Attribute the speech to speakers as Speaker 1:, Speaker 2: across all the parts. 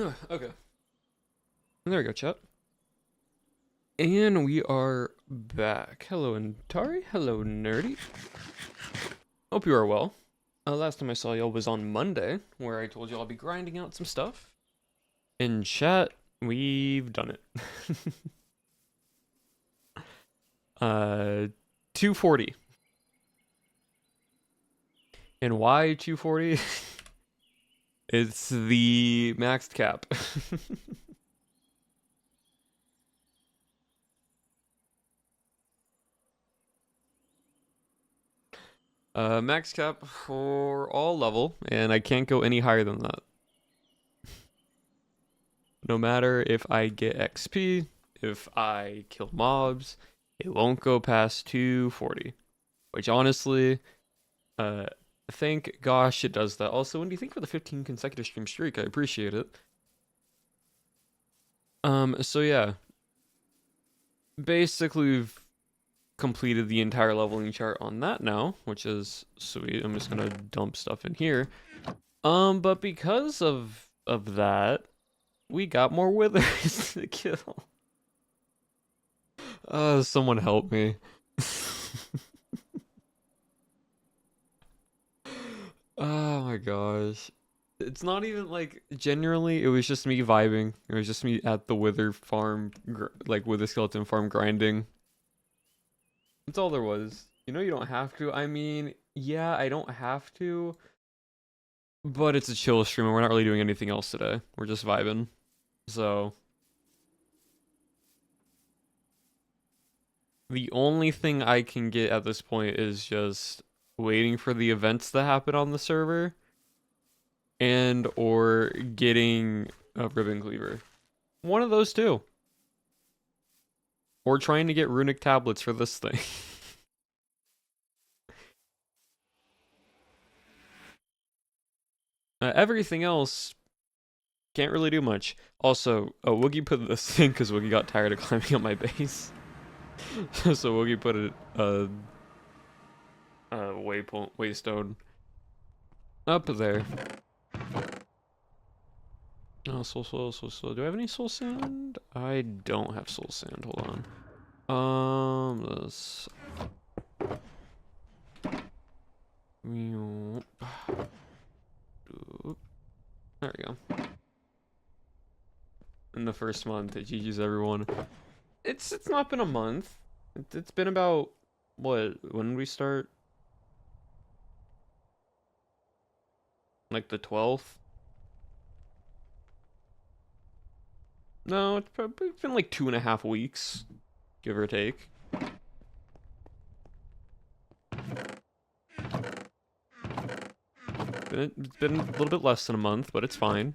Speaker 1: Okay. There we go, chat. And we are back. Hello, Antari. Hello, Nerdy. Hope you are well. Last time I saw y'all was on Monday, where I told y'all I'll be grinding out some stuff. In chat, we've done it. 240. And why 240? It's the maxed cap. Max cap for all level, and I can't go any higher than that. No matter if I get XP, if I kill mobs, it won't go past 240. Which honestly, thank gosh it does that. Also, when do you think for the 15 consecutive stream streak? I appreciate it. So yeah. Basically, we've completed the entire leveling chart on that now, which is sweet. I'm just gonna dump stuff in here. But because of that, we got more withers to kill. Someone help me. Oh my gosh. It's not even like, genuinely, it was just me vibing. It was just me at the wither farm, like wither skeleton farm grinding. That's all there was. You know, you don't have to. I mean, yeah, I don't have to. But it's a chill stream and we're not really doing anything else today. We're just vibing. So the only thing I can get at this point is just waiting for the events to happen on the server and or getting a ribbon cleaver. One of those two. Or trying to get runic tablets for this thing. Everything else can't really do much. Also, Woogie put this in because Woogie got tired of climbing up my base. So Woogie put a waystone up there. Oh, soul. Do I have any soul sand? I don't have soul sand. Hold on. This. There we go. In the first month, GG's everyone. It's not been a month. It's been about, what, when did we start? Like the 12th? No, it's probably been like 2.5 weeks, give or take. It's been a little bit less than a month, but it's fine.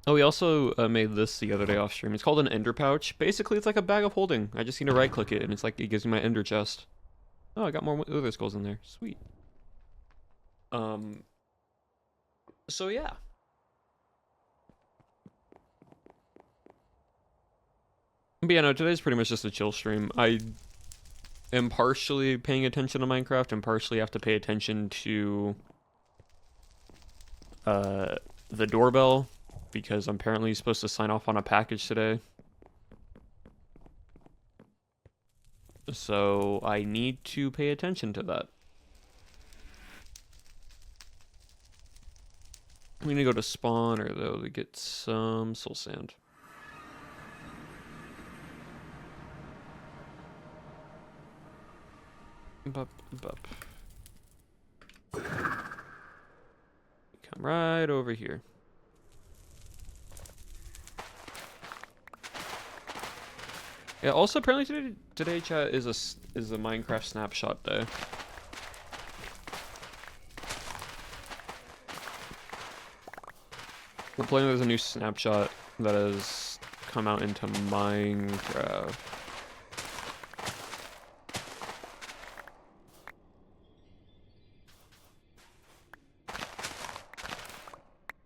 Speaker 1: Oh, we also made this the other day off stream. It's called an ender pouch. Basically, it's like a bag of holding. I just need to right click it, and it's like it gives me my ender chest. Oh, I got more wither skulls in there. Sweet. So yeah. But yeah, no, today's pretty much just a chill stream. I am partially paying attention to Minecraft and partially have to pay attention to the doorbell because I'm apparently supposed to sign off on a package today. So I need to pay attention to that. I'm gonna go to spawner though to get some soul sand. Bup. Come right over here. Yeah, also apparently today chat is a Minecraft snapshot day. We're playing with a new snapshot that has come out into Minecraft.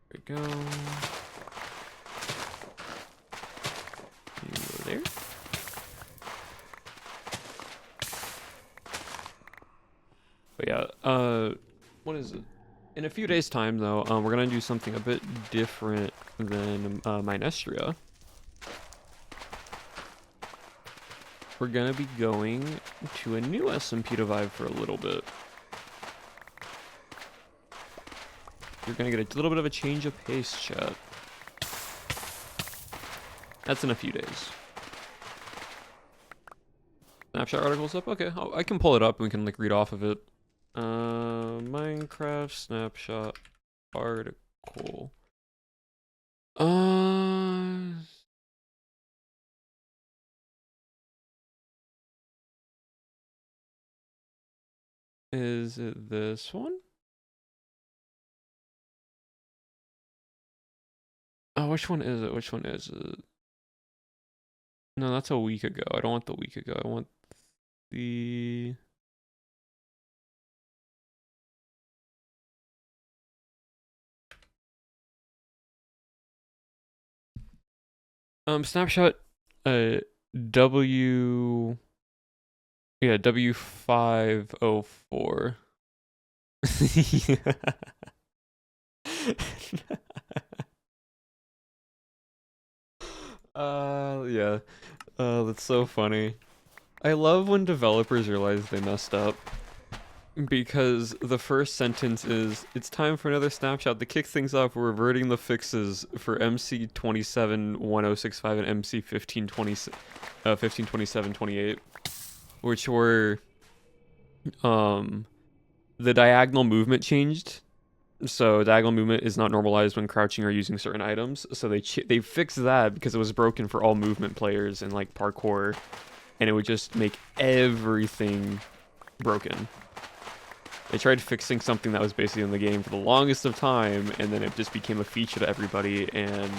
Speaker 1: There we go. You go there. But yeah, what is it? In a few days' time, though, we're gonna do something a bit different than Minestria. We're gonna be going to a new SMP to vibe for a little bit. You're gonna get a little bit of a change of pace, chat. That's in a few days. Snapshot article's up? Okay, I can pull it up and we can like read off of it. Minecraft snapshot article. Is it this one? Oh, which one is it? Which one is it? No, that's a week ago. I don't want the week ago. I want the... snapshot, W... Yeah, W504. Yeah. That's so funny. I love when developers realize they messed up. Because the first sentence is, it's time for another snapshot. To kick things off, we're reverting the fixes for MC 271065 and MC 152728, which were, the diagonal movement changed. So diagonal movement is not normalized when crouching or using certain items. So they fixed that because it was broken for all movement players in like parkour, and it would just make everything broken. They tried fixing something that was basically in the game for the longest of time, and then it just became a feature to everybody, and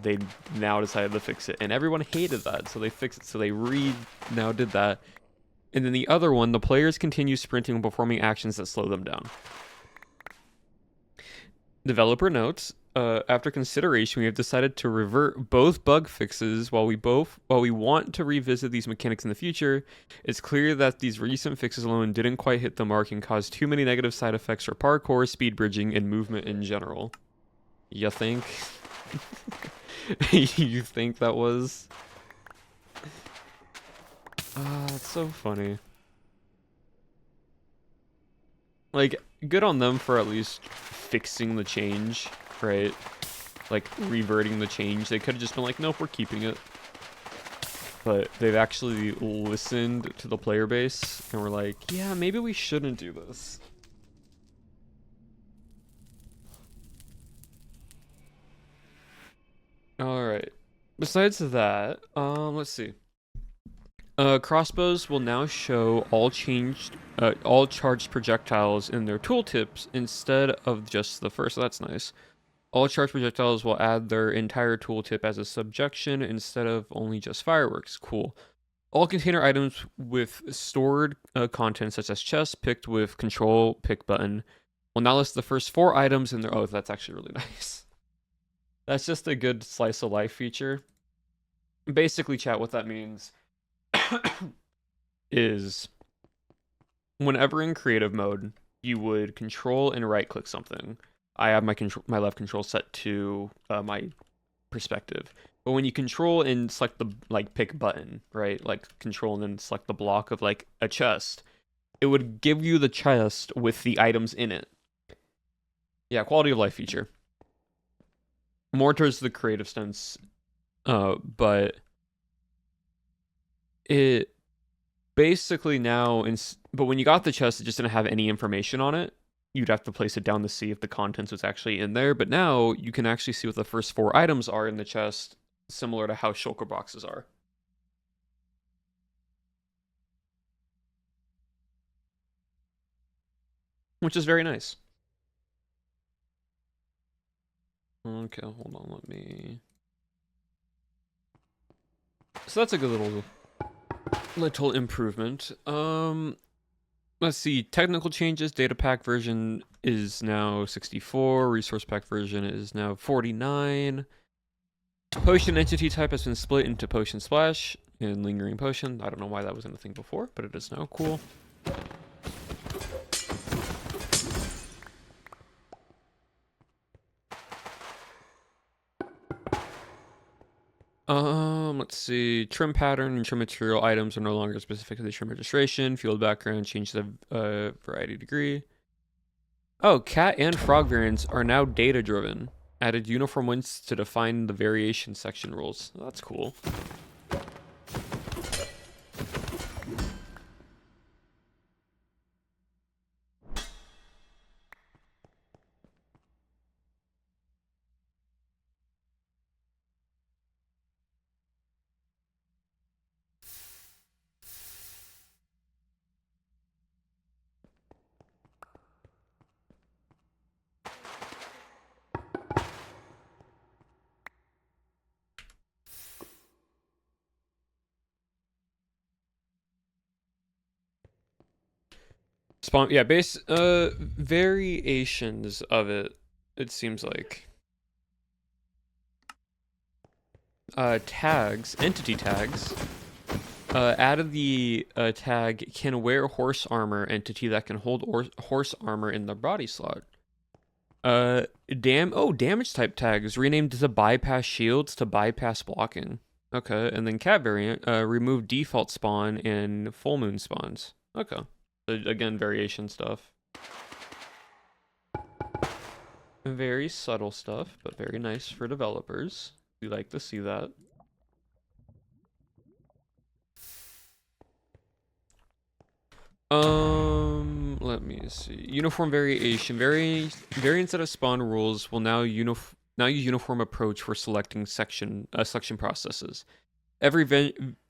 Speaker 1: they now decided to fix it. And everyone hated that, so they fixed it. So they now did that. And then the other one, the players continue sprinting and performing actions that slow them down. Developer notes, after consideration, we have decided to revert both bug fixes. While we want to revisit these mechanics in the future, it's clear that these recent fixes alone didn't quite hit the mark and caused too many negative side effects for parkour, speed bridging, and movement in general. You think? You think that was? It's so funny. Like, good on them for at least fixing the change, right? Like, reverting the change. They could have just been like, nope, we're keeping it. But they've actually listened to the player base, and we're like, yeah, maybe we shouldn't do this. Alright. Besides that, let's see. Crossbows will now show all charged projectiles in their tooltips instead of just the first. So that's nice. All charged projectiles will add their entire tooltip as a subjection instead of only just fireworks. Cool. All container items with stored content such as chests picked with control pick button will now list the first 4 items in their... Oh, that's actually really nice. That's just a good slice of life feature. Basically, chat, what that means is whenever in creative mode, you would control and right click something. I have my left control set to my perspective. But when you control and select the pick button, right? Like control and then select the block of like a chest, it would give you the chest with the items in it. Yeah, quality of life feature. More towards the creative sense, but it basically now, but when you got the chest, it just didn't have any information on it. You'd have to place it down to see if the contents was actually in there. But now you can actually see what the first 4 items are in the chest, similar to how shulker boxes are. Which is very nice. Okay, hold on, let me... So that's a good little improvement. Let's see, technical changes. Data pack version is now 64. Resource pack version is now 49. Potion entity type has been split into Potion Splash and Lingering Potion. I don't know why that wasn't a thing before, but it is now. Cool. see. Trim pattern and trim material items are no longer specific to the trim registration. Field background change the variety degree. Oh, cat and frog variants are now data driven. Added uniform ones to define the variation section rules. Oh, that's cool. Spawn, yeah, variations of it, it seems like. Tags, entity tags. Added the tag can wear horse armor entity that can hold horse armor in the body slot. Damage type tags renamed to bypass shields to bypass blocking. Okay, and then cat variant, remove default spawn and full moon spawns. Okay. So again, variation stuff. Very subtle stuff, but very nice for developers. We like to see that. Let me see. Uniform variation. Variants out of spawn rules will now use uniform approach for selecting selection processes. Every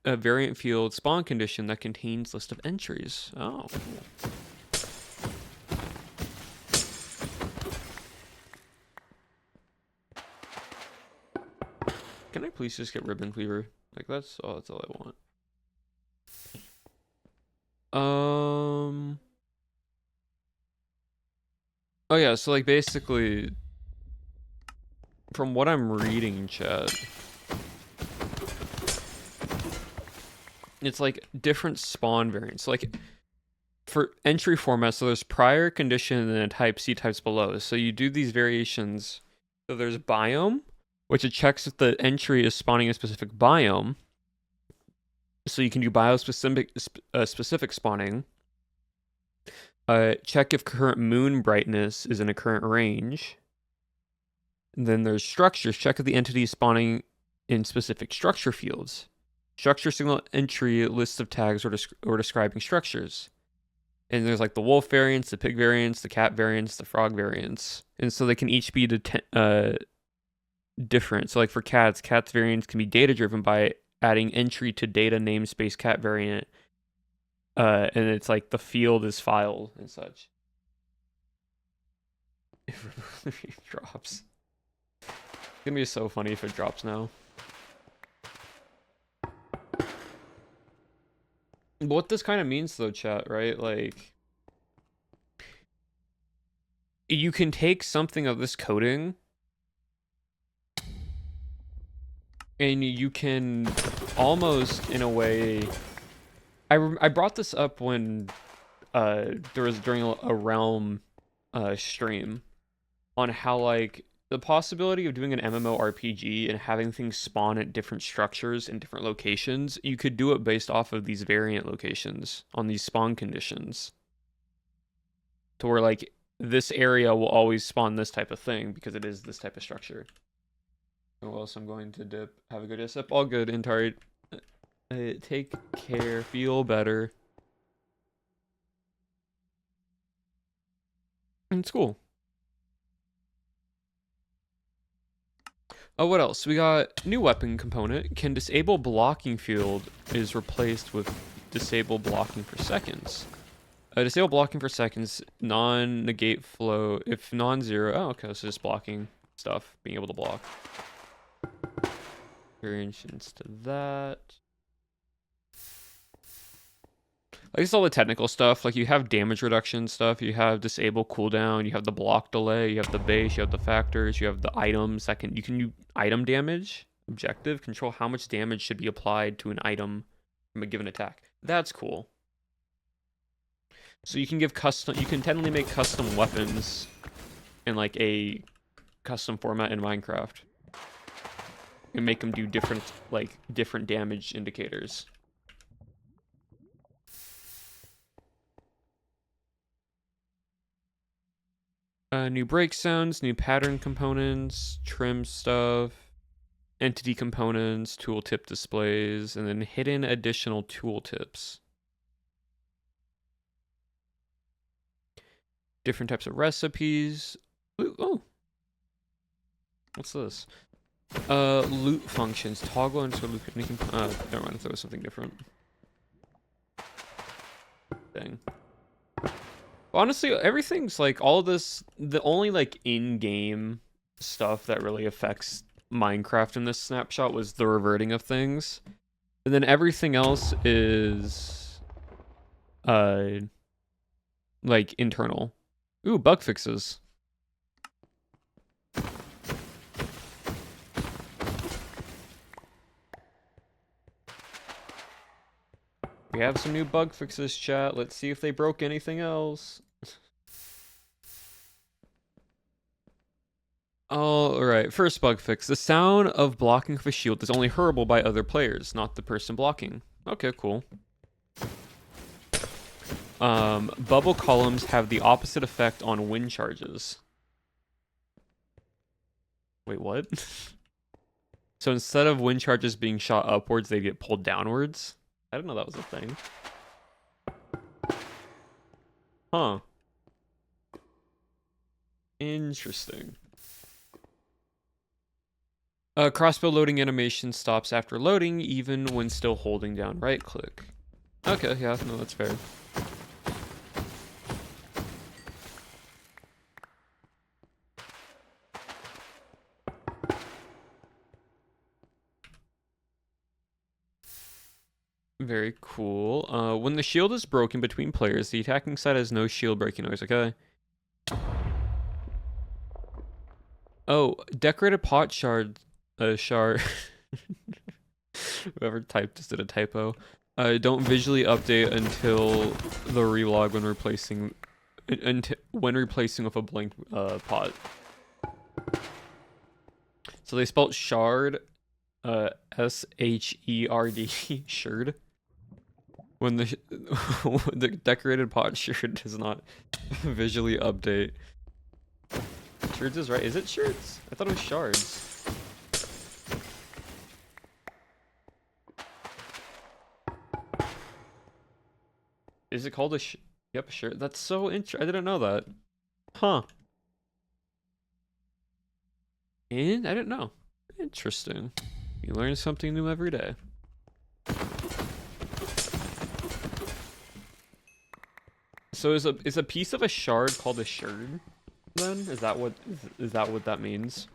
Speaker 1: variant field spawn condition that contains list of entries. Oh, cool. Can I please just get ribbon cleaver? Like that's all I want. Oh yeah, so like basically from what I'm reading, chat, it's like different spawn variants. Like for entry format, so there's prior, condition, and then type, see types below. So you do these variations. So there's biome, which it checks if the entry is spawning a specific biome. So you can do specific spawning. Check if current moon brightness is in a current range. And then there's structures. Check if the entity is spawning in specific structure fields. Structure signal entry lists of tags or describing structures. And there's like the wolf variants, the pig variants, the cat variants, the frog variants. And so they can each be different. So like for cats variants can be data driven by adding entry to data namespace cat variant. And it's like the field is filed and such. If it drops. It's gonna be so funny if it drops now. But what this kind of means though, chat, right? Like, you can take something of this coding and you can almost, in a way, I brought this up when during a Realm stream on how like the possibility of doing an MMORPG and having things spawn at different structures in different locations, you could do it based off of these variant locations on these spawn conditions. To where like this area will always spawn this type of thing because it is this type of structure. Oh, else I'm going to dip. Have a good sip. All good, Intari. Take care. Feel better. It's cool. Oh, what else? We got new weapon component. Can disable blocking field is replaced with disable blocking for seconds. Disable blocking for seconds, non-negate flow, if non-zero. Oh, okay, so just blocking stuff, being able to block. Variations to that. I guess all the technical stuff, like you have damage reduction stuff, you have disable cooldown, you have the block delay, you have the base, you have the factors, you have the items that you can do item damage, objective, control how much damage should be applied to an item from a given attack. That's cool. So you can give you can technically make custom weapons in like a custom format in Minecraft. and make them do different damage indicators. New break sounds, new pattern components, trim stuff, entity components, tooltip displays, and then hidden additional tooltips. Different types of recipes. Ooh, oh. What's this? Loot functions. Toggle and sort of loot. Never mind, there was something different. Dang. Honestly, everything's like all of this. The only like in-game stuff that really affects Minecraft in this snapshot was the reverting of things, and then everything else is like internal. Ooh, bug fixes. We have some new bug fixes, chat. Let's see if they broke anything else. Alright, first bug fix. The sound of blocking of a shield is only hearable by other players, not the person blocking. Okay, cool. Bubble columns have the opposite effect on wind charges. Wait, what? So instead of wind charges being shot upwards, they get pulled downwards? I didn't know that was a thing. Huh. Interesting. Crossbow loading animation stops after loading, even when still holding down right click. Okay, yeah, no, that's fair. Very cool. When the shield is broken between players, the attacking side has no shield breaking noise, okay? Oh, decorated pot shard. Whoever typed just did a typo. Don't visually update until the relog when replacing with a blank pot. So they spelled shard, S-H-E-R-D, shard. When the decorated pot shard does not visually update. Shards is right. Is it shards? I thought it was shards. Is it called a yep, sure. That's so interesting. I didn't know that. Huh. And I didn't know. Interesting. You learn something new every day. So is a piece of a shard called a shard then? Is that what that means?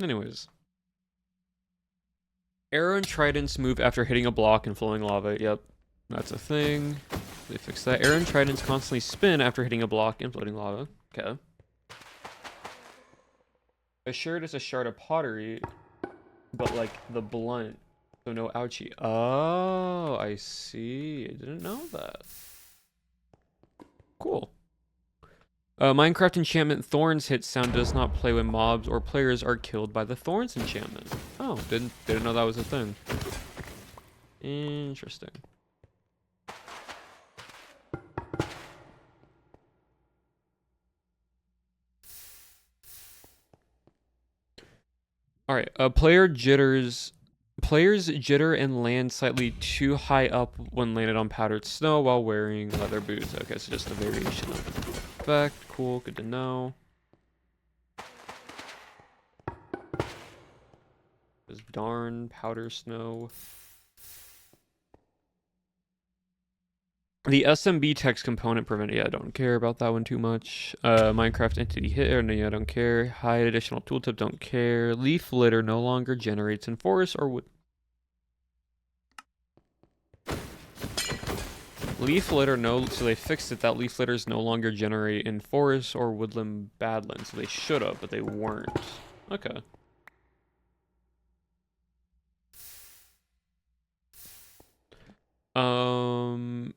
Speaker 1: Anyways. Arrow and tridents move after hitting a block and flowing lava. Yep. That's a thing. They fixed that. Arrow and tridents constantly spin after hitting a block and floating lava. Okay. A shard is a shard of pottery, but like the blunt. So no ouchie. Oh, I see. I didn't know that. Cool. Minecraft enchantment Thorns hit sound does not play when mobs or players are killed by the Thorns enchantment. Oh, didn't know that was a thing. Interesting. All right. Players jitter and land slightly too high up when landed on powdered snow while wearing leather boots. Okay, so just a variation of effect. Cool, good to know. This darn powder snow. The SMB text component prevent. Yeah, I don't care about that one too much. Minecraft entity hit. No, yeah, I don't care. Hide additional tooltip. Don't care. Leaf litter no longer generates in forest or wood. Leaf litter so they fixed it that leaf litters no longer generate in forests or woodland badlands. So they should have, but they weren't. Okay. String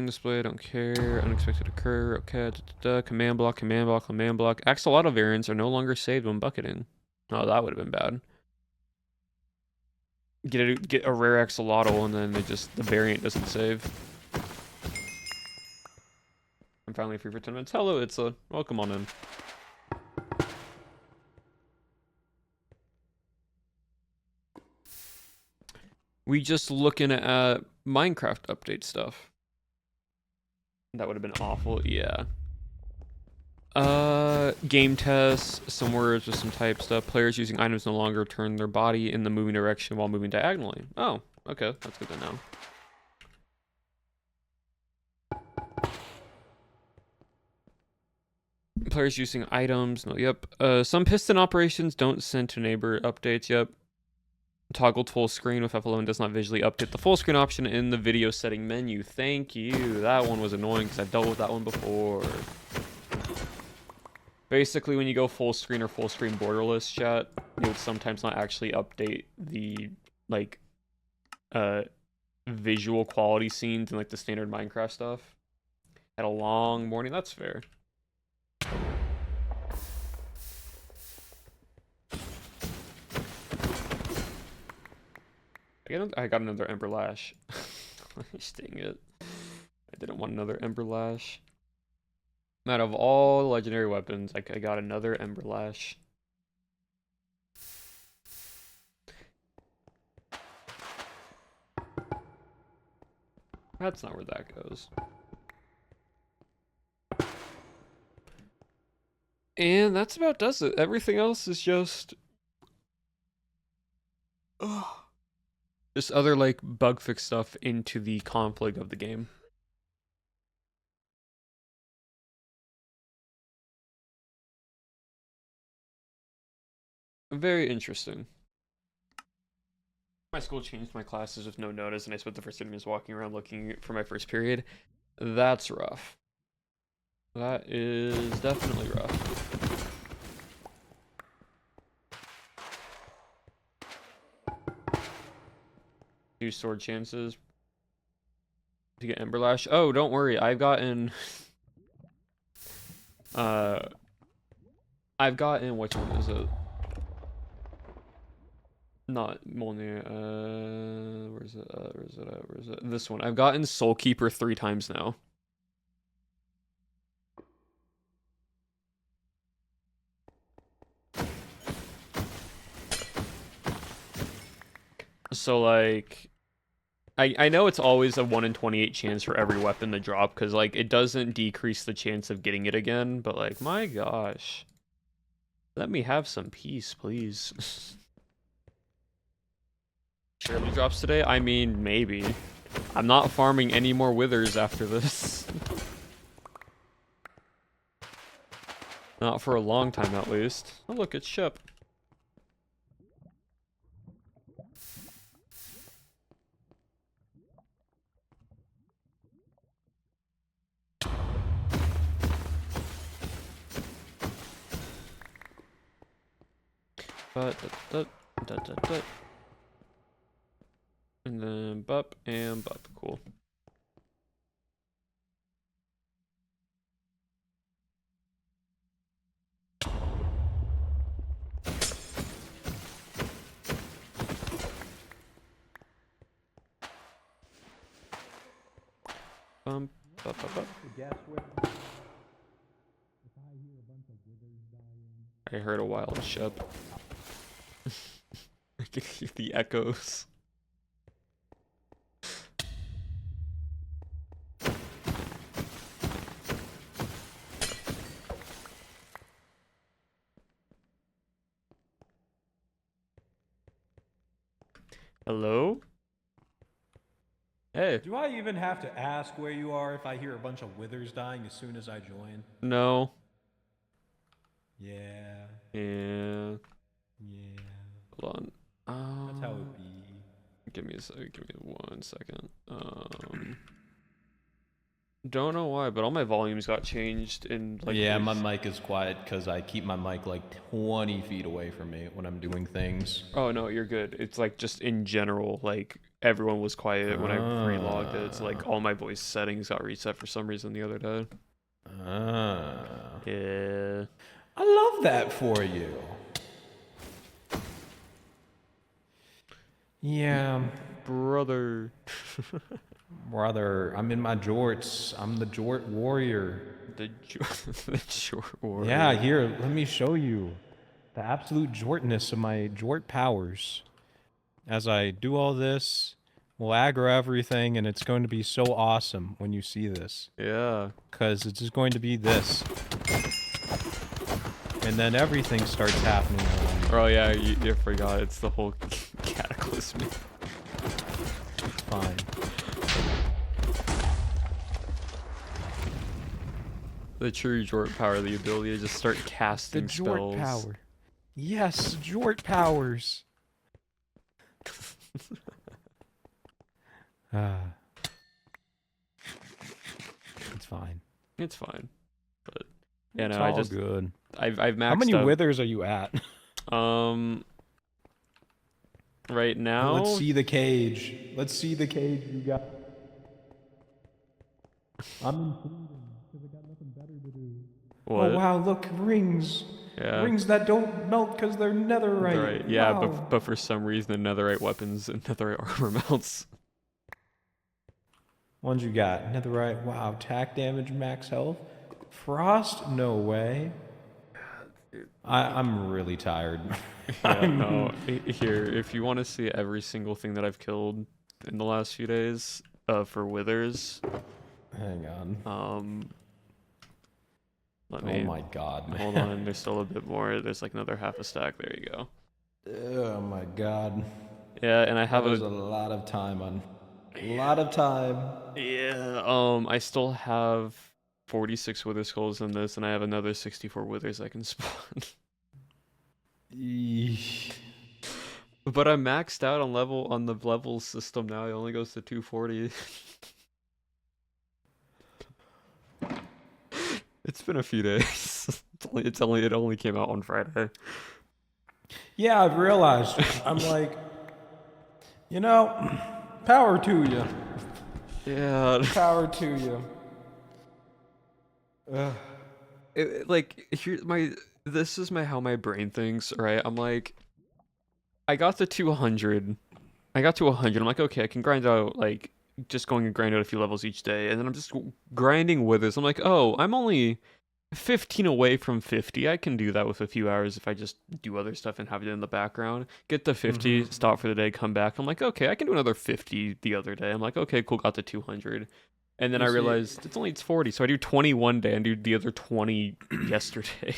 Speaker 1: display, I don't care. Unexpected occur, okay. Command block, command block, command block. Axolotl variants are no longer saved when bucketing. Oh, that would have been bad. Get a rare axolotl and then the variant doesn't save. I'm finally free for 10 minutes. Hello, Itza. Welcome on in. We just looking at Minecraft update stuff. That would have been awful, yeah. Game tests, some words with some type stuff. Players using items no longer turn their body in the moving direction while moving diagonally. Oh, okay, that's good to know. Players using items, no, yep. Some piston operations don't send to neighbor updates, yep. Toggle full screen with F11 does not visually update the full screen option in the video setting menu. Thank you. That one was annoying because I've dealt with that one before. Basically, when you go full screen or full screen borderless, chat, it would sometimes not actually update the, like, visual quality scenes and, like, the standard Minecraft stuff. Had a long morning. That's fair. I got another Ember Lash. Dang it. I didn't want another Ember Lash. Out of all legendary weapons, I got another Ember Lash. That's not where that goes. And that's about does it. Everything else is just... just other, like, bug fix stuff into the conflict of the game. Very interesting. My school changed my classes with no notice, and I spent the first 30 minutes walking around looking for my first period. That's rough. That is definitely rough. Two sword chances to get Ember Lash. Oh, don't worry. I've gotten... I've gotten... Which one is it? Not Molnir. Where is it? This one. I've gotten Soul Keeper 3 times now. So, like, I know it's always a 1 in 28 chance for every weapon to drop, because, like, it doesn't decrease the chance of getting it again, but, like, my gosh. Let me have some peace, please. Surely drops today? I mean, maybe. I'm not farming any more withers after this. Not for a long time, at least. Oh, look, it's Shep. And then bup and bup. Cool. Bup, bup, bup. I heard a wild Shep. I can hear the echoes. Hello? Hey.
Speaker 2: Do I even have to ask where you are if I hear a bunch of withers dying as soon as I join?
Speaker 1: No.
Speaker 2: Yeah.
Speaker 1: Yeah.
Speaker 2: Yeah.
Speaker 1: Hold on.
Speaker 2: That's how it be.
Speaker 1: Give me 1 second. Don't know why, but all my volumes got changed in like.
Speaker 2: Yeah, my mic is quiet because I keep my mic like 20 feet away from me when I'm doing things.
Speaker 1: Oh no, you're good. It's like just in general, like everyone was quiet when I relogged it. So like all my voice settings got reset for some reason the other day. Yeah.
Speaker 2: I love that for you. Yeah.
Speaker 1: Brother.
Speaker 2: Brother, I'm in my jorts. I'm the jort warrior.
Speaker 1: The short war.
Speaker 2: Yeah, here, let me show you the absolute jortness of my jort powers. As I do all this, we'll aggro everything, and it's going to be so awesome when you see this.
Speaker 1: Yeah.
Speaker 2: Because it's just going to be this. And then everything starts happening around me.
Speaker 1: Oh yeah, you forgot. It's the whole cataclysm.
Speaker 2: It's fine.
Speaker 1: The true Jort power, the ability to just start casting
Speaker 2: The Jort
Speaker 1: spells.
Speaker 2: power. Yes, Jort powers. It's fine.
Speaker 1: It's fine. But yeah,
Speaker 2: It's
Speaker 1: no,
Speaker 2: all good.
Speaker 1: I've maxed
Speaker 2: How many
Speaker 1: out.
Speaker 2: withers are you at?
Speaker 1: Right now.
Speaker 2: Let's see the cage. Let's see the cage you got. I'm in freedom because I got nothing better to do.
Speaker 1: What?
Speaker 2: Oh wow, look, rings.
Speaker 1: Yeah.
Speaker 2: Rings that don't melt because they're netherite.
Speaker 1: Right. Yeah,
Speaker 2: Wow.
Speaker 1: but for some reason the netherite weapons and netherite armor melts.
Speaker 2: Ones you got. Netherite. Wow. Attack damage, max health. Frost? No way. I'm really tired.
Speaker 1: Yeah, no. Here, if you want to see every single thing that I've killed in the last few days, for withers.
Speaker 2: Hang on.
Speaker 1: Let me.
Speaker 2: Oh my god. Man.
Speaker 1: Hold on. There's still a bit more. There's like another half a stack. There you go.
Speaker 2: Oh my god.
Speaker 1: Yeah, and I have
Speaker 2: There's a lot of time on. A lot of time.
Speaker 1: Yeah. I still have 46 wither skulls in this, and I have another 64 withers I can spawn.
Speaker 2: Eesh.
Speaker 1: But I'm maxed out on the level system now. It only goes to 240. It's been a few days. It only came out on Friday.
Speaker 2: Yeah, I've realized. I'm like, you know, power to you.
Speaker 1: Yeah.
Speaker 2: Power to you. Ugh.
Speaker 1: This is how my brain thinks, right? I'm like, I got to 200. I got to 100. I'm like, okay, I can grind out, like, just going and grind out a few levels each day. And then I'm just grinding with this. I'm like, oh, I'm only 15 away from 50. I can do that with a few hours if I just do other stuff and have it in the background. Get to 50, stop for the day, come back. I'm like, okay, I can do another 50 the other day. I'm like, okay, cool, got to 200. And then I realized it's 40, so I do 20 one day and do the other 20 yesterday.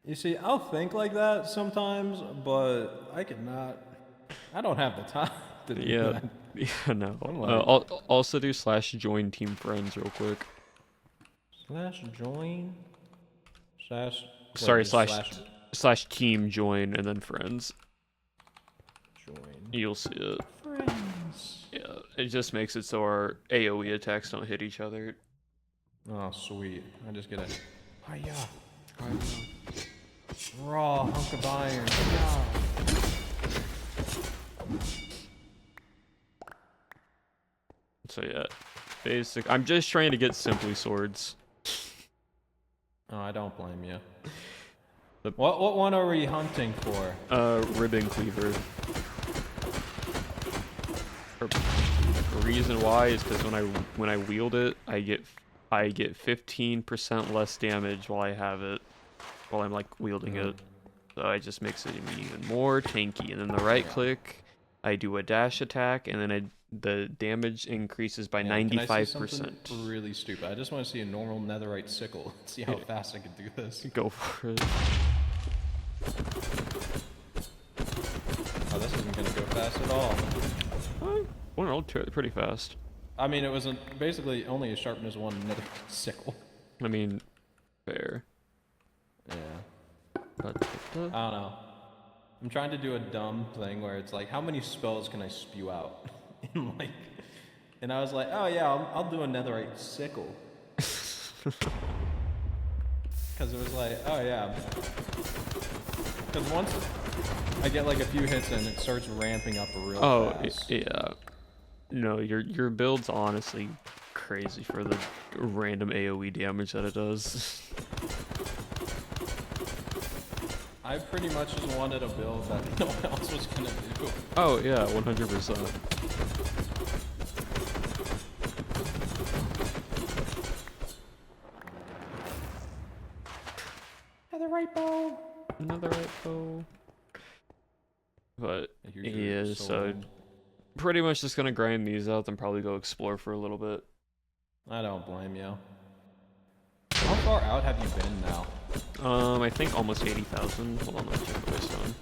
Speaker 2: You see, I'll think like that sometimes, but I don't have the time to do that.
Speaker 1: Yeah, no.
Speaker 2: Like,
Speaker 1: Also do /join team friends real quick.
Speaker 2: /join?
Speaker 1: Sorry, / team join and then friends.
Speaker 2: Join.
Speaker 1: You'll see it.
Speaker 2: Friends.
Speaker 1: Yeah, it just makes it so our AoE attacks don't hit each other.
Speaker 2: Oh, sweet. I just get a hiya. Raw hunk of iron. Yeah.
Speaker 1: So yeah, I'm just trying to get simply swords.
Speaker 2: Oh, I don't blame you. What one are we hunting for?
Speaker 1: Ribbon cleaver. The reason why is because when I wield it, I get 15% less damage while I'm like wielding it. So it just makes it even more tanky. And then the right click, I do a dash attack, and then the damage increases by 95%.
Speaker 2: Can I see something really stupid? I just want to see a normal netherite sickle. See how fast I can do this.
Speaker 1: Go for it.
Speaker 2: Oh, this isn't gonna go fast at all.
Speaker 1: Well, no, pretty fast.
Speaker 2: I mean, it was basically only as sharpened as one netherite sickle.
Speaker 1: I mean, fair.
Speaker 2: Yeah. I don't know. I'm trying to do a dumb thing where it's like, how many spells can I spew out in And I was like, oh yeah, I'll do a netherite sickle. Because it was like, oh yeah. Because once I get like a few hits in, it starts ramping up real fast.
Speaker 1: Yeah. No, your build's honestly crazy for the random AoE damage that it does.
Speaker 2: I pretty much just wanted a build that no one else was gonna do.
Speaker 1: Oh yeah, 100%.
Speaker 2: Netherite bow.
Speaker 1: Another right bow. But
Speaker 2: Here's your
Speaker 1: yeah, so
Speaker 2: sword.
Speaker 1: pretty much just gonna grind these out and probably go explore for a little bit.
Speaker 2: I don't blame you. How far out have you been now?
Speaker 1: I think almost 80,000. Hold on, let me check the waystone.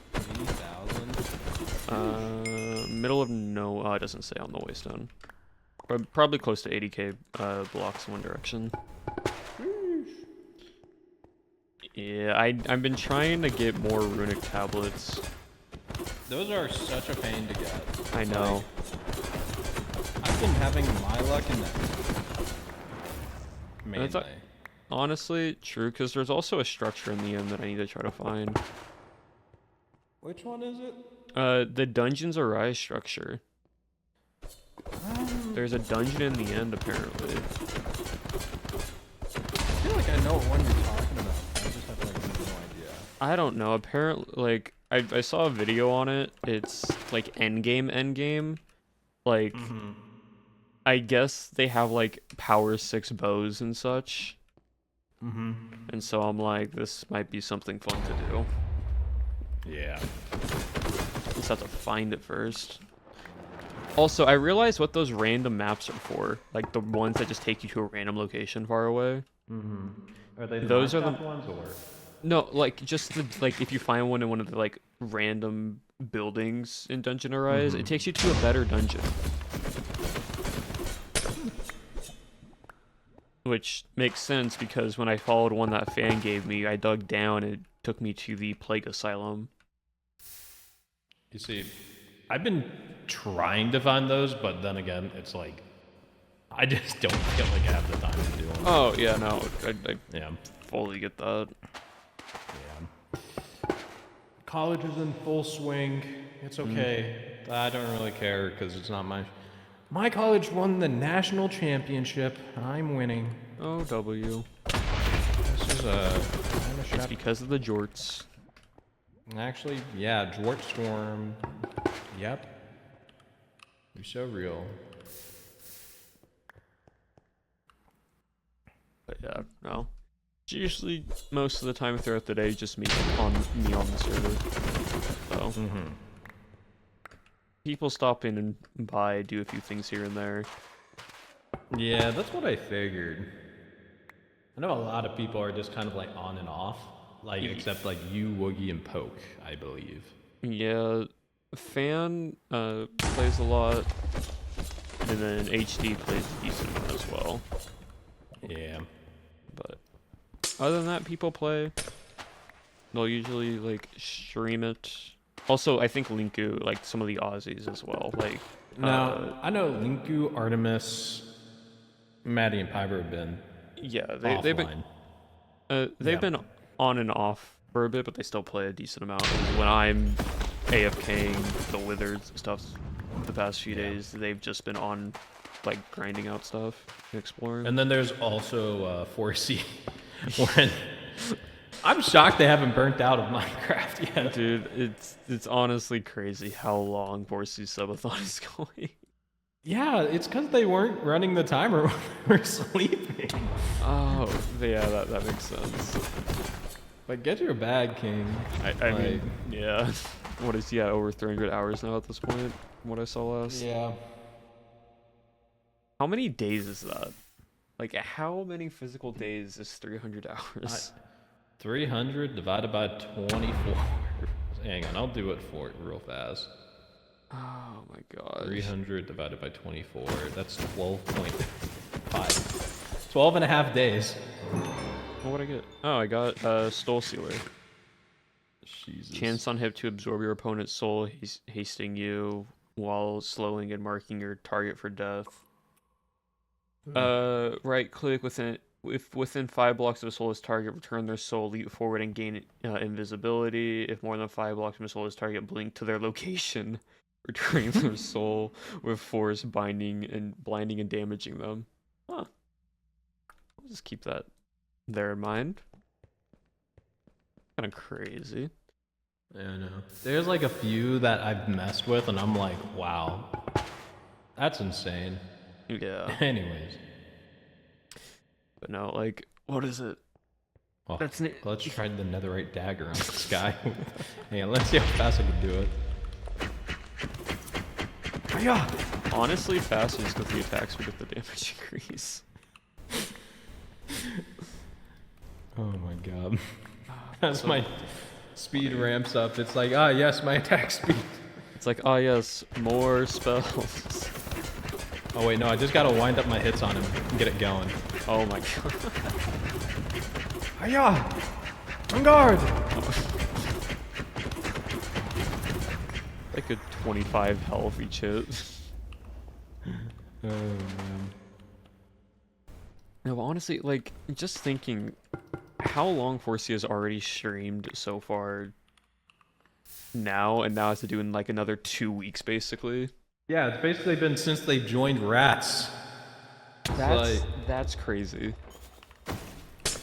Speaker 2: 80,000?
Speaker 1: Middle of no, it doesn't say on the waystone. Probably close to 80k blocks in one direction. Yeah, I've been trying to get more runic tablets.
Speaker 2: Those are such a pain to get.
Speaker 1: I know.
Speaker 2: Like, I've been having my luck in that. Mainly.
Speaker 1: Honestly, true, because there's also a structure in the end that I need to try to find.
Speaker 2: Which one is it?
Speaker 1: The Dungeons Arise structure. There's a dungeon in the end, apparently.
Speaker 2: I feel like I know what one you're talking about. I just have like no idea.
Speaker 1: I don't know. Apparently, like I saw a video on it. It's like endgame. Like, I guess they have like power 6 bows and such. And so I'm like, this might be something fun to do.
Speaker 2: Yeah.
Speaker 1: Just have to find it first. Also, I realized what those random maps are for. Like the ones that just take you to a random location far away.
Speaker 2: Are they
Speaker 1: Those are the
Speaker 2: ones or?
Speaker 1: No, like just the like if you find one in one of the like random buildings in Dungeon Arise, it takes you to a better dungeon. Which makes sense because when I followed one that fan gave me, I dug down and it took me to the Plague Asylum.
Speaker 2: You see, I've been trying to find those, but then again, it's like I just don't feel like I have the time to do them.
Speaker 1: Oh yeah, no, I
Speaker 2: Yeah.
Speaker 1: fully get that.
Speaker 2: Yeah. College is in full swing. It's okay. I don't really care because it's not my. My college won the national championship. I'm winning.
Speaker 1: Oh, W.
Speaker 2: This is a.
Speaker 1: It's because of the jorts.
Speaker 2: Actually, yeah, Dwart Storm. Yep. You're so real.
Speaker 1: But yeah, no. It's usually most of the time throughout the day just me on the server. So people stop in and buy, do a few things here and there.
Speaker 2: Yeah, that's what I figured. I know a lot of people are just kind of like on and off, like except like you, Woogie, and Poke, I believe.
Speaker 1: Yeah, Fan plays a lot, and then HD plays a decent amount as well.
Speaker 2: Yeah.
Speaker 1: But other than that, people play. They'll usually like stream it. Also, I think Linku, like some of the Aussies as well. Like
Speaker 2: now, I know Linku, Artemis, Maddie, and Piper have been.
Speaker 1: Yeah,
Speaker 2: they've
Speaker 1: been on and off for a bit, but they still play a decent amount. When I'm AFKing the Wizards and stuff the past few days, they've just been on like grinding out stuff, exploring.
Speaker 2: And then there's also 4C. When I'm shocked they haven't burnt out of Minecraft yet.
Speaker 1: Dude, it's honestly crazy how long 4C subathon is going.
Speaker 2: Yeah, it's because they weren't running the timer when we were sleeping.
Speaker 1: Oh, yeah, that makes sense.
Speaker 2: Like, get your bag, King.
Speaker 1: I mean, yeah. What is he at? Over 300 hours now at this point, from what I saw last?
Speaker 2: Yeah.
Speaker 1: How many days is that? Like, how many physical days is 300 hours?
Speaker 2: 300 divided by 24. Hang on, I'll do it for it real fast.
Speaker 1: Oh my god.
Speaker 2: 300 divided by 24. That's 12.5. 12 and a half days.
Speaker 1: What'd I get? Oh, I got Soul Sealer.
Speaker 2: Jesus.
Speaker 1: Chance on hit to absorb your opponent's soul, hasting you while slowing and marking your target for death. Right click within if within 5 blocks of a soulless target, return their soul, leap forward and gain invisibility. If more than 5 blocks from a soulless target, blink to their location, returning their soul with force, blinding and damaging them. Huh. I'll just keep that there in mind. Kind of crazy.
Speaker 2: Yeah, I know. There's like a few that I've messed with, and I'm like, wow, that's insane.
Speaker 1: Yeah.
Speaker 2: Anyways.
Speaker 1: But no, like, what is it?
Speaker 2: Well,
Speaker 1: That's
Speaker 2: let's try the netherite dagger on this guy. Yeah, let's see how fast I can do it.
Speaker 1: Yeah. Honestly, faster just because the attacks would get the damage increase.
Speaker 2: Oh my god. As my speed ramps up, it's like, ah, yes, my attack speed.
Speaker 1: It's like, ah, yes, more spells.
Speaker 2: Oh wait, no, I just gotta wind up my hits on him and get it going.
Speaker 1: Oh my god.
Speaker 2: Hiya! On guard!
Speaker 1: Like a 25 health each hit.
Speaker 2: Oh man.
Speaker 1: No, but honestly, like, just thinking, how long 4C has already streamed so far now, and now has to do in like another 2 weeks, basically.
Speaker 2: Yeah, it's basically been since they joined Rats.
Speaker 1: That's crazy.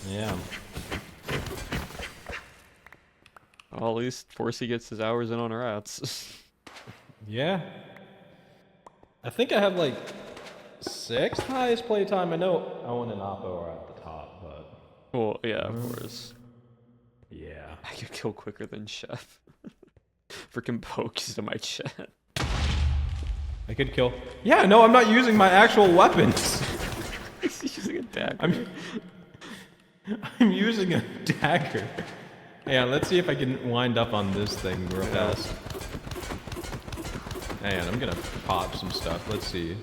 Speaker 2: Yeah.
Speaker 1: Well, at least 4C gets his hours in on Rats.
Speaker 2: Yeah. I think I have like 6th highest playtime. I know Owen and Oppo are at the top, but
Speaker 1: Well, yeah, of course.
Speaker 2: yeah.
Speaker 1: I could kill quicker than Chef. Freaking pokes to my chat.
Speaker 2: I could kill. Yeah, no, I'm not using my actual weapons.
Speaker 1: He's using a dagger.
Speaker 2: I'm using a dagger. Yeah, let's see if I can wind up on this thing real fast. Man, I'm gonna pop some stuff. Let's see.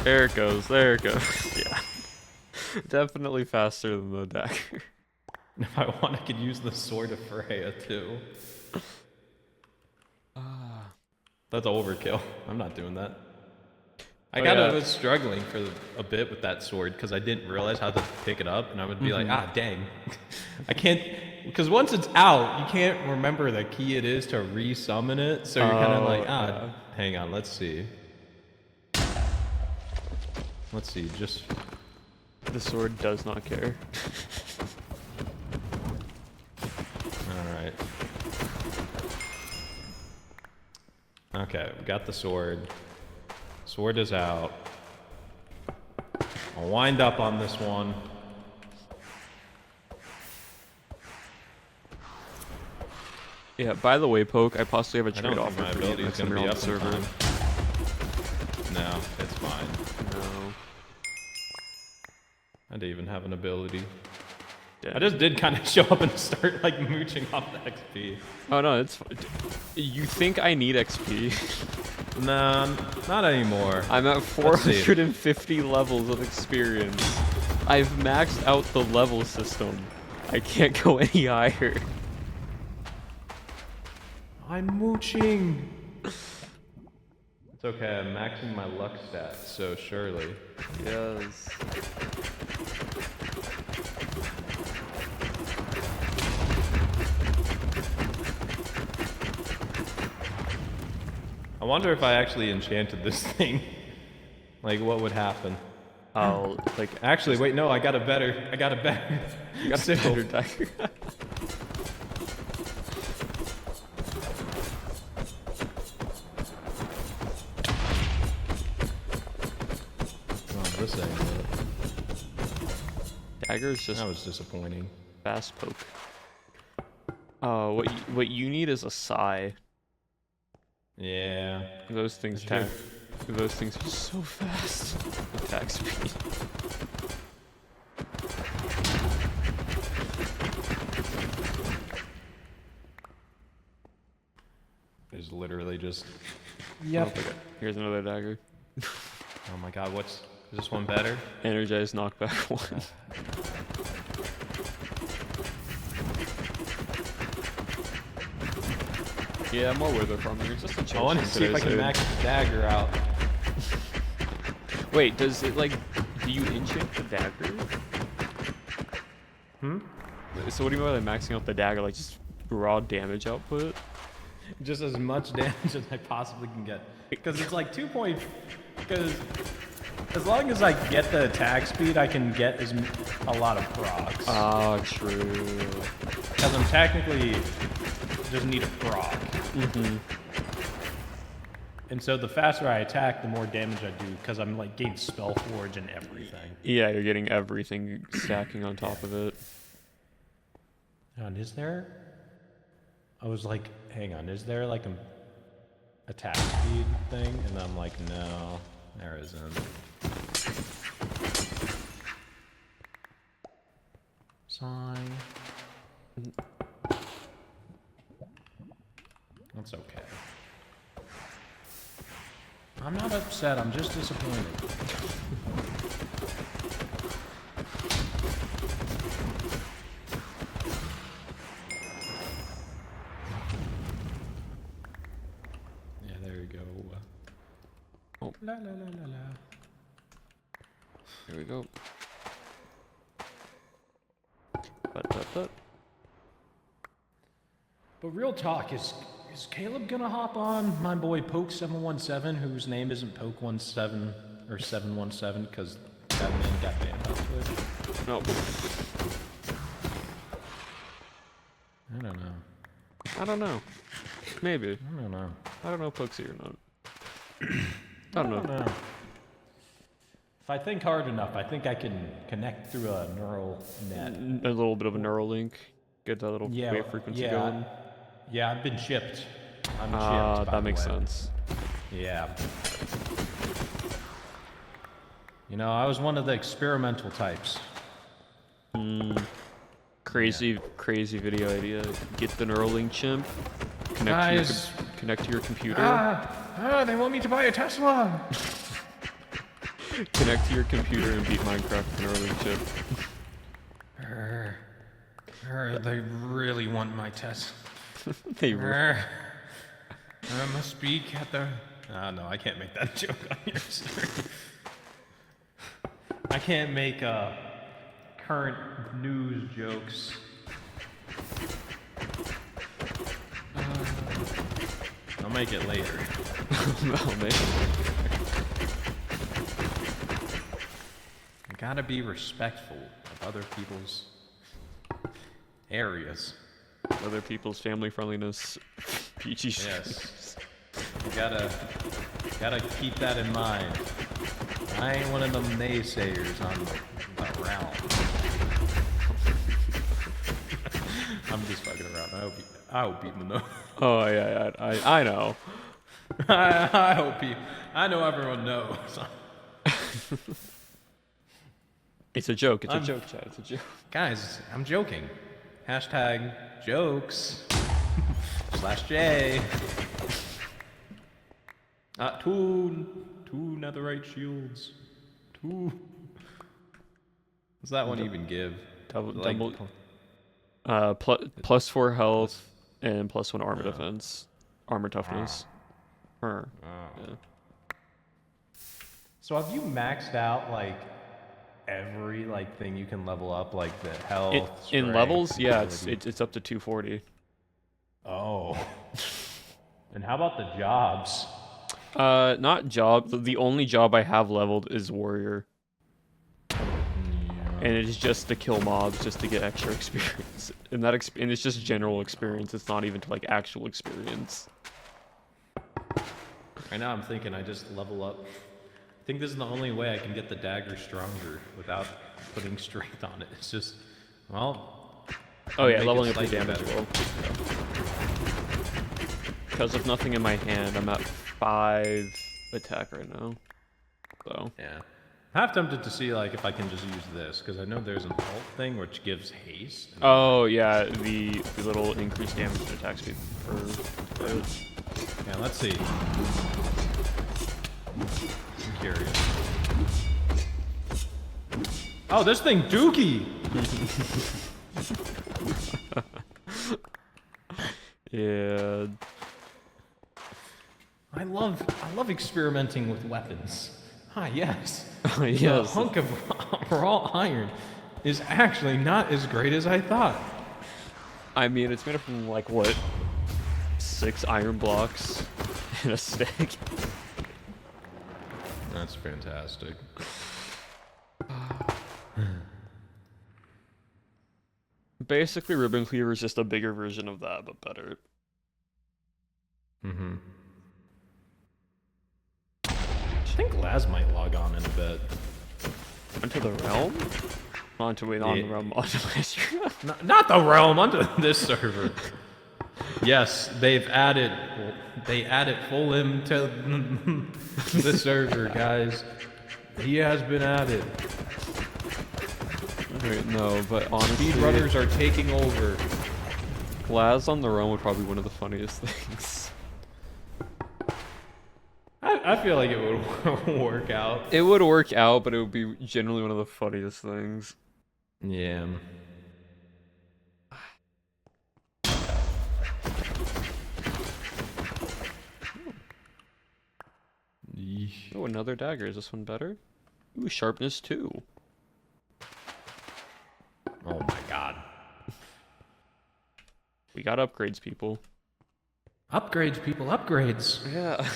Speaker 1: There it goes. There it goes. Yeah. Definitely faster than the dagger.
Speaker 2: If I want, I could use the sword of Freya too. That's overkill. I'm not doing that. I was struggling for a bit with that sword because I didn't realize how to pick it up, and I would be like, ah, dang. I can't, because once it's out, you can't remember the key it is to re-summon it, so you're kind of like, hang on, let's see. Let's see, just...
Speaker 1: The sword does not care.
Speaker 2: Alright. Okay, we got the sword. Sword is out. I'll wind up on this one.
Speaker 1: Yeah, by the way, Poke, I possibly have a
Speaker 2: I don't
Speaker 1: trade
Speaker 2: think
Speaker 1: offer
Speaker 2: my
Speaker 1: for you
Speaker 2: ability is
Speaker 1: next
Speaker 2: going
Speaker 1: time
Speaker 2: to
Speaker 1: you're
Speaker 2: be
Speaker 1: on
Speaker 2: up
Speaker 1: the
Speaker 2: in
Speaker 1: server.
Speaker 2: time. No, it's fine.
Speaker 1: No.
Speaker 2: I didn't even have an ability.
Speaker 1: Yeah.
Speaker 2: I just did kind of show up and start like mooching off the XP.
Speaker 1: Oh no, it's fine. You think I need XP?
Speaker 2: Nah, not anymore.
Speaker 1: I'm at 450 levels of experience. I've maxed out the level system. I can't go any higher.
Speaker 2: I'm mooching. It's okay, I'm maxing my luck stats, so surely.
Speaker 1: Yes.
Speaker 2: I wonder if I actually enchanted this thing. Like, what would happen?
Speaker 1: I'll, like...
Speaker 2: Actually, wait, no, I got a better
Speaker 1: You got a
Speaker 2: sickle.
Speaker 1: better dagger.
Speaker 2: Oh, this ain't it.
Speaker 1: Dagger's just
Speaker 2: That was disappointing.
Speaker 1: fast poke. What you need is a sigh.
Speaker 2: Yeah.
Speaker 1: Those things
Speaker 2: Sure.
Speaker 1: Those things are so fast. Attack speed.
Speaker 2: There's literally just...
Speaker 1: Yep. Here's another dagger.
Speaker 2: Oh my god, is this one better?
Speaker 1: Energized knockback 1. Yeah, more wither farming. It's just a chill
Speaker 2: I want to
Speaker 1: stream
Speaker 2: see if I
Speaker 1: today,
Speaker 2: can
Speaker 1: dude.
Speaker 2: max the dagger out.
Speaker 1: Wait, does it like, do you enchant the dagger? So what do you mean by like, maxing out the dagger? Like just raw damage output?
Speaker 2: Just as much damage as I possibly can get. Because it's like 2 point... Because as long as I get the attack speed, I can get a lot of procs.
Speaker 1: Ah, true.
Speaker 2: Because I'm technically just need a proc. And so the faster I attack, the more damage I do, because I'm like getting Spell Forge and everything.
Speaker 1: Yeah, you're getting everything stacking on top of it.
Speaker 2: And is there? I was like, hang on, is there like an attack speed thing? And I'm like, no, there isn't. Sigh. That's okay. I'm not upset, I'm just disappointed. Yeah, there we go.
Speaker 1: Oh.
Speaker 2: La la la la la.
Speaker 1: Here we go.
Speaker 2: But real talk, is Caleb gonna hop on my boy Poke717, whose name isn't Poke17 or 717 because that name got banned off Twitch?
Speaker 1: No.
Speaker 2: I don't know.
Speaker 1: I don't know. Maybe.
Speaker 2: I don't know.
Speaker 1: I don't know if Pooksy or not. I don't know.
Speaker 2: If I think hard enough, I think I can connect through a neural net.
Speaker 1: A little bit of a neural link. Get that little wave frequency going.
Speaker 2: Yeah, I've been chipped. I'm
Speaker 1: Ah,
Speaker 2: chipped, by
Speaker 1: that
Speaker 2: the
Speaker 1: makes
Speaker 2: way.
Speaker 1: sense.
Speaker 2: Yeah. You know, I was one of the experimental types.
Speaker 1: Crazy video idea. Get the Neuralink chimp.
Speaker 2: Guys.
Speaker 1: Connect to your computer.
Speaker 2: They want me to buy a Tesla.
Speaker 1: Connect to your computer and beat Minecraft with the Neuralink chip.
Speaker 2: They really want my Tesla.
Speaker 1: They were.
Speaker 2: I must speak at the... no, I can't make that joke on your stream. I can't make current news jokes. I'll make it later.
Speaker 1: Oh, man.
Speaker 2: I gotta be respectful of other people's areas.
Speaker 1: Other people's family friendliness. PG
Speaker 2: Yes. You gotta keep that in mind. I ain't one of them naysayers on the realm. I'm just fucking around. I hope people know.
Speaker 1: Oh, yeah, I know.
Speaker 2: I hope people. I know everyone knows.
Speaker 1: It's a joke. It's a joke, Chad. It's a joke.
Speaker 2: Guys, I'm joking. Hashtag jokes. /J. Two netherite shields. Two. Does that one even give?
Speaker 1: Plus 4 health and plus 1 armor defense. Armor toughness. Yeah.
Speaker 2: So have you maxed out like every like thing you can level up, like the health?
Speaker 1: In
Speaker 2: strength,
Speaker 1: levels, yeah,
Speaker 2: ability?
Speaker 1: it's up to 240.
Speaker 2: Oh. And how about the jobs?
Speaker 1: Not job. The only job I have leveled is warrior. And it is just to kill mobs, just to get extra experience. And and it's just general experience. It's not even to like actual experience.
Speaker 2: Right now I'm thinking I just level up. I think this is the only way I can get the dagger stronger without putting strength on it. It's just, well...
Speaker 1: Oh yeah,
Speaker 2: make it
Speaker 1: leveling up the
Speaker 2: slightly
Speaker 1: damage
Speaker 2: better.
Speaker 1: roll. Because of nothing in my hand, I'm at 5 attack right now. So...
Speaker 2: Yeah. I'm half tempted to see like if I can just use this, because I know there's an alt thing which gives haste.
Speaker 1: Oh yeah, the little increased damage and attack speed for those.
Speaker 2: Yeah, let's see. I'm curious. Oh, this thing dookie!
Speaker 1: Yeah.
Speaker 2: I love experimenting with weapons. Ah, yes. The
Speaker 1: Yes.
Speaker 2: hunk of raw iron is actually not as great as I thought.
Speaker 1: I mean, it's made up from like what, 6 iron blocks and a stick.
Speaker 2: That's fantastic.
Speaker 1: Basically, Ribbon Cleaver is just a bigger version of that, but better.
Speaker 2: Mm-hmm. I think Laz might log on in a bit.
Speaker 1: Onto the realm? Onto the realm, onto Minestria.
Speaker 2: Not the realm, onto this server. Yes, they added full M to the server, guys. He has been added.
Speaker 1: Wait, no, but honestly,
Speaker 2: Speedrunners are taking over.
Speaker 1: Laz on the realm would probably be one of the funniest things.
Speaker 2: I feel like it would work out.
Speaker 1: It would work out, but it would be generally one of the funniest things.
Speaker 2: Yeah.
Speaker 1: Oh, another dagger. Is this one better? Ooh, sharpness 2.
Speaker 2: Oh my god.
Speaker 1: We got upgrades, people.
Speaker 2: Upgrades, people, upgrades.
Speaker 1: Yeah.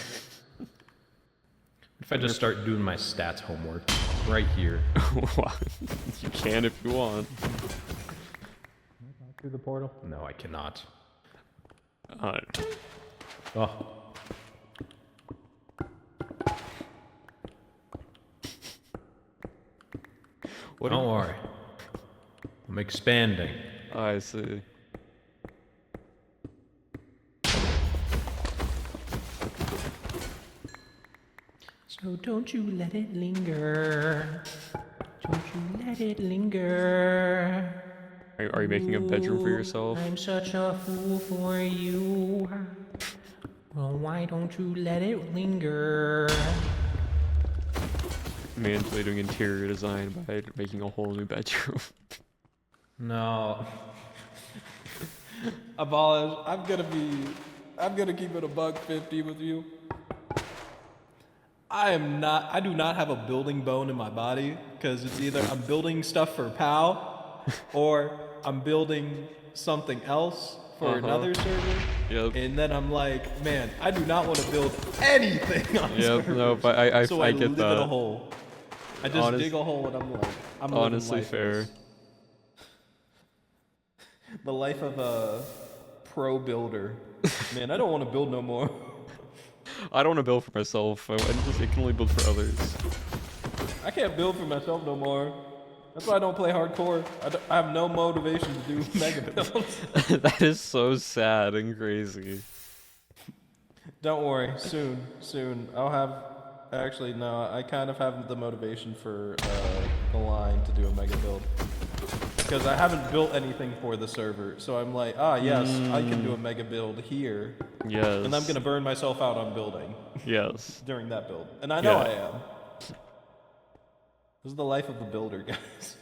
Speaker 2: If I just start doing my stats homework right here.
Speaker 1: You can if you want.
Speaker 2: Through the portal? No, I cannot. Oh. Don't worry. I'm expanding.
Speaker 1: I see.
Speaker 2: So don't you let it linger. Don't you let it linger.
Speaker 1: Are you making a bedroom for yourself?
Speaker 2: I'm such a fool for you. Well, why don't you let it linger?
Speaker 1: Manfully doing interior design by making a whole new bedroom.
Speaker 2: No. Abolish. I'm gonna keep it a $1.50 with you. I do not have a building bone in my body, because it's either I'm building stuff for POW, or I'm building something else for another server.
Speaker 1: Yep.
Speaker 2: And then I'm like, man, I do not want to build anything on
Speaker 1: Yep.
Speaker 2: servers.
Speaker 1: No, but I
Speaker 2: So I
Speaker 1: get
Speaker 2: live
Speaker 1: that.
Speaker 2: in a hole. I just dig a hole and I'm like, I'm
Speaker 1: honestly
Speaker 2: living
Speaker 1: fair.
Speaker 2: lifeless. The life of a pro builder. Man, I don't want to build no more.
Speaker 1: I don't want to build for myself. I can only build for others.
Speaker 2: I can't build for myself no more. That's why I don't play hardcore. I have no motivation to do mega builds.
Speaker 1: That is so sad and crazy.
Speaker 2: Don't worry, soon. I'll have... Actually, no, I kind of have the motivation for the line to do a mega build. Because I haven't built anything for the server, so I'm like, yes, I can do a mega build here.
Speaker 1: Yes.
Speaker 2: And I'm going to burn myself out on building.
Speaker 1: Yes.
Speaker 2: During that build. And I know
Speaker 1: Yeah.
Speaker 2: I am. This is the life of the builder, guys.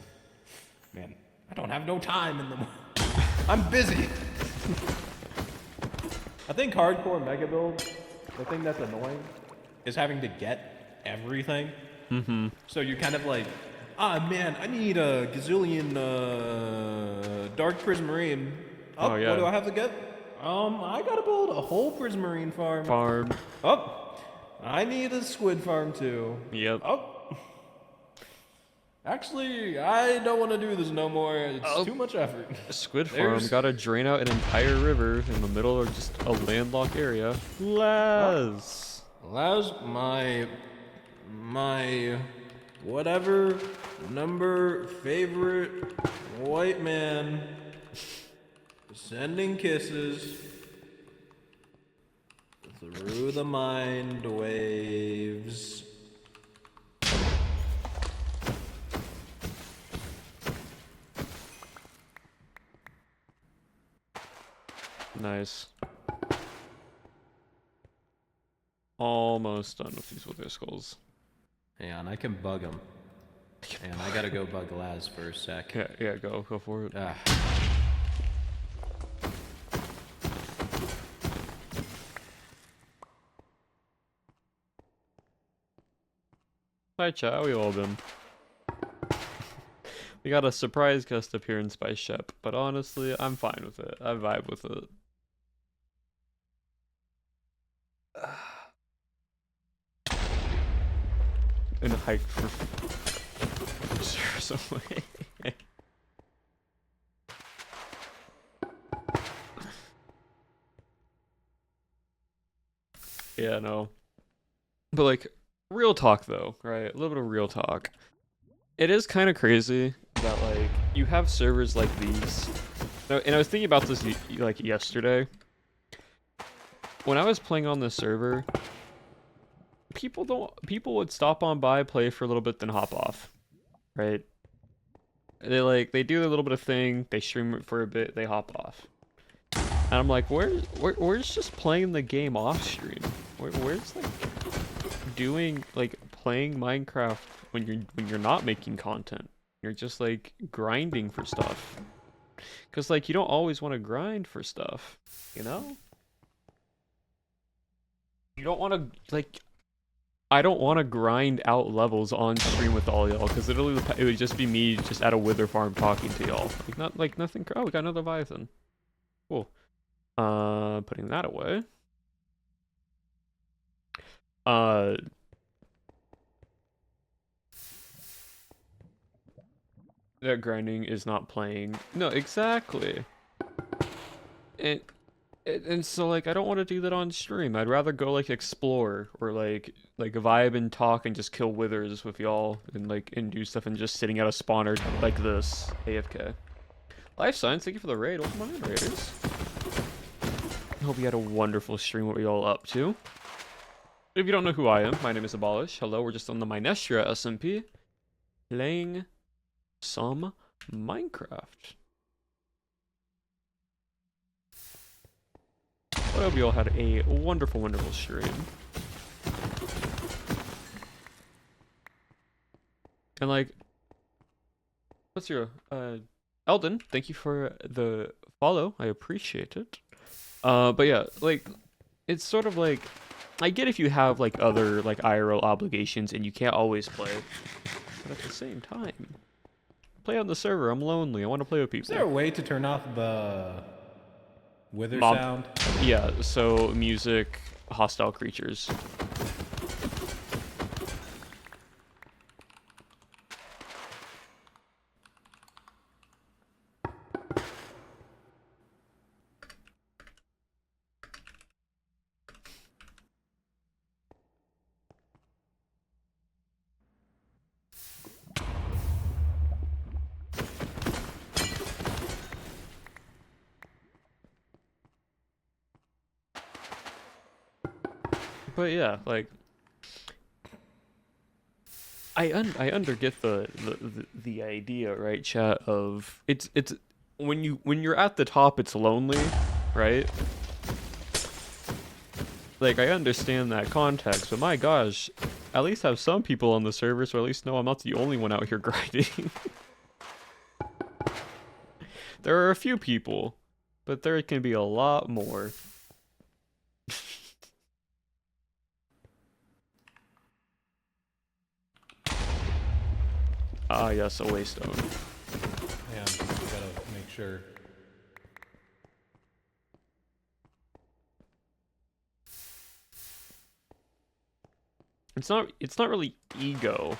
Speaker 2: Man, I don't have no time in the morning. I'm busy. I think hardcore mega build, the thing that's annoying is having to get everything.
Speaker 1: Mm-hmm.
Speaker 2: So you're kind of like, man, I need a gazillion dark prismarine.
Speaker 1: Oh, yeah.
Speaker 2: What do I have to get? I gotta build a whole prismarine farm. I need a squid farm too.
Speaker 1: Yep.
Speaker 2: Actually, I don't want to do this no more. It's too much effort.
Speaker 1: Squid farm gotta drain out an entire river in the middle of just a landlocked area. Laz.
Speaker 2: Laz, my whatever number favorite white man sending kisses through the mind waves.
Speaker 1: Nice. Almost done with these wither skulls.
Speaker 2: Hang on, I can bug him. And I gotta go bug Laz for a sec.
Speaker 1: Yeah, go for it. Hi chat, how we all been? We got a surprise guest appearance by Shep, but honestly, I'm fine with it. I vibe with it. And hiked for years away. Yeah, no. But like, real talk though, right? A little bit of real talk. It is kind of crazy that like you have servers like these. And I was thinking about this like yesterday. When I was playing on this server, people would stop on by, play for a little bit, then hop off, right? They do their little bit of thing, they stream it for a bit, they hop off. And I'm like, where's just playing the game off stream? Where's like doing like playing Minecraft when you're not making content? You're just like grinding for stuff. Cause like you don't always want to grind for stuff, you know? You don't want to like I don't want to grind out levels on stream with all y'all, because literally it would just be me just at a wither farm talking to y'all. Like not like nothing. Oh, we got another Leviathan. Cool. Putting that away. Uh, that grinding is not playing. No, exactly. And and so like I don't want to do that on stream. I'd rather go like explore or like vibe and talk and just kill withers with y'all and do stuff and just sitting at a spawner like this AFK. Life Science, thank you for the raid. Welcome on in, Raiders. Hope you had a wonderful stream. What were you all up to? If you don't know who I am, my name is Abolish. Hello, we're just on the Minestria SMP, playing some Minecraft. I hope you all had a wonderful, wonderful stream. And like, what's your Eldon? Thank you for the follow. I appreciate it. But yeah, like, it's sort of like, I get if you have like other like IRL obligations and you can't always play, but at the same time, play on the server. I'm lonely. I want to play with people.
Speaker 2: Is there a way to turn off the wither
Speaker 1: Mob.
Speaker 2: sound?
Speaker 1: Yeah. So music, hostile creatures. But yeah, like I underget the idea, right, chat, of it's when you're at the top it's lonely, right? Like I understand that context, but my gosh, at least have some people on the server so at least know I'm not the only one out here grinding. There are a few people, but there can be a lot more. Ah, yes, a waystone.
Speaker 2: Yeah, we gotta make sure.
Speaker 1: It's not really ego.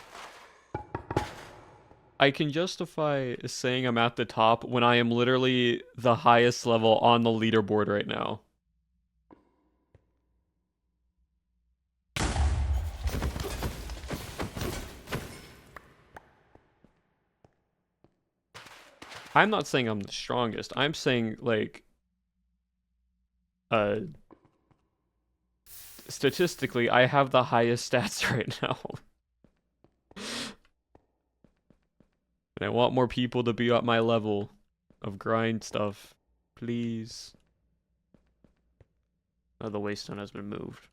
Speaker 1: I can justify saying I'm at the top when I am literally the highest level on the leaderboard right now. I'm not saying I'm the strongest. I'm saying like uh statistically I have the highest stats right now. And I want more people to be at my level of grind stuff. Please. Oh, the waystone has been moved.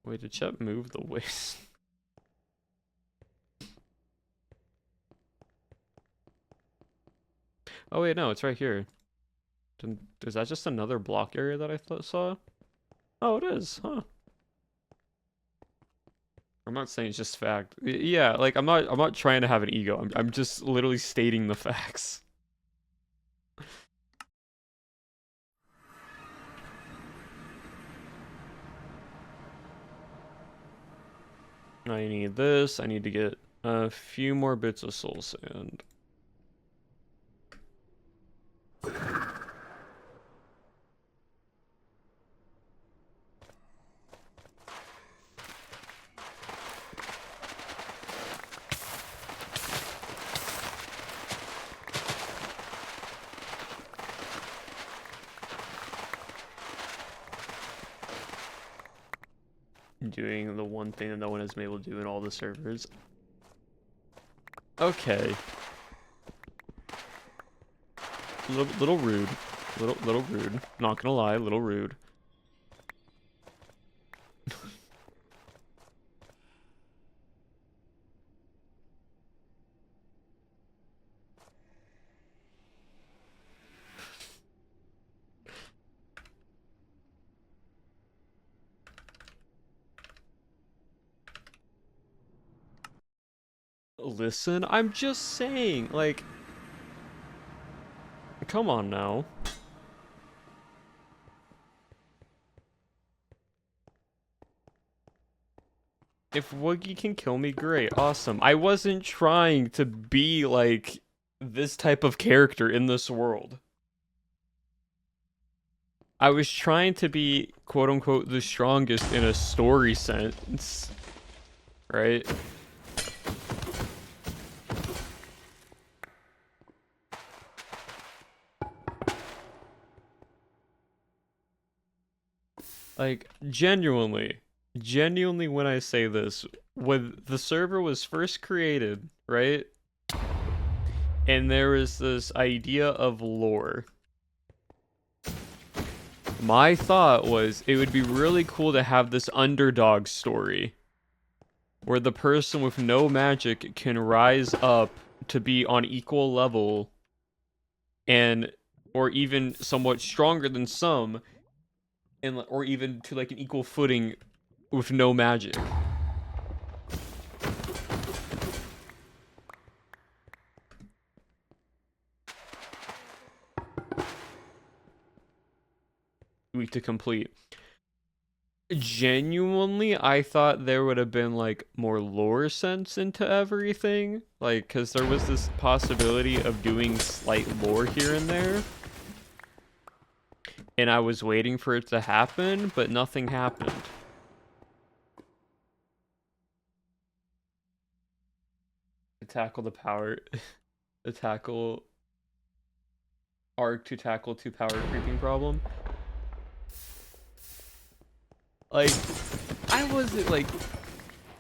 Speaker 1: Wait, did Chet move the waste? Oh wait, no, it's right here. Is that just another block area that I saw? Oh, it is, huh? I'm not saying it's just fact. Yeah, like I'm not trying to have an ego. I'm just literally stating the facts. I need this. I need to get a few more bits of soul sand. Doing the one thing that no one has been able to do in all the servers. Okay. Little rude. Little rude. Not gonna lie, little rude. Listen, I'm just saying, like, come on now. If Woogie can kill me, great, awesome. I wasn't trying to be like this type of character in this world. I was trying to be quote unquote the strongest in a story sense, right? Like, genuinely when I say this, when the server was first created, right? And there was this idea of lore. My thought was it would be really cool to have this underdog story where the person with no magic can rise up to be on equal level and or even somewhat stronger than some and or even to like an equal footing with no magic. Week to complete. Genuinely, I thought there would have been like more lore sense into everything, like because there was this possibility of doing slight lore here and there, and I was waiting for it to happen, but nothing happened. To tackle the power, to tackle arc, to tackle two power creeping problem. Like, I wasn't like,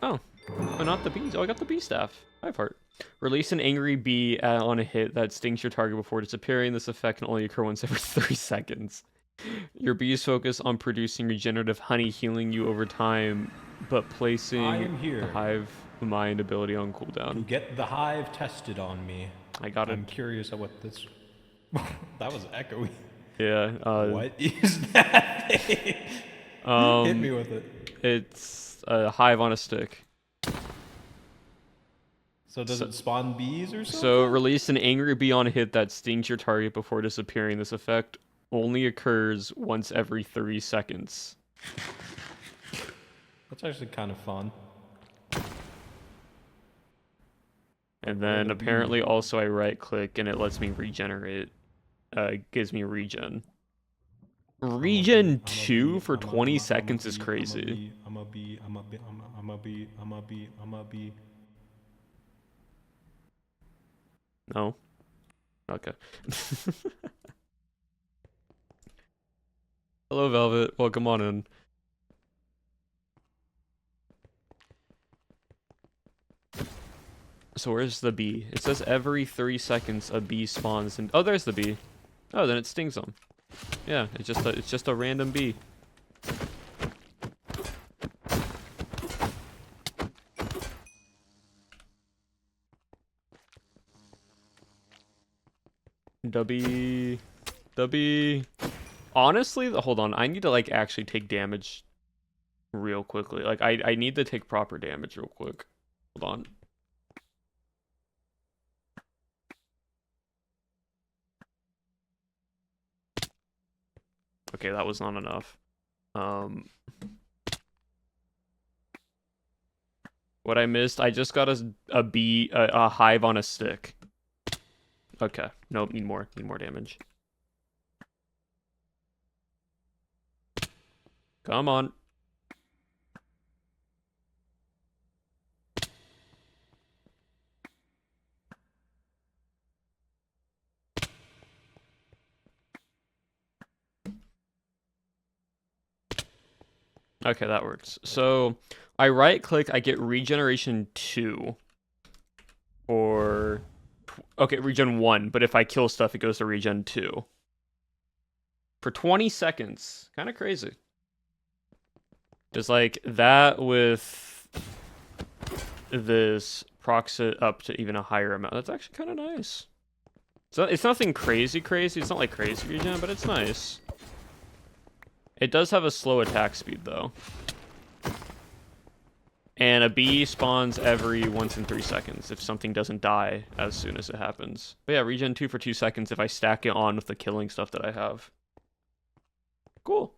Speaker 1: oh, not the bees. Oh, I got the bee staff. 5 heart. Release an angry bee on a hit that stings your target before disappearing. This effect can only occur once every 3 seconds. Your bees focus on producing regenerative honey, healing you over time, but placing the hive mind ability on cooldown.
Speaker 2: To get the hive tested on me.
Speaker 1: I got it.
Speaker 2: I'm curious at what this... That was echoey.
Speaker 1: Yeah.
Speaker 2: What is that thing? Hit me with it.
Speaker 1: It's a hive on a stick.
Speaker 2: So does it spawn bees or something?
Speaker 1: So release an angry bee on a hit that stings your target before disappearing. This effect only occurs once every 3 seconds.
Speaker 2: That's actually kind of fun.
Speaker 1: And then apparently also I right click and it lets me regenerate. Gives me regen. Regen 2 for 20 seconds is crazy.
Speaker 2: I'm a bee.
Speaker 1: No? Okay. Hello, Velvet. Welcome on in. So where's the bee? It says every 3 seconds a bee spawns and... Oh, there's the bee. Oh, then it stings them. Yeah, it's just a random bee. W. Honestly, hold on. I need to like actually take damage real quickly. Like I need to take proper damage real quick. Hold on. Okay, that was not enough. What I missed, I just got a hive on a stick. Okay, nope, need more damage. Come on. Okay, that works. So I right click, I get regeneration 2. Or okay, regen 1, but if I kill stuff, it goes to regen 2. For 20 seconds. Kind of crazy. Just like that with this procs it up to even a higher amount. That's actually kind of nice. So it's nothing crazy. It's not like crazy regen, but it's nice. It does have a slow attack speed though. And a bee spawns every once in 3 seconds if something doesn't die as soon as it happens. But yeah, regen 2 for 2 seconds if I stack it on with the killing stuff that I have. Cool.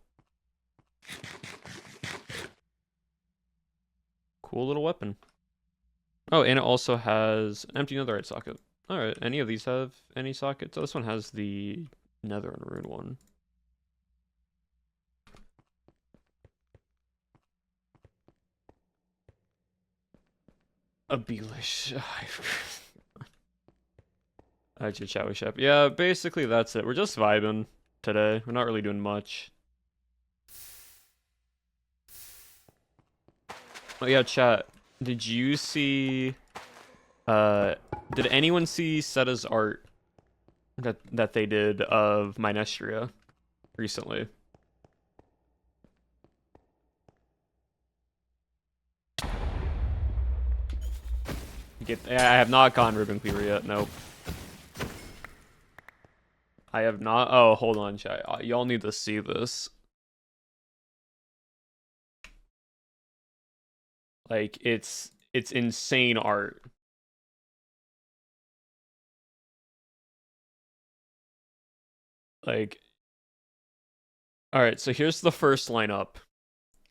Speaker 1: Cool little weapon. Oh, and it also has empty netherite socket. Alright, any of these have any sockets? Oh, this one has the nether and rune one. Abelish. Shep. Yeah, basically that's it. We're just vibing today. We're not really doing much. Oh yeah, chat. Did you see did anyone see Seta's art that they did of Minestria recently? I have not gotten Ribbon Cleaver yet, nope. I have not. Oh, hold on, chat. Y'all need to see this. Like, it's insane art. Like, all right, so here's the first lineup,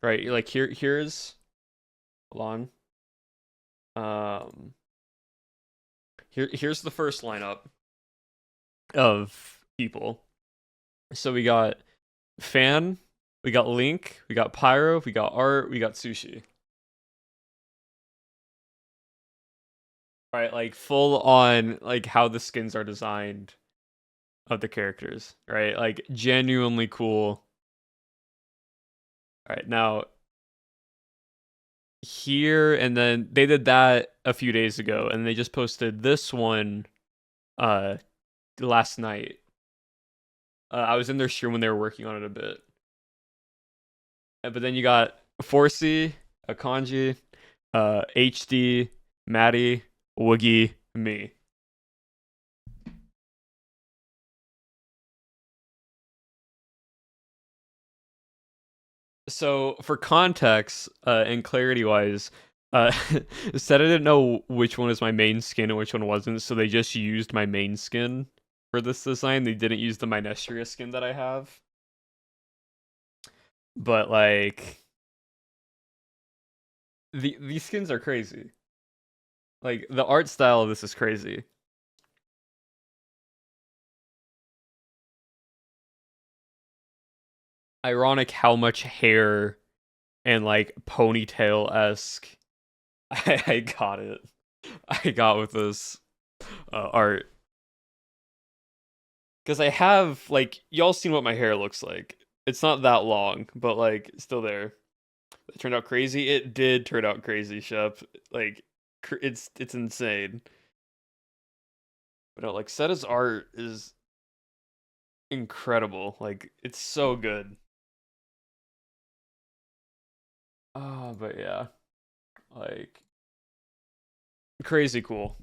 Speaker 1: right? Like here's, hold on. Here's the first lineup of people. So we got Fan, we got Link, we got Pyro, we got Art, we got Sushi. Right, like full on like how the skins are designed of the characters, right? Like genuinely cool. All right, now here and then they did that a few days ago and they just posted this one last night. I was in their stream when they were working on it a bit. But then you got Forcey, Akanji, HD, Maddie, Woogie, me. So for context and clarity wise, said I didn't know which one was my main skin and which one wasn't, so they just used my main skin for this design. They didn't use the Minestria skin that I have. But like these skins are crazy. Like the art style of this is crazy. Ironic how much hair and like ponytail-esque I got it. I got with this art. Because I have, like, y'all seen what my hair looks like. It's not that long, but like, still there. It turned out crazy. It did turn out crazy, Shep. Like, it's insane. But no, like, Seta's art is incredible. Like, it's so good. Oh, but yeah. Like, crazy cool.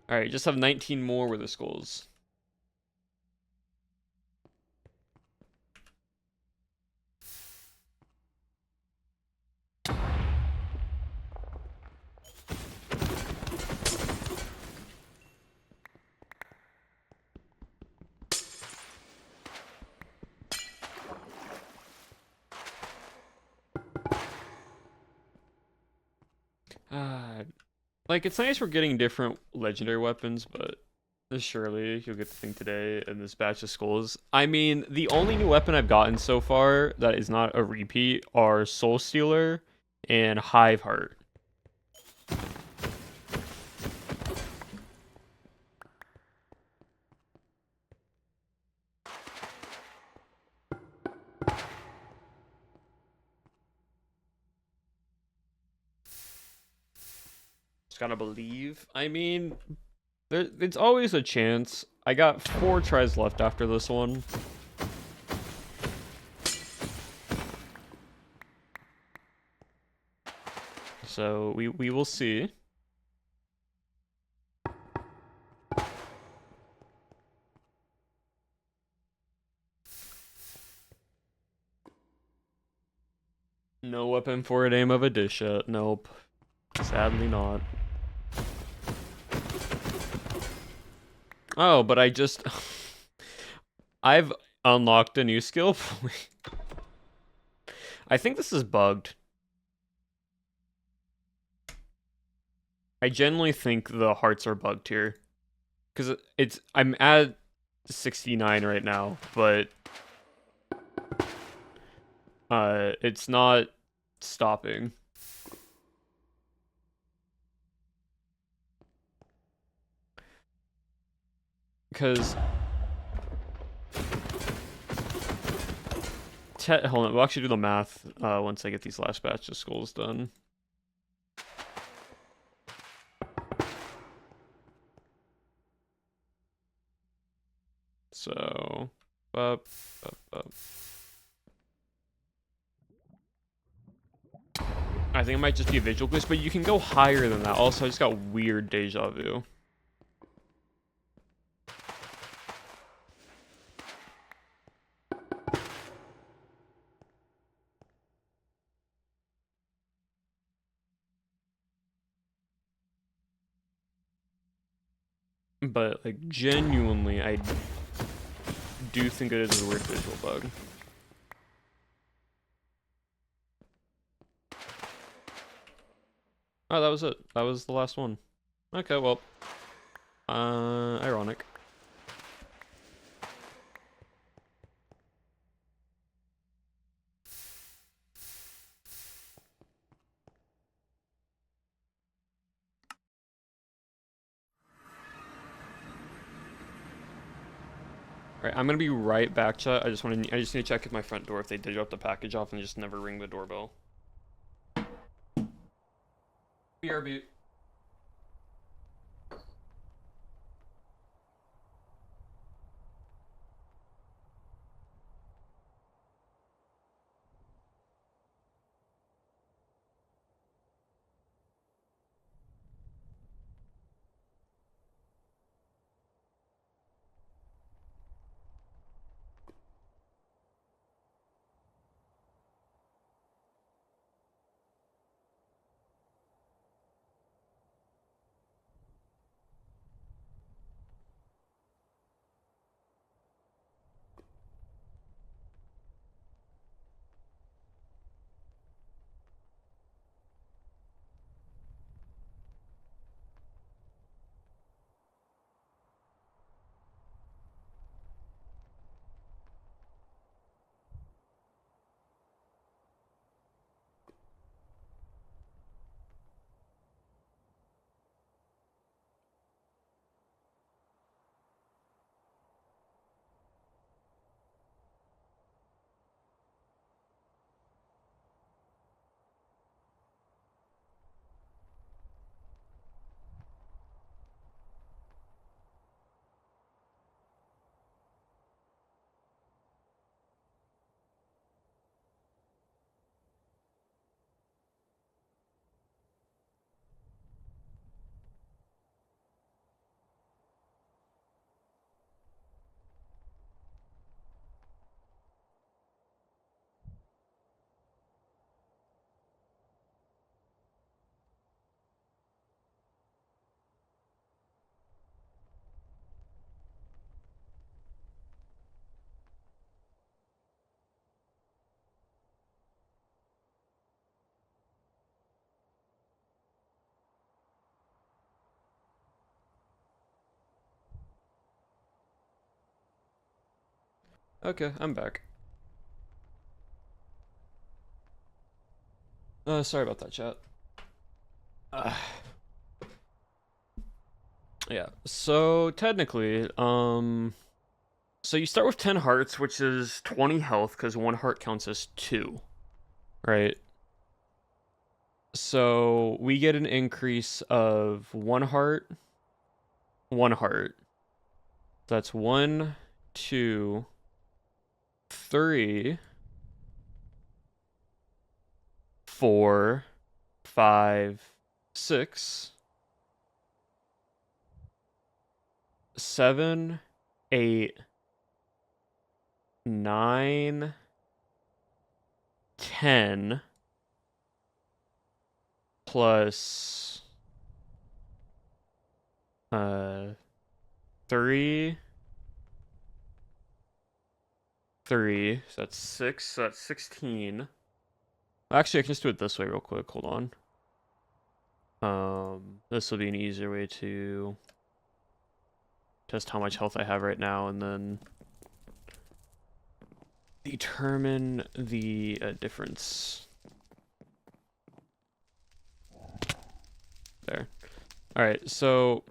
Speaker 1: All right, just have 19 more with the skulls. Ah, like it's nice we're getting different legendary weapons, but surely you'll get the thing today in this batch of skulls. I mean, the only new weapon I've gotten so far that is not a repeat are Soul Stealer and Hive Heart. Just gotta believe. I mean, it's always a chance. I got 4 tries left after this one. So we will see. No weapon for an aim of a dish yet. Nope. Sadly not. Oh, but I just I've unlocked a new skill point. I think this is bugged. I genuinely think the hearts are bugged here. Cuz I'm at 69 right now, but it's not stopping. Cuz hold on, we'll actually do the math once I get these last batch of skulls done. So, up, up, up. I think it might just be a visual glitch, but you can go higher than that. Also, I just got weird deja vu. But, like, genuinely, I do think it is a weird visual bug. Oh, that was it. That was the last one. Okay, well, ironic. Alright, I'm gonna be right back, chat. I just need to check if my front door, if they did drop the package off and just never ring the doorbell. BRB. Okay, I'm back. Sorry about that, chat. Yeah, so technically, so you start with 10 hearts, which is 20 health, because one heart counts as 2, right? So we get an increase of 1 heart, 1 heart. That's 1, 2, 3, 4, 5, 6, 7, 8, 9, 10, plus 3, 3, so that's 6, so that's 16. Actually, I can just do it this way real quick. Hold on. This will be an easier way to test how much health I have right now, and then determine the difference. There. Alright, so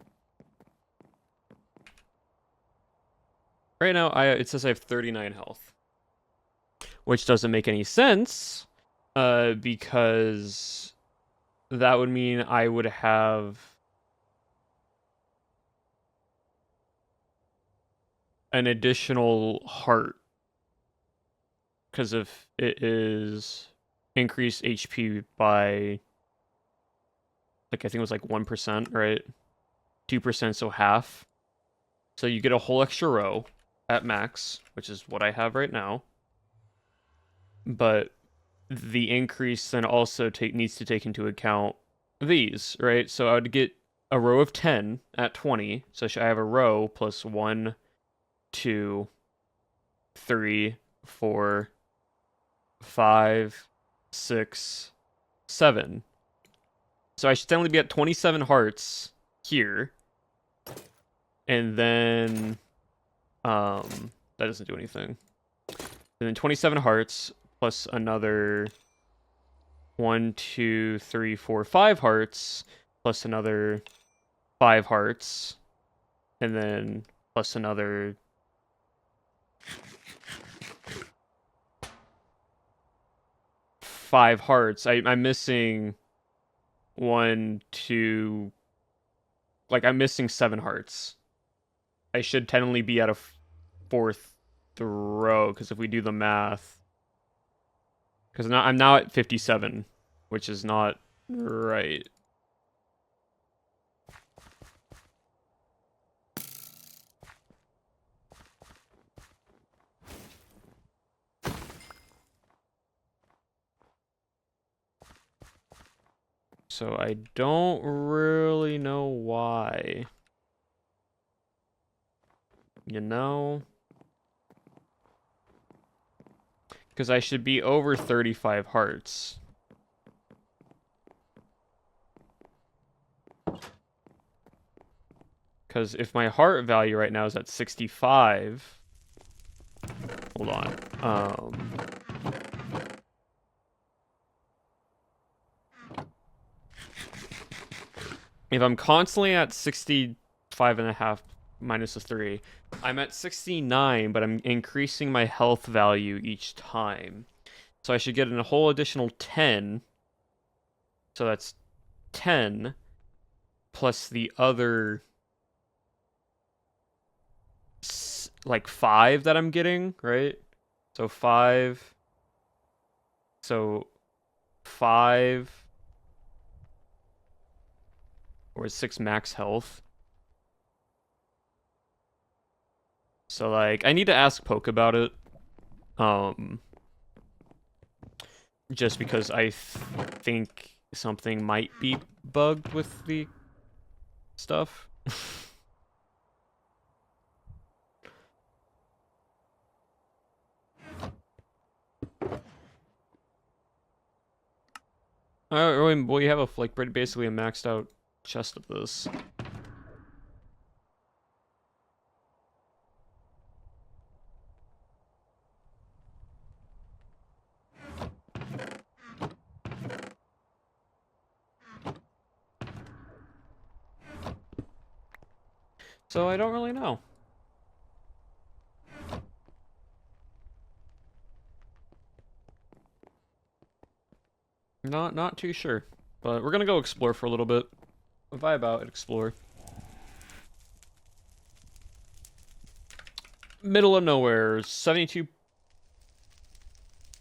Speaker 1: right now it says I have 39 health, which doesn't make any sense, because that would mean I would have an additional heart, because if it is increased HP by, like, I think it was like 1%, right? 2%, so half. So you get a whole extra row at max, which is what I have right now. But the increase then also needs to take into account these, right? So I would get a row of 10 at 20. So I have a row plus 1, 2, 3, 4, 5, 6, 7. So I should only be at 27 hearts here. And then that doesn't do anything. And then 27 hearts plus another 1, 2, 3, 4, 5 hearts plus another 5 hearts, and then plus another 5 hearts. I'm missing 1, 2, like I'm missing 7 hearts. I should technically be at a 4th row, because if we do the math, because I'm now at 57, which is not right. So I don't really know why. You know? Because I should be over 35 hearts. Because if my heart value right now is at 65... Hold on. If I'm constantly at 65.5 minus the 3, I'm at 69, but I'm increasing my health value each time. So I should get a whole additional 10. So that's 10 plus the other like 5 that I'm getting, right? So 5. So 5 or 6 max health. So like I need to ask Poke about it. Just because I think something might be bugged with the stuff. Well, you have a like basically a maxed out chest of this. So I don't really know. Not too sure. But we're gonna go explore for a little bit. Vibe out and explore. Middle of nowhere, 72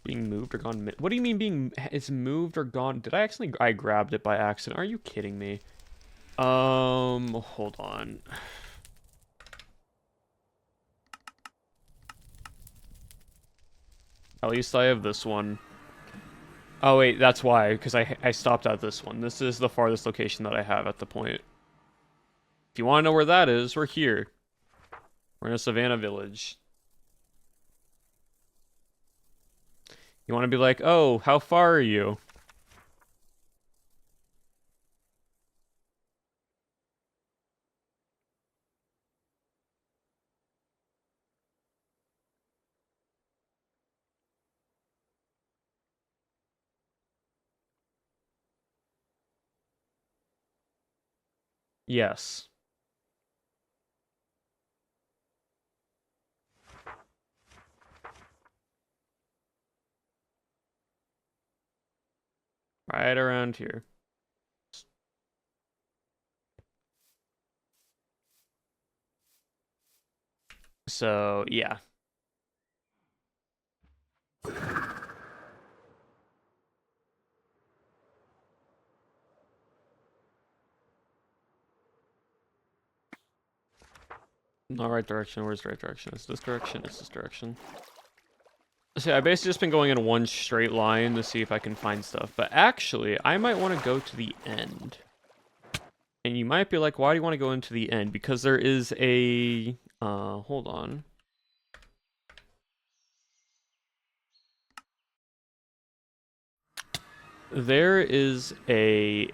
Speaker 1: being moved or gone. What do you mean being it's moved or gone? Did I grabbed it by accident? Are you kidding me? Hold on. At least I have this one. Oh wait, that's why, because I stopped at this one. This is the farthest location that I have at the point. If you want to know where that is, we're here. We're in a savannah village. You want to be like, oh, how far are you? Yes. Right around here. So, yeah. Not right direction. Where's the right direction? Is this direction? Is this direction? So yeah, I basically just been going in one straight line to see if I can find stuff. But actually, I might want to go to the end. And you might be like, why do you want to go into the end? Because there is a... hold on. There is a...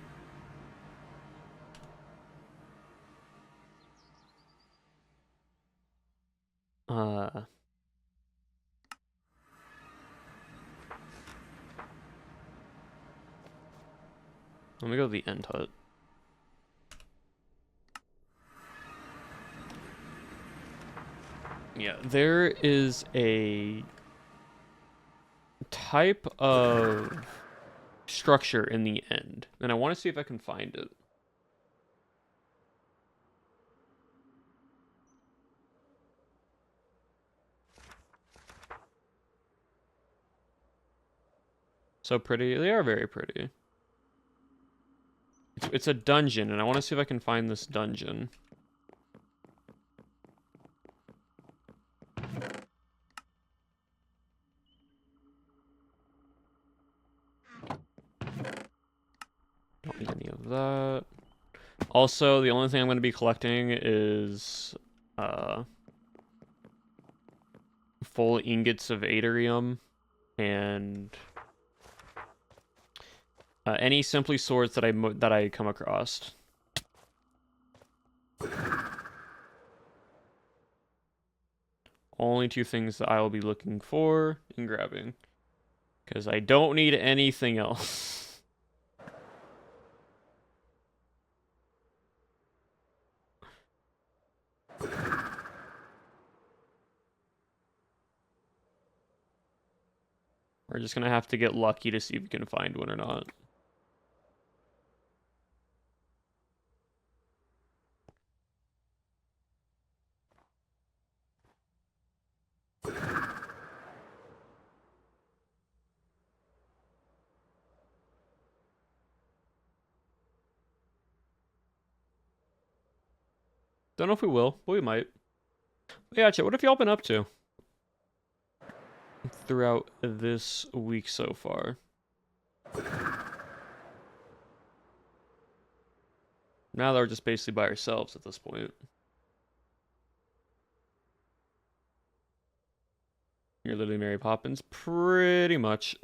Speaker 1: let me go to the end hut. Yeah, there is a type of structure in the end, and I want to see if I can find it. So pretty. They are very pretty. It's a dungeon, and I want to see if I can find this dungeon. Don't need any of that. Also, the only thing I'm going to be collecting is full ingots of Aderium and any simply swords that I come across. Only two things that I will be looking for and grabbing, because I don't need anything else. We're just gonna have to get lucky to see if we can find one or not. Don't know if we will, but we might. But yeah, chat, what have y'all been up to throughout this week so far? Now that we're just basically by ourselves at this point. You're literally Mary Poppins? Pretty much.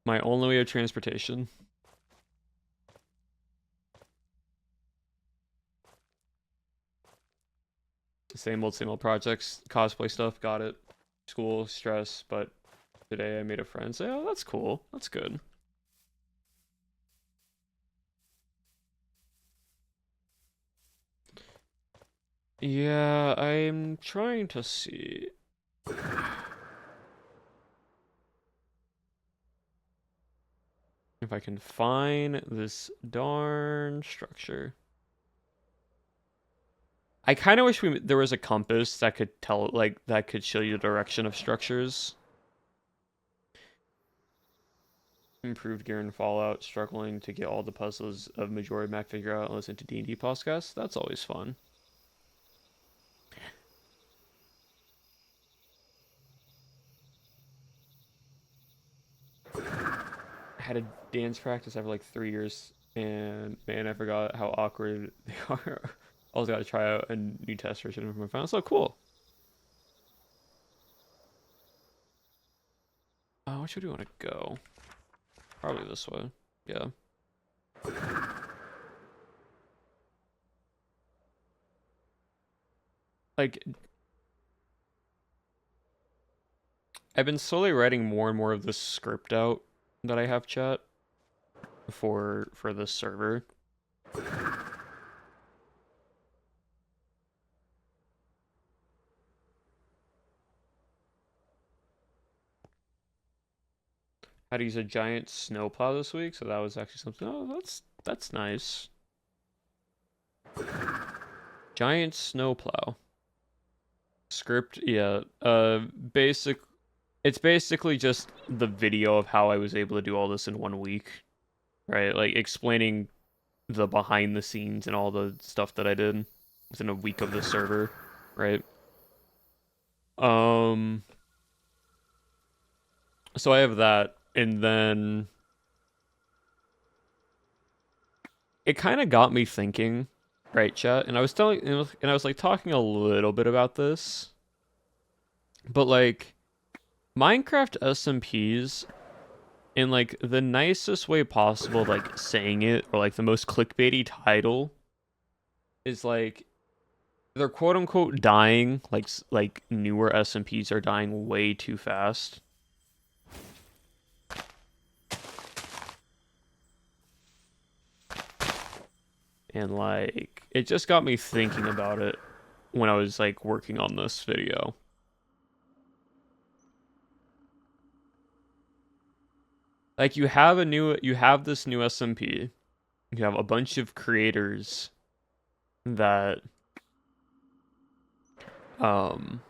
Speaker 1: My only way of transportation. Same old projects. Cosplay stuff, got it. School, stress, but today I made a friend say, oh, that's cool. That's good. Yeah, I'm trying to see. If I can find this darn structure. I kind of wish there was a compass that could tell, like, that could show you the direction of structures. Improved gear in Fallout, struggling to get all the puzzles of Majora Mac figure out and listen to D&D podcasts. That's always fun. I had a dance practice every like 3 years, and man, I forgot how awkward they are. I always got to try out a new test version of my phone. So cool. Which way do you want to go? Probably this way. Yeah. Like, I've been slowly writing more and more of this script out that I have, chat, for this server. How to use a giant snowplow this week, so that was actually something. Oh, that's nice. Giant snowplow. Script, yeah. Basic. It's basically just the video of how I was able to do all this in 1 week, right? Like explaining the behind the scenes and all the stuff that I did within a week of the server, right? Um, so I have that, and then it kind of got me thinking, right, chat? And I was and I was like talking a little bit about this, but like Minecraft SMPs in like the nicest way possible, like saying it, or like the most clickbaity title is like they're quote unquote dying, like newer SMPs are dying way too fast. And like it just got me thinking about it when I was like working on this video. Like you have this new SMP. You have a bunch of creators that um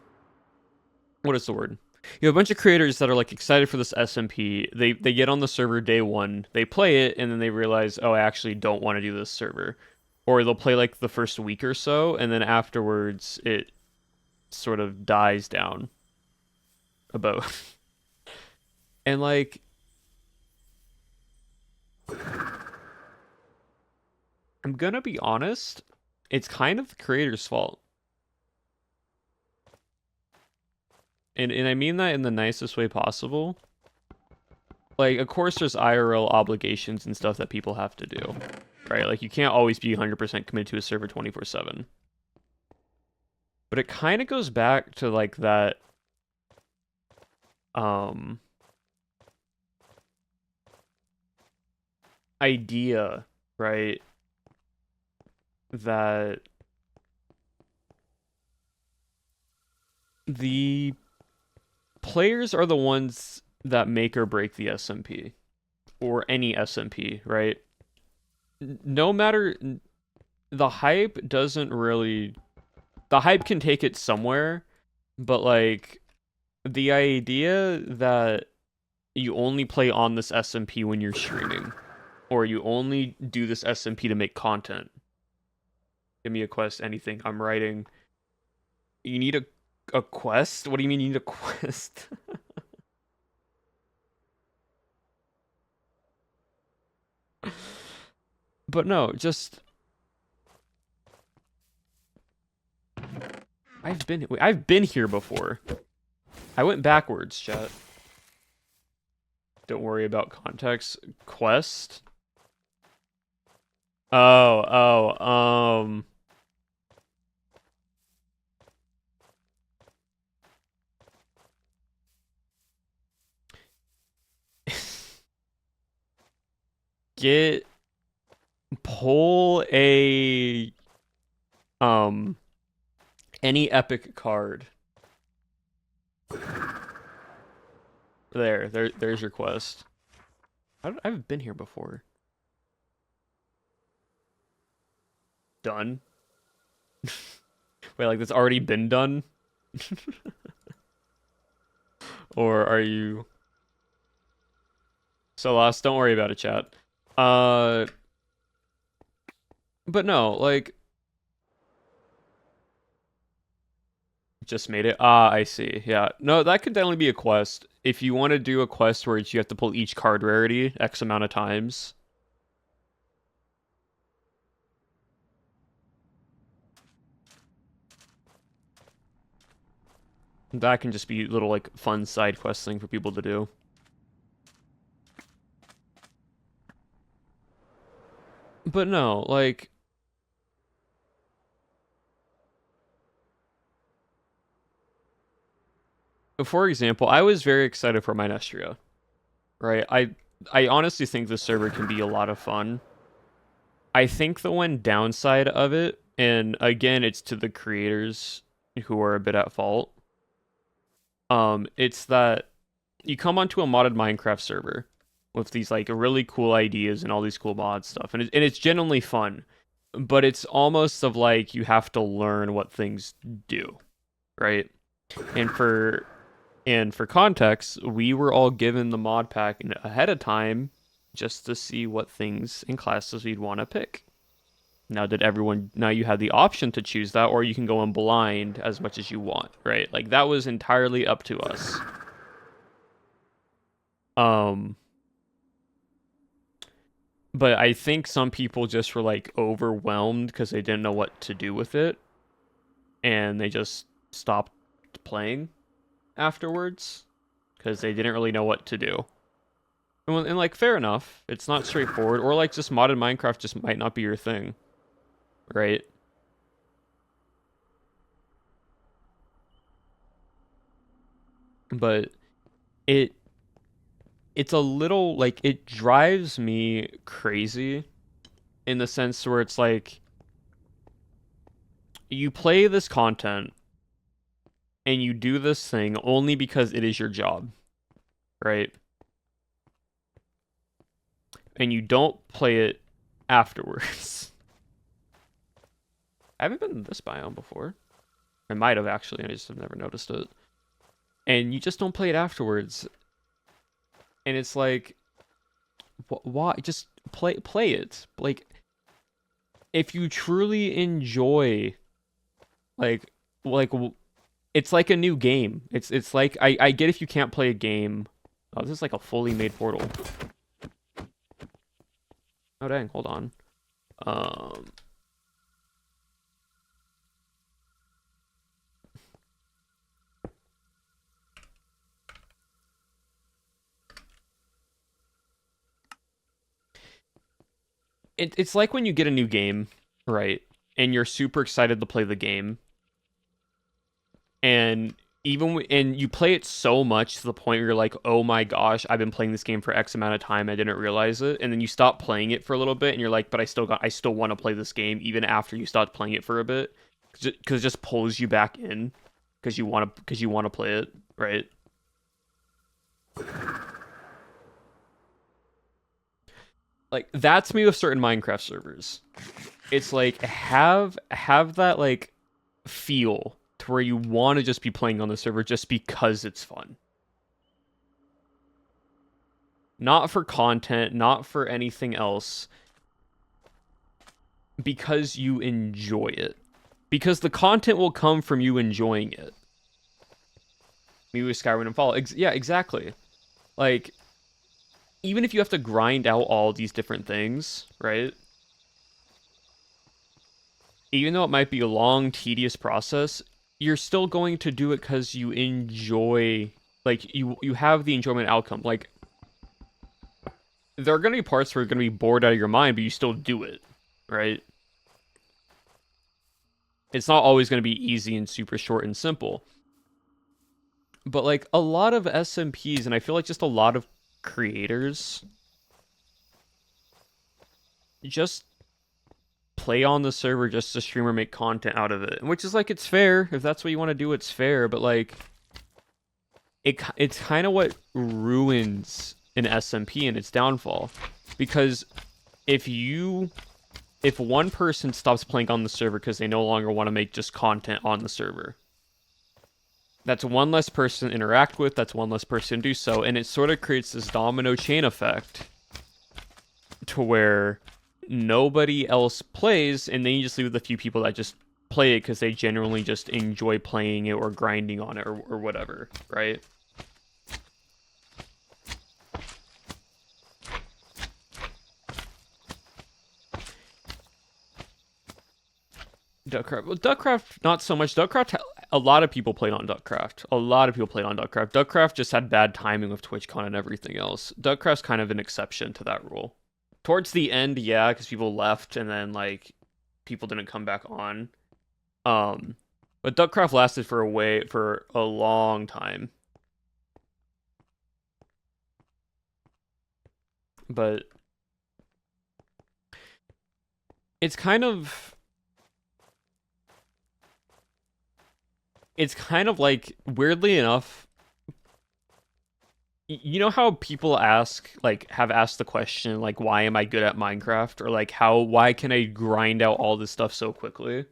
Speaker 1: what is the word? You have a bunch of creators that are like excited for this SMP. They get on the server day one, they play it, and then they realize, oh, I actually don't want to do this server. Or they'll play like the first week or so, and then afterwards it sort of dies down about. And like I'm gonna be honest, it's kind of the creator's fault. And I mean that in the nicest way possible. Like, of course, there's IRL obligations and stuff that people have to do, right? Like, you can't always be 100% committed to a server 24/7. But it kind of goes back to, like, that, um, idea, right? That the players are the ones that make or break the SMP. Or any SMP, right? No matter the hype doesn't really the hype can take it somewhere, but like the idea that you only play on this SMP when you're streaming, or you only do this SMP to make content. Give me a quest, anything. I'm writing. You need a quest? What do you mean you need a quest? But no, just I've been here before. I went backwards, chat. Don't worry about context. Quest? Oh, get pull a um Any epic card. There's your quest. I've been here before. Done. Wait, like that's already been done? Or are you... So lost, don't worry about it, chat. But no, like... Just made it. Ah, I see. Yeah. No, that could definitely be a quest. If you want to do a quest where you have to pull each card rarity X amount of times. That can just be a little, like, fun side quest thing for people to do. But no, like... For example, I was very excited for Minestria, right? I honestly think the server can be a lot of fun. I think the one downside of it, and again, it's to the creators who are a bit at fault, it's that you come onto a modded Minecraft server with these like really cool ideas and all these cool mod stuff, and it's genuinely fun, but it's almost of like you have to learn what things do, right? And for context, we were all given the mod pack ahead of time just to see what things and classes we'd want to pick. Now you have the option to choose that, or you can go in blind as much as you want, right? Like that was entirely up to us. But I think some people just were like overwhelmed because they didn't know what to do with it, and they just stopped playing afterwards because they didn't really know what to do. And like, fair enough, it's not straightforward, or like just modded Minecraft just might not be your thing, right? But it's a little like it drives me crazy in the sense where it's like you play this content and you do this thing only because it is your job, right? And you don't play it afterwards. I haven't been in this biome before. I might have actually, I just have never noticed it. And you just don't play it afterwards. And it's like, why? Just play it. Like, if you truly enjoy, like, it's like a new game. It's like I get if you can't play a game. Oh, this is like a fully made portal. Oh dang, hold on. It's like when you get a new game, right? And you're super excited to play the game. And and you play it so much to the point where you're like, oh my gosh, I've been playing this game for X amount of time, I didn't realize it. And then you stop playing it for a little bit and you're like, but I still want to play this game even after you stopped playing it for a bit. Because it just pulls you back in because you want to play it, right? Like that's me with certain Minecraft servers. It's like have that like feel to where you want to just be playing on the server just because it's fun. Not for content, not for anything else. Because you enjoy it. Because the content will come from you enjoying it. Me with Skyward and Fall. Yeah, exactly. Like, even if you have to grind out all these different things, right? Even though it might be a long, tedious process, you're still going to do it because you enjoy, like, you have the enjoyment outcome. Like, there are going to be parts where you're going to be bored out of your mind, but you still do it, right? It's not always going to be easy and super short and simple. But, like, a lot of SMPs, and I feel like just a lot of creators just play on the server just to stream or make content out of it, which is like, it's fair. If that's what you want to do, it's fair. But like, it's kind of what ruins an SMP and its downfall, because if one person stops playing on the server because they no longer want to make just content on the server, that's one less person to interact with, that's one less person to do so, and it sort of creates this domino chain effect to where nobody else plays, and then you just leave the few people that just play it because they genuinely just enjoy playing it or grinding on it or whatever, right? Duckcraft. Well, Duckcraft, not so much. Duckcraft, a lot of people played on Duckcraft. A lot of people played on Duckcraft. Duckcraft just had bad timing with TwitchCon and everything else. Duckcraft's kind of an exception to that rule. Towards the end, yeah, because people left and then, like, people didn't come back on. But Duckcraft lasted for a long time. But it's kind of like, weirdly enough, you know how people have asked the question, like, why am I good at Minecraft? Or like, why can I grind out all this stuff so quickly?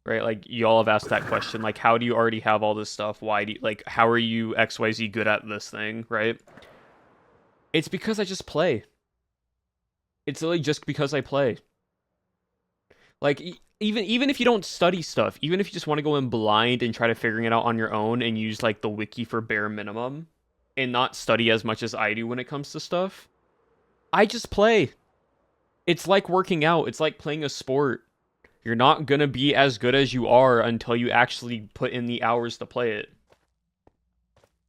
Speaker 1: Right? Like, y'all have asked that question, like, how do you already have all this stuff? Why do you, like, how are you XYZ good at this thing, right? It's because I just play. It's literally just because I play. Like, even if you don't study stuff, even if you just want to go in blind and try to figuring it out on your own and use, like, the wiki for bare minimum and not study as much as I do when it comes to stuff, I just play. It's like working out. It's like playing a sport. You're not gonna be as good as you are until you actually put in the hours to play it.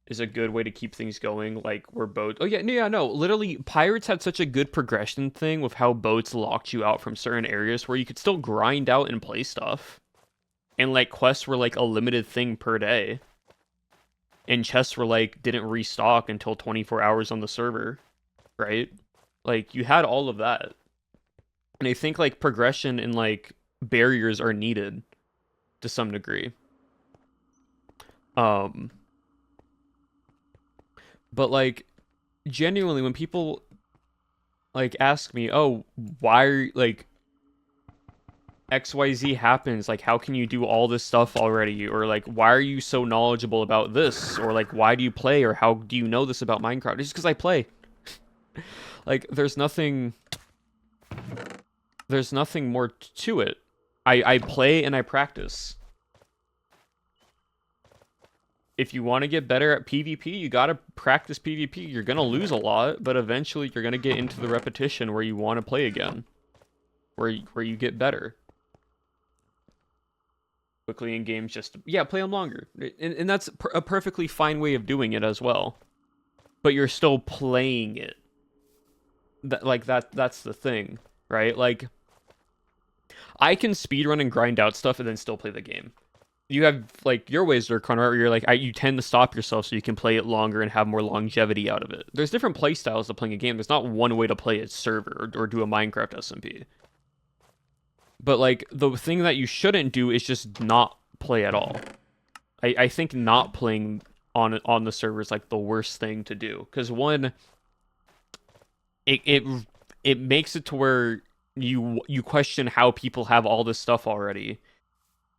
Speaker 1: Is a good way to keep things going. Like, we're boats. Oh yeah, no. Literally, Pirates had such a good progression thing with how boats locked you out from certain areas where you could still grind out and play stuff. And like, quests were like a limited thing per day. And chests were like, didn't restock until 24 hours on the server, right? Like, you had all of that. And I think like progression and like barriers are needed to some degree. But like, genuinely, when people like ask me, oh, why are like XYZ happens, like, how can you do all this stuff already? Or like, why are you so knowledgeable about this? Or like, why do you play? Or how do you know this about Minecraft? It's just because I play. Like, there's nothing more to it. I play and I practice. If you want to get better at PvP, you gotta practice PvP. You're gonna lose a lot, but eventually you're gonna get into the repetition where you want to play again, where you get better. Quickly in games, just play them longer, and that's a perfectly fine way of doing it as well. But you're still playing it. That's the thing, right? Like, I can speedrun and grind out stuff and then still play the game. You have like your ways, Durkon, where you're like, you tend to stop yourself so you can play it longer and have more longevity out of it. There's different play styles to playing a game. There's not one way to play a server or do a Minecraft SMP. But like, the thing that you shouldn't do is just not play at all. I think not playing on the server is like the worst thing to do, because one, it makes it to where you question how people have all this stuff already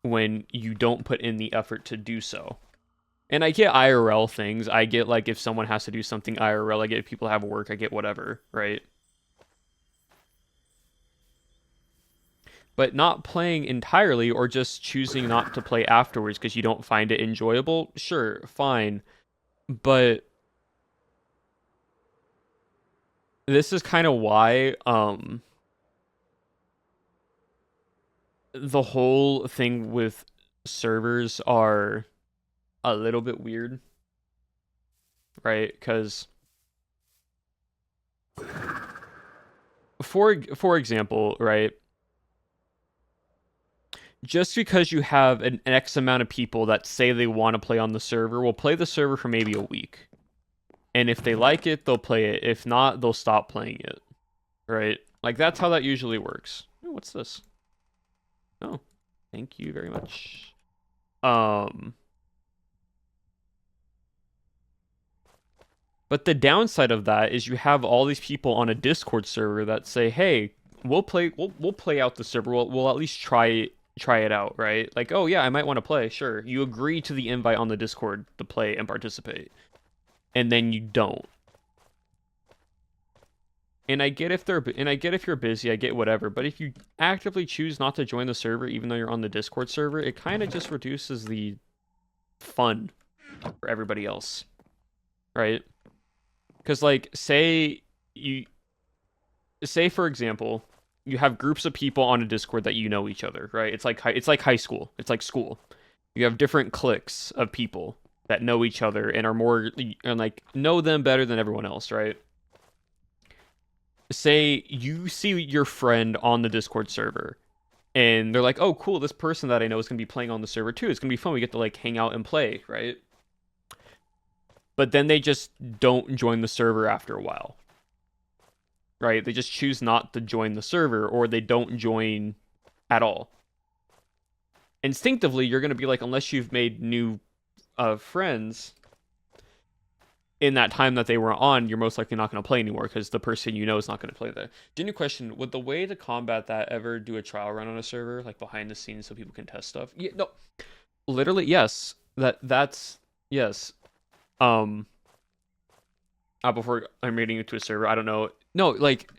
Speaker 1: when you don't put in the effort to do so. And I get IRL things. I get, like, if someone has to do something IRL, I get if people have work, I get whatever, right? But not playing entirely, or just choosing not to play afterwards because you don't find it enjoyable, sure, fine. But this is kind of why the whole thing with servers are a little bit weird, right? Because for example, right, just because you have an X amount of people that say they want to play on the server, will play the server for maybe a week, and if they like it, they'll play it. If not, they'll stop playing it, right? Like, that's how that usually works. Ooh, what's this? Oh, thank you very much. But the downside of that is you have all these people on a Discord server that say, "Hey, we'll play out the server. We'll at least try it out, right? Like, oh yeah, I might want to play. Sure." You agree to the invite on the Discord to play and participate, and then you don't. And I get if you're busy, I get whatever. But if you actively choose not to join the server, even though you're on the Discord server, it kind of just reduces the fun for everybody else, right? Because like, say for example, you have groups of people on a Discord that you know each other, right? It's like high school. It's like school. You have different cliques of people that know each other and are more and like know them better than everyone else, right? Say you see your friend on the Discord server and they're like, "Oh, cool, this person that I know is going to be playing on the server too. It's going to be fun. We get to like hang out and play, right?" But then they just don't join the server after a while. Right? They just choose not to join the server or they don't join at all. Instinctively, you're going to be like, unless you've made new friends in that time that they were on, you're most likely not going to play anymore because the person you know is not going to play there. Genuine question, would the way to combat that ever do a trial run on a server, like behind the scenes so people can test stuff? Yeah, no. Literally, yes. That's yes. Before I'm raiding you to a server, I don't know. No, like,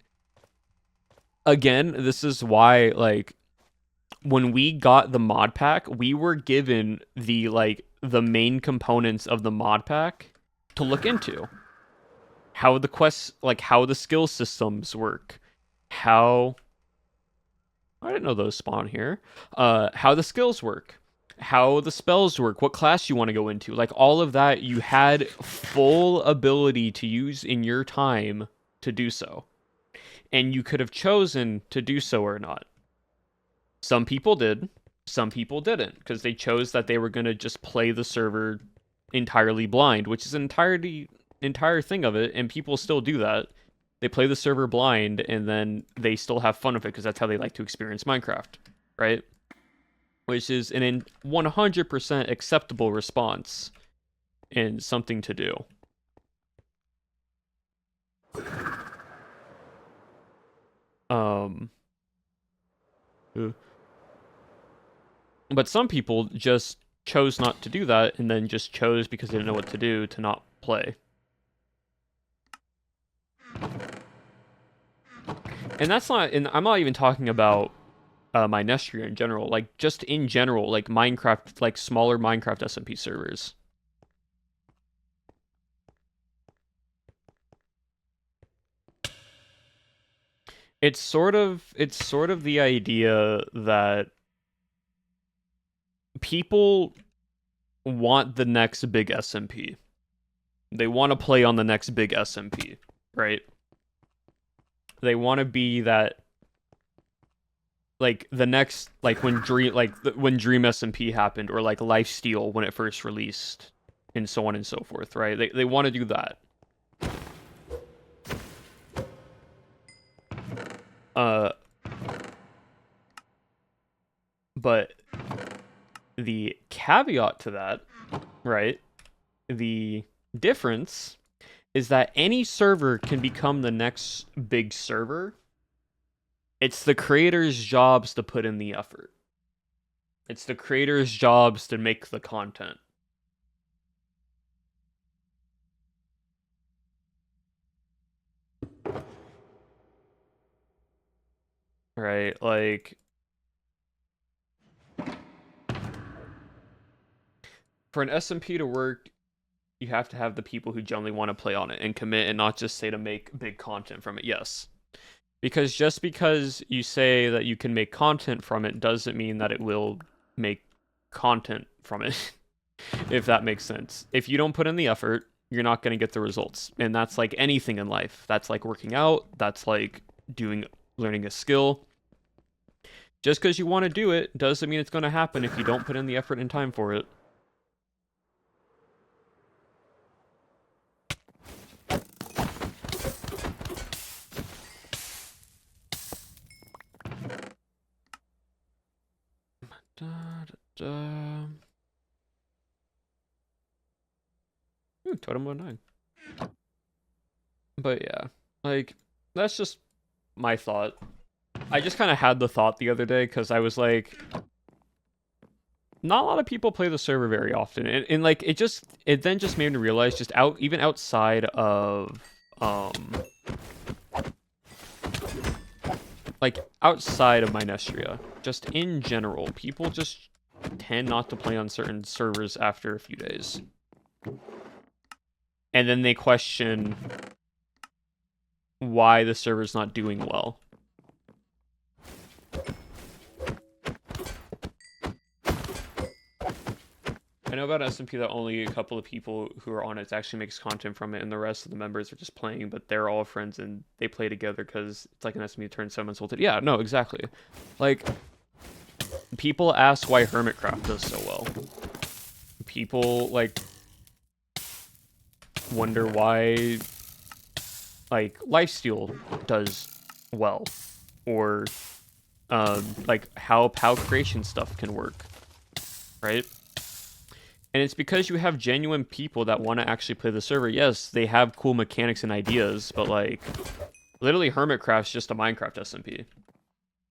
Speaker 1: again, this is why, like, when we got the mod pack, we were given the, like, the main components of the mod pack to look into. How the quests, like, how the skill systems work. How... I didn't know those spawn here. How the skills work. How the spells work, what class you want to go into. Like, all of that, you had full ability to use in your time to do so. And you could have chosen to do so or not. Some people did, some people didn't, because they chose that they were going to just play the server entirely blind, which is an entire thing of it, and people still do that. They play the server blind, and then they still have fun with it, because that's how they like to experience Minecraft, right? Which is an 100% acceptable response and something to do. But some people just chose not to do that and then just chose because they didn't know what to do to not play. And that's not, and I'm not even talking about Minestria in general, like just in general, like Minecraft, like smaller Minecraft SMP servers. It's sort of the idea that people want the next big SMP. They want to play on the next big SMP, right? They want to be that, like, the next, like when Dream SMP happened, or like Lifesteal when it first released, and so on and so forth, right? They want to do that. But the caveat to that, right? The difference is that any server can become the next big server. It's the creator's jobs to put in the effort. It's the creator's jobs to make the content. Right? Like, for an SMP to work, you have to have the people who generally want to play on it and commit and not just say to make big content from it. Yes. Because just because you say that you can make content from it doesn't mean that it will make content from it. If that makes sense. If you don't put in the effort, you're not going to get the results. And that's like anything in life. That's like working out. That's like learning a skill. Just because you want to do it doesn't mean it's going to happen if you don't put in the effort and time for it. Ooh, Totem 09. But yeah, like, that's just my thought. I just kind of had the thought the other day because I was like, not a lot of people play the server very often, and like it then just made me realize just even outside of like outside of Minestria, just in general, people just tend not to play on certain servers after a few days, and then they question why the server's not doing well. I know about SMP that only a couple of people who are on it actually makes content from it, and the rest of the members are just playing, but they're all friends and they play together because it's like an SMP turn 7 salted. Yeah, no, exactly. Like, people ask why Hermitcraft does so well. People, like, wonder why, like, Lifesteal does well. Or, like, how creation stuff can work. Right? And it's because you have genuine people that want to actually play the server. Yes, they have cool mechanics and ideas, but like, literally Hermitcraft's just a Minecraft SMP.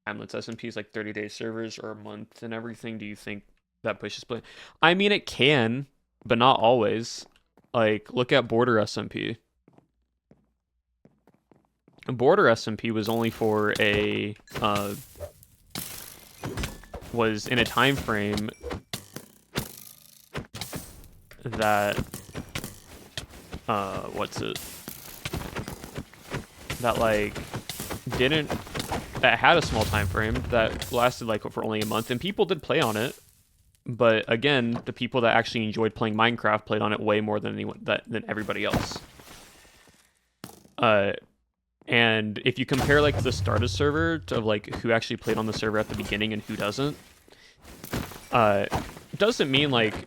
Speaker 1: Hamlet's SMP is like 30-day servers or a month and everything. Do you think that pushes play? I mean, it can, but not always. Like, look at Border SMP. Border SMP was only for a, was in a time frame that that like that had a small time frame that lasted like for only a month, and people did play on it, but again, the people that actually enjoyed playing Minecraft played on it way more than than everybody else. And if you compare like the starter server to like who actually played on the server at the beginning and who doesn't, doesn't mean like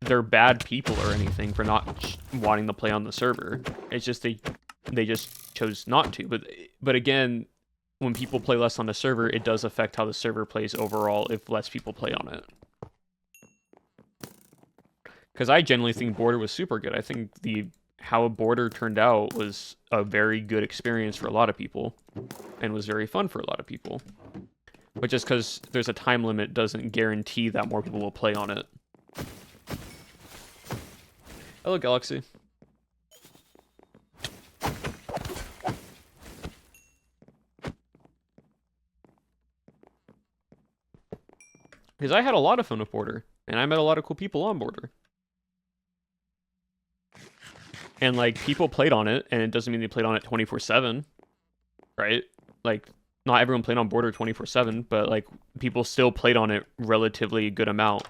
Speaker 1: they're bad people or anything for not wanting to play on the server. It's just they just chose not to. But again, when people play less on the server, it does affect how the server plays overall if less people play on it. Because I genuinely think Border was super good. I think how Border turned out was a very good experience for a lot of people and was very fun for a lot of people. But just because there's a time limit doesn't guarantee that more people will play on it. Hello, Galaxy. Because I had a lot of fun with Border, and I met a lot of cool people on Border. And, like, people played on it, and it doesn't mean they played on it 24/7, right? Like, not everyone played on Border 24/7, but, like, people still played on it relatively good amount.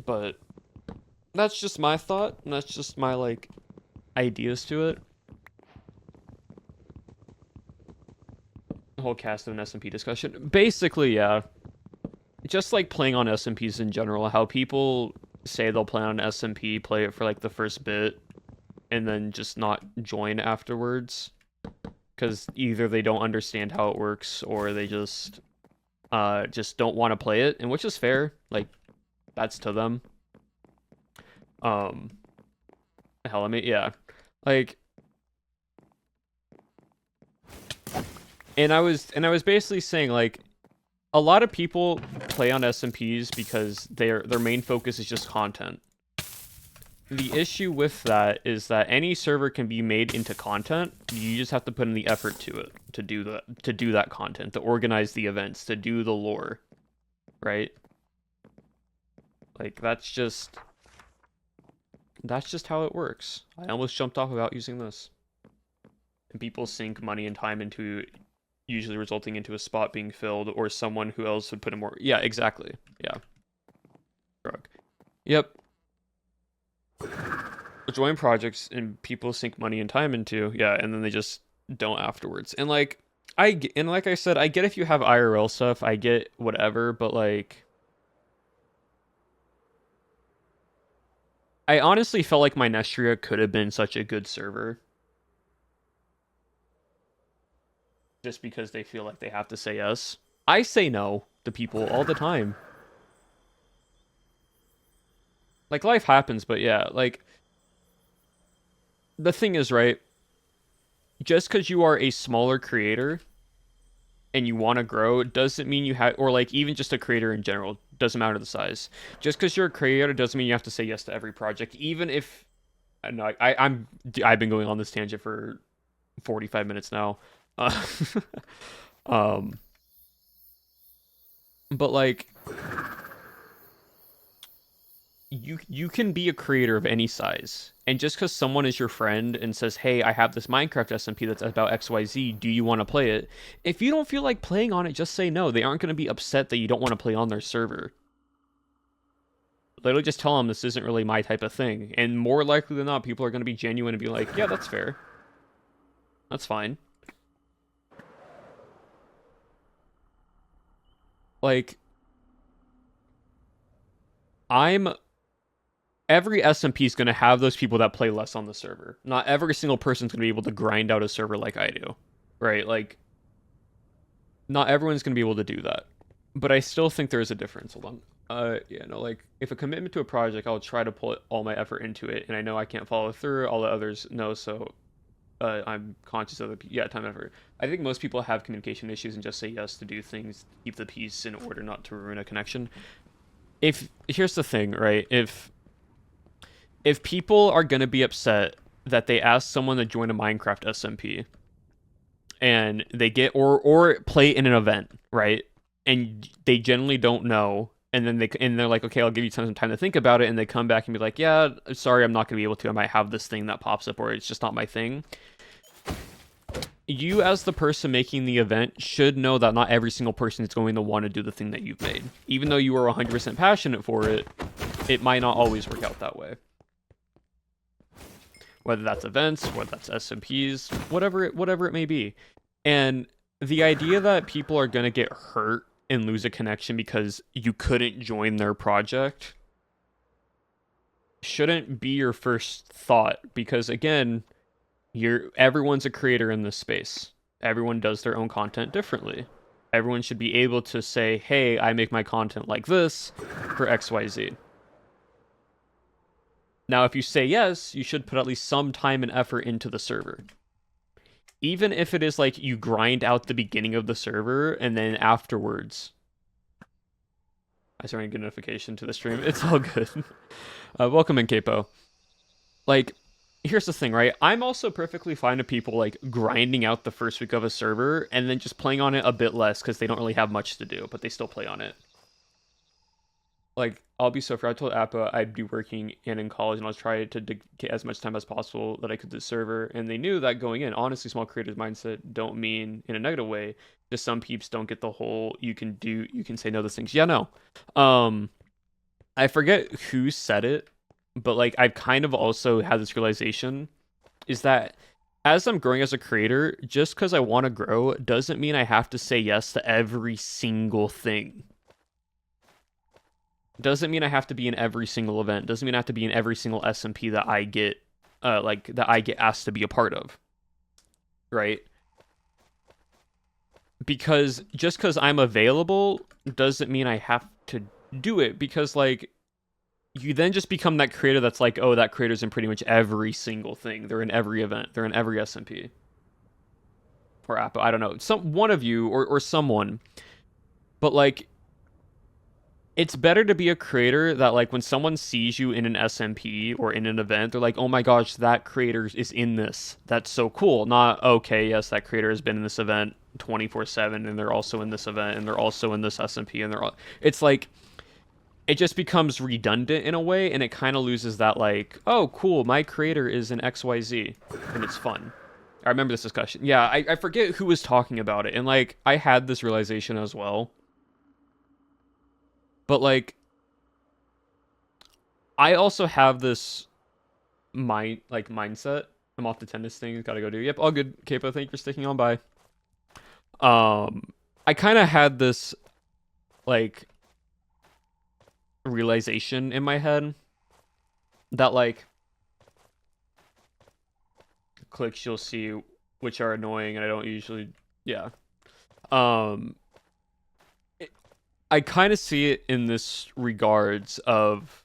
Speaker 1: But that's just my thought, and that's just my, like, ideas to it. The whole cast of an SMP discussion. Basically, yeah. Just like playing on SMPs in general, how people say they'll play on an SMP, play it for like the first bit, and then just not join afterwards. Because either they don't understand how it works, or they just don't want to play it, and which is fair. Like, that's to them. Hell, I mean, yeah. Like, and I was basically saying, like, a lot of people play on SMPs because their main focus is just content. The issue with that is that any server can be made into content. You just have to put in the effort to it to do that content, to organize the events, to do the lore, right? Like, that's just how it works. I almost jumped off without using this. And people sink money and time into usually resulting into a spot being filled or someone who else would put in more. Yeah, exactly. Yeah. Drug. Yep. Join projects and people sink money and time into, yeah, and then they just don't afterwards. And like I said, I get if you have IRL stuff, I get whatever, but like I honestly felt like Minestria could have been such a good server just because they feel like they have to say yes. I say no to people all the time. Like life happens, but yeah, like the thing is, right? Just because you are a smaller creator and you want to grow doesn't mean you have, or like even just a creator in general, doesn't matter the size. Just because you're a creator doesn't mean you have to say yes to every project, even if. No, I've been going on this tangent for 45 minutes now. Uh, um, but like you can be a creator of any size, and just because someone is your friend and says, "Hey, I have this Minecraft SMP that's about XYZ. Do you want to play it?" If you don't feel like playing on it, just say no. They aren't going to be upset that you don't want to play on their server. Literally, just tell them this isn't really my type of thing, and more likely than not, people are going to be genuine and be like, "Yeah, that's fair. That's fine." Like, I'm every SMP is going to have those people that play less on the server. Not every single person's going to be able to grind out a server like I do, right? Like, not everyone's going to be able to do that. But I still think there is a difference. Hold on. Yeah, no, like, if a commitment to a project, I'll try to put all my effort into it, and I know I can't follow through, all the others know, so I'm conscious of time and effort. I think most people have communication issues and just say yes to do things, keep the peace in order not to ruin a connection. If here's the thing, right? If people are going to be upset that they ask someone to join a Minecraft SMP and they get or play in an event, right? And they generally don't know, and then they're like, okay, I'll give you some time to think about it, and they come back and be like, yeah, sorry, I'm not going to be able to. I might have this thing that pops up, or it's just not my thing. You, as the person making the event, should know that not every single person is going to want to do the thing that you've made. Even though you are 100% passionate for it, it might not always work out that way. Whether that's events, whether that's SMPs, whatever it may be. And the idea that people are going to get hurt and lose a connection because you couldn't join their project shouldn't be your first thought, because again, everyone's a creator in this space. Everyone does their own content differently. Everyone should be able to say, "Hey, I make my content like this for XYZ." Now, if you say yes, you should put at least some time and effort into the server. Even if it is like you grind out the beginning of the server and then afterwards. I started a good notification to the stream. It's all good. Welcome in, Capo. Like, here's the thing, right? I'm also perfectly fine with people like grinding out the first week of a server and then just playing on it a bit less because they don't really have much to do, but they still play on it. Like, I'll be so fair. I told Appa I'd be working in college, and I was trying to get as much time as possible that I could to the server, and they knew that going in. Honestly, small creators mindset don't mean in a negative way. Just some peeps don't get the whole you can say no to things. Yeah, no. I forget who said it, but like I've kind of also had this realization is that as I'm growing as a creator, just because I want to grow doesn't mean I have to say yes to every single thing. Doesn't mean I have to be in every single event. Doesn't mean I have to be in every single SMP that I get, that I get asked to be a part of. Right? Because just because I'm available doesn't mean I have to do it. Because like, you then just become that creator that's like, oh, that creator's in pretty much every single thing. They're in every event. They're in every SMP. Or app. I don't know. One of you or someone. But like, it's better to be a creator that like when someone sees you in an SMP or in an event, they're like, oh my gosh, that creator is in this. That's so cool. Not, okay, yes, that creator has been in this event 24/7 and they're also in this event and they're also in this SMP and it's like, it just becomes redundant in a way, and it kind of loses that like, oh cool, my creator is in XYZ and it's fun. I remember this discussion. Yeah, I forget who was talking about it, and like I had this realization as well. But like, I also have this mindset. I'm off the tennis thing. Gotta go do. Yep, all good. Capo, thank you for sticking on by. I kind of had this like realization in my head that like clicks you'll see which are annoying, and I don't usually. Yeah. Um, I kind of see it in this regards of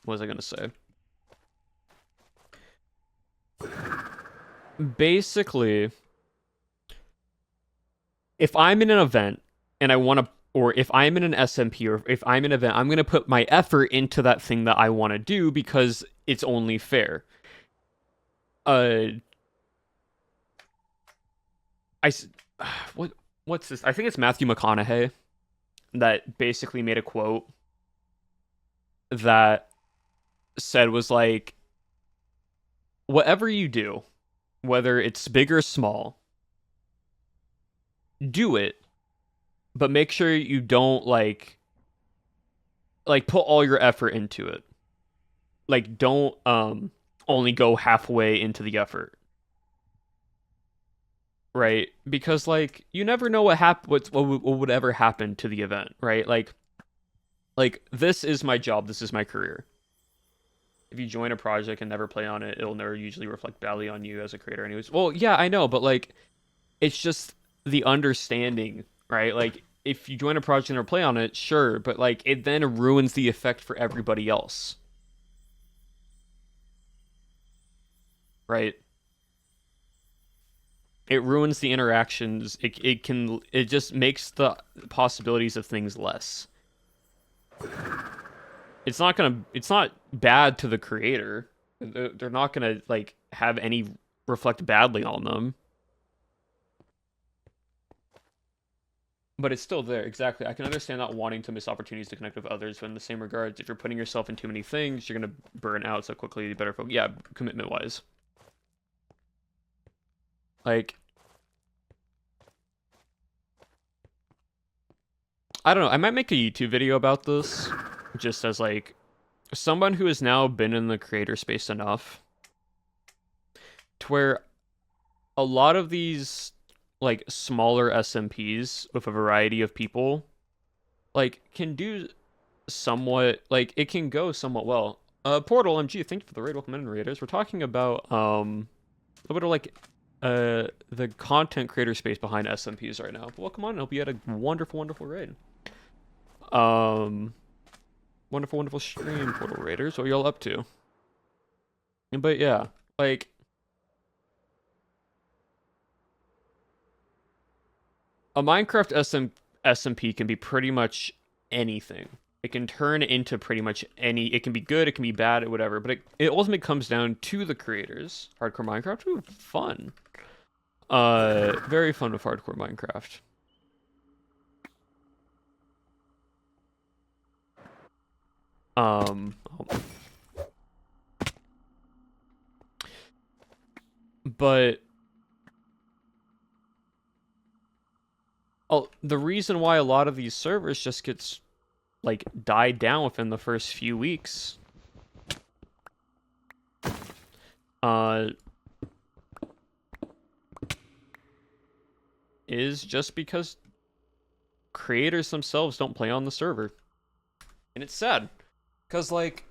Speaker 1: what was I gonna say? Basically, if I'm in an event and I want to, or if I'm in an SMP, or if I'm in an event, I'm going to put my effort into that thing that I want to do because it's only fair. Uh, I, what, what's this? I think it's Matthew McConaughey that basically made a quote that said was like, whatever you do, whether it's big or small, do it, but make sure you don't like put all your effort into it. Like don't only go halfway into the effort, right? Because like you never know what would ever happen to the event, right? Like this is my job, this is my career. If you join a project and never play on it, it'll never usually reflect badly on you as a creator anyways. Well, yeah, I know, but like it's just the understanding, right? Like if you join a project and never play on it, sure, but like it then ruins the effect for everybody else, right? It ruins the interactions. It just makes the possibilities of things less. It's not bad to the creator. They're not gonna like have any reflect badly on them. But it's still there, exactly. I can understand not wanting to miss opportunities to connect with others, but in the same regards, if you're putting yourself in too many things, you're gonna burn out so quickly. You better focus. Yeah, commitment wise. Like, I don't know. I might make a YouTube video about this, just as like someone who has now been in the creator space enough to where a lot of these like smaller SMPs with a variety of people like can do somewhat like it can go somewhat well. Portal MG, thank you for the raid. Welcome in, raiders. We're talking about a little bit of like the content creator space behind SMPs right now. But welcome on. I hope you had a wonderful, wonderful raid. Wonderful, wonderful stream, Portal Raiders. What are y'all up to? But yeah, like a Minecraft SMP can be pretty much anything. It can turn into pretty much any. It can be good, it can be bad, whatever. But it ultimately comes down to the creators. Hardcore Minecraft, ooh, fun. Very fun with hardcore Minecraft. But the reason why a lot of these servers just gets like died down within the first few weeks is just because creators themselves don't play on the server. And it's sad. Because, like,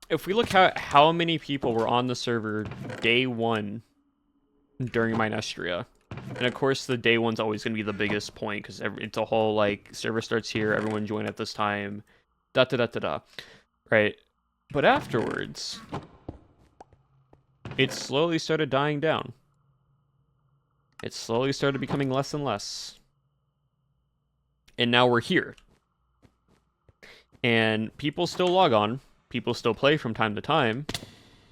Speaker 1: if we look at how many people were on the server day one during Minestria, and of course the day one's always going to be the biggest point, because it's a whole, like, server starts here, everyone join at this time, da-da-da-da-da, right? But afterwards, it slowly started dying down. It slowly started becoming less and less. And now we're here. And people still log on. People still play from time to time.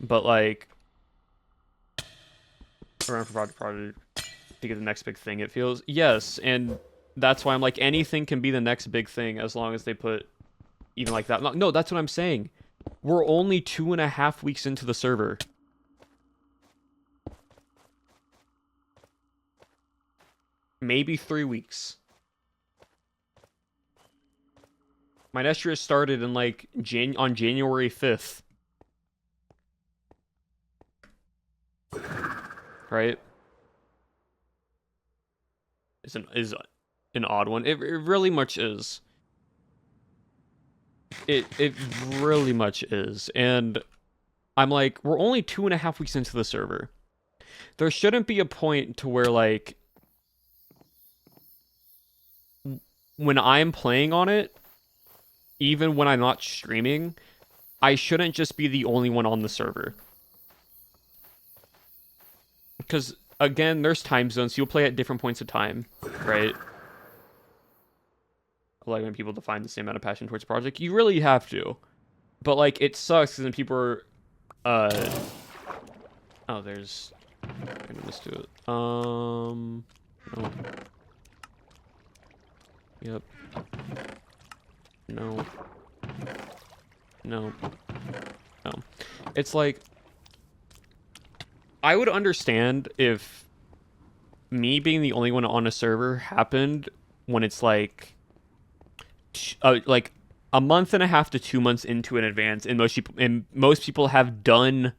Speaker 1: But, like, around for project to get the next big thing, it feels. Yes, and that's why I'm like, anything can be the next big thing as long as they put even like that. No, that's what I'm saying. We're only 2.5 weeks into the server. Maybe 3 weeks. Minestria started in like on January 5th. Right? Is an odd one. It really much is. It really much is. And I'm like, we're only 2.5 weeks into the server. There shouldn't be a point to where, like, when I'm playing on it, even when I'm not streaming, I shouldn't just be the only one on the server. Because, again, there's time zones. You'll play at different points of time, right? Like, when people define the same amount of passion towards a project, you really have to. But, like, it sucks because then people are, oh, there's... I'm gonna do it. No. Yep. No. No. No. It's like... I would understand if me being the only one on a server happened when it's like a month and a half to 2 months into an advance, and most people have done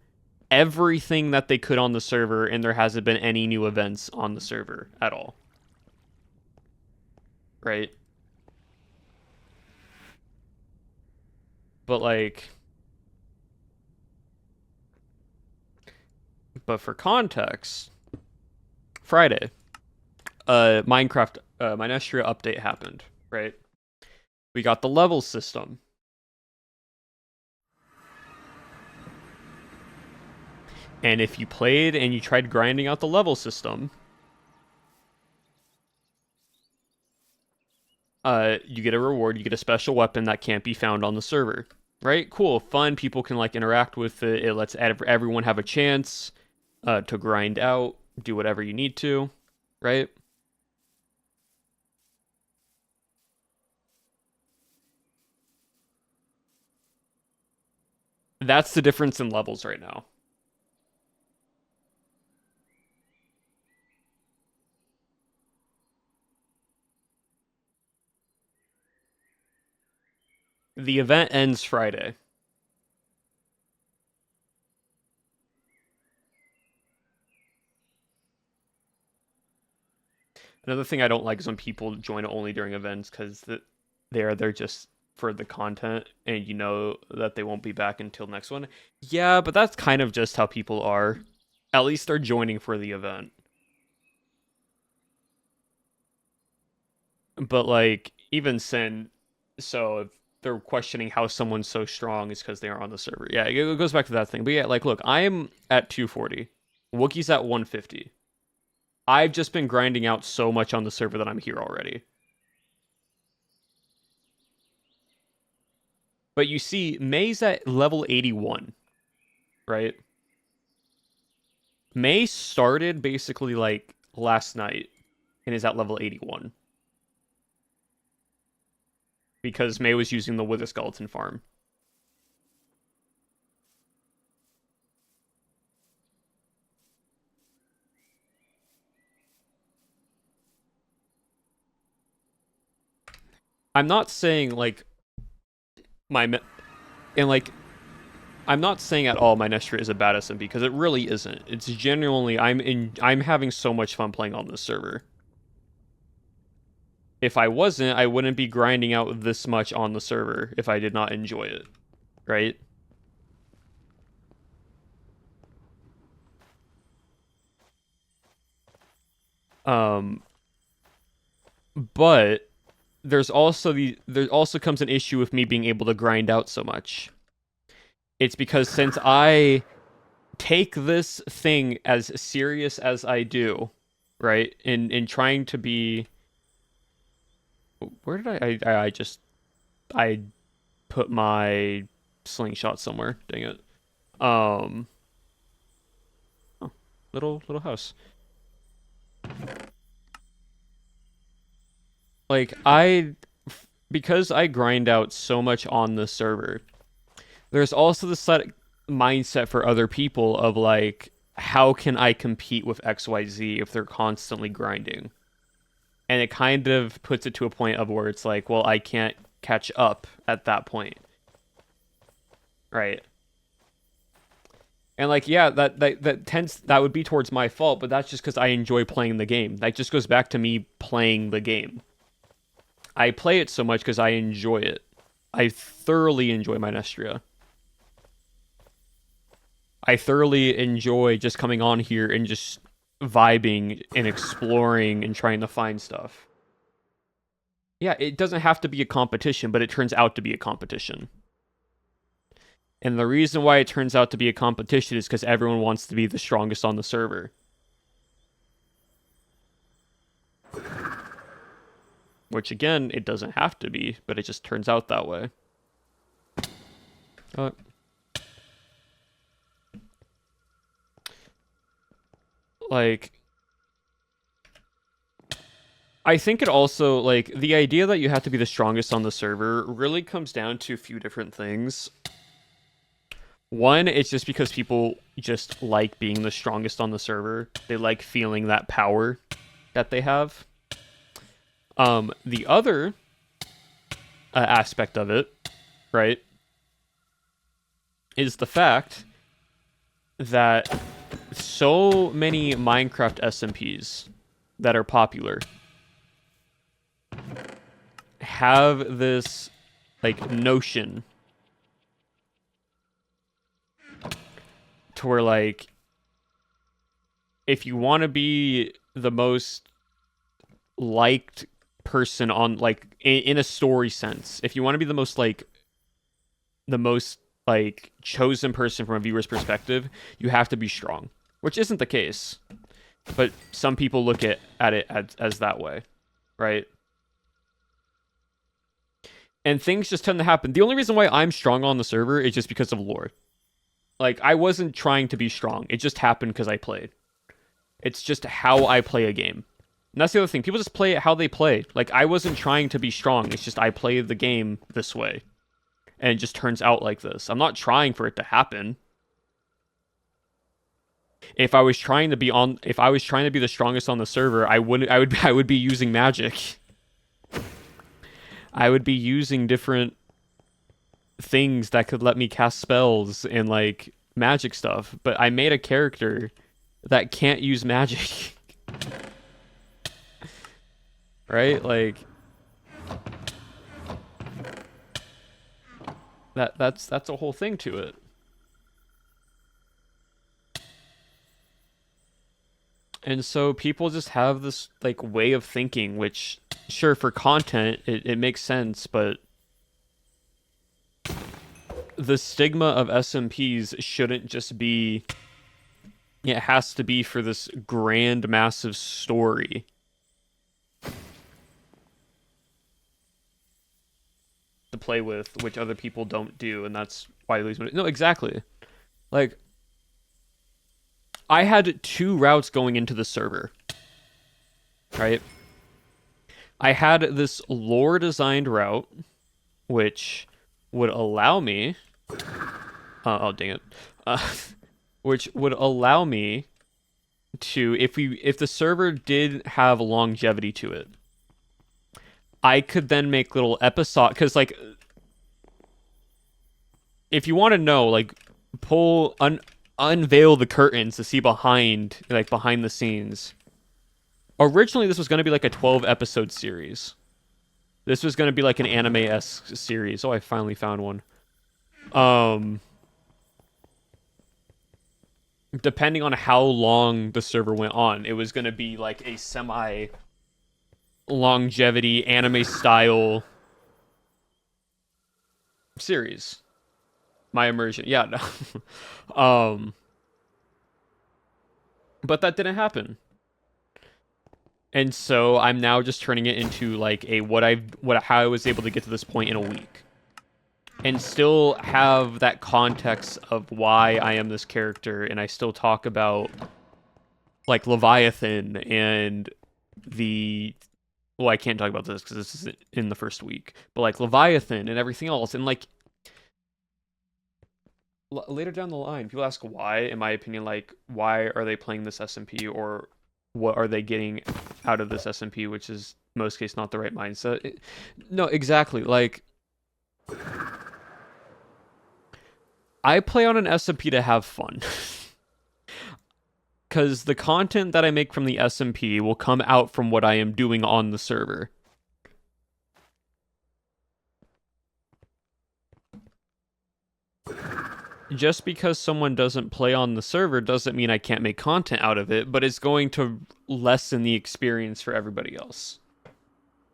Speaker 1: everything that they could on the server, and there hasn't been any new events on the server at all. Right? But like, but for context, Friday, Minecraft, Minestria update happened, right? We got the level system. And if you played and you tried grinding out the level system, you get a reward, you get a special weapon that can't be found on the server. Right? Cool, fun, people can like interact with it, it lets everyone have a chance to grind out, do whatever you need to, right? That's the difference in levels right now. The event ends Friday. Another thing I don't like is when people join only during events because they're just for the content and you know that they won't be back until next one. Yeah, but that's kind of just how people are. At least they're joining for the event. But like even Sin, so if they're questioning how someone's so strong is because they are on the server. Yeah, it goes back to that thing. But yeah, like look, I'm at 240. Wookiee's at 150. I've just been grinding out so much on the server that I'm here already. But you see, May's at level 81, right? May started basically like last night and is at level 81. Because May was using the Wither Skeleton farm. I'm not saying like and like I'm not saying at all Minestria is a bad SMP because it really isn't. It's genuinely I'm having so much fun playing on this server. If I wasn't, I wouldn't be grinding out this much on the server if I did not enjoy it, right? But there also comes an issue with me being able to grind out so much. It's because since I take this thing as serious as I do, right? In trying to be, where did I put my slingshot somewhere. Dang it. Oh, little house. Like because I grind out so much on the server, there's also this mindset for other people of like, how can I compete with XYZ if they're constantly grinding? And it kind of puts it to a point of where it's like, well, I can't catch up at that point. Right. And like, yeah, that would be towards my fault, but that's just because I enjoy playing the game. That just goes back to me playing the game. I play it so much because I enjoy it. I thoroughly enjoy Minestria. I thoroughly enjoy just coming on here and just vibing and exploring and trying to find stuff. Yeah, it doesn't have to be a competition, but it turns out to be a competition. And the reason why it turns out to be a competition is because everyone wants to be the strongest on the server. Which, again, it doesn't have to be, but it just turns out that way. Like, I think it also, like, the idea that you have to be the strongest on the server really comes down to a few different things. One, it's just because people just like being the strongest on the server. They like feeling that power that they have. The other aspect of it, right, is the fact that so many Minecraft SMPs that are popular have this, like, notion to where, like, if you want to be the most liked person on, like, in a story sense, if you want to be the most chosen person from a viewer's perspective, you have to be strong, which isn't the case, but some people look at it as that way, right? And things just tend to happen. The only reason why I'm strong on the server is just because of lore. Like, I wasn't trying to be strong. It just happened because I played. It's just how I play a game. And that's the other thing. People just play it how they play. Like, I wasn't trying to be strong. It's just I play the game this way. And it just turns out like this. I'm not trying for it to happen. If I was trying to be the strongest on the server, I would be using magic. I would be using different things that could let me cast spells and, like, magic stuff. But I made a character that can't use magic. Right? Like, that's a whole thing to it. And so people just have this, like, way of thinking, which, sure, for content, it makes sense, but the stigma of SMPs shouldn't just be, it has to be for this grand, massive story. To play with, which other people don't do, and that's why they lose money. No, exactly. Like, I had 2 routes going into the server, right? I had this lore-designed route, which would allow me... oh, dang it. Which would allow me to, if the server did have longevity to it, I could then make little episode, because, like, if you want to know, like, unveil the curtains to see behind the scenes. Originally, this was going to be like a 12-episode series. This was going to be like an anime-esque series. Oh, I finally found one. Depending on how long the server went on, it was going to be like a semi-longevity anime-style series. My immersion. Yeah, no. But that didn't happen. And so I'm now just turning it into, like, how I was able to get to this point in a week. And still have that context of why I am this character, and I still talk about, like, Leviathan and well, I can't talk about this because this is in the first week, but, like, Leviathan and everything else, and, like, later down the line, people ask why, in my opinion, like, why are they playing this SMP, or what are they getting out of this SMP, which is, in most cases, not the right mindset. No, exactly, like, I play on an SMP to have fun. Because the content that I make from the SMP will come out from what I am doing on the server. just because someone doesn't play on the server doesn't mean I can't make content out of it, but it's going to lessen the experience for everybody else.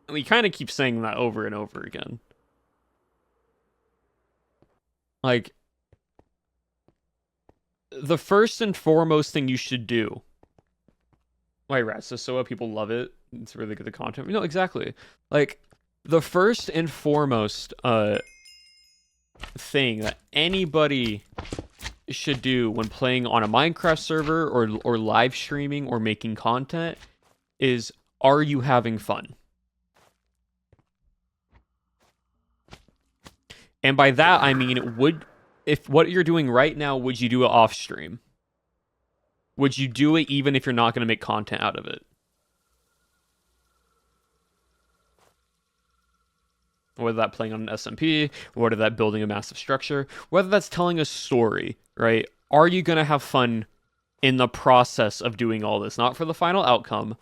Speaker 1: And we kind of keep saying that over and over again. Like, the first and foremost thing you should do. Why Rats is so what people love it. It's really good the content. No, exactly. Like, the first and foremost thing that anybody should do when playing on a Minecraft server or live streaming or making content is, are you having fun? And by that I mean, if what you're doing right now, would you do it off stream? Would you do it even if you're not going to make content out of it? Whether that playing on an SMP, whether that building a massive structure, whether that's telling a story, right? Are you going to have fun in the process of doing all this? Not for the final outcome,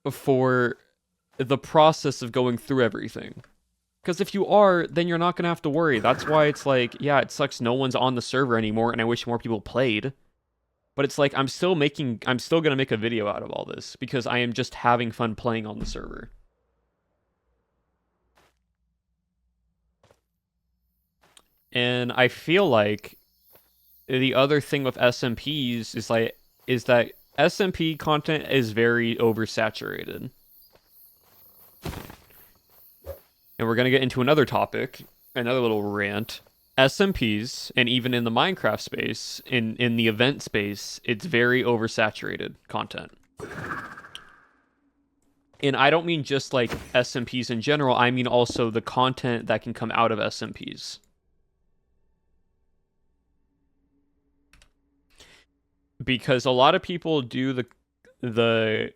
Speaker 1: but for the process of going through everything. Because if you are, then you're not going to have to worry. That's why it's like, yeah, it sucks no one's on the server anymore, and I wish more people played. But it's like, I'm still going to make a video out of all this, because I am just having fun playing on the server. And I feel like the other thing with SMPs is that SMP content is very oversaturated. And we're going to get into another topic, another little rant. SMPs, and even in the Minecraft space, in the event space, it's very oversaturated content. And I don't mean just like SMPs in general, I mean also the content that can come out of SMPs. Because a lot of people do the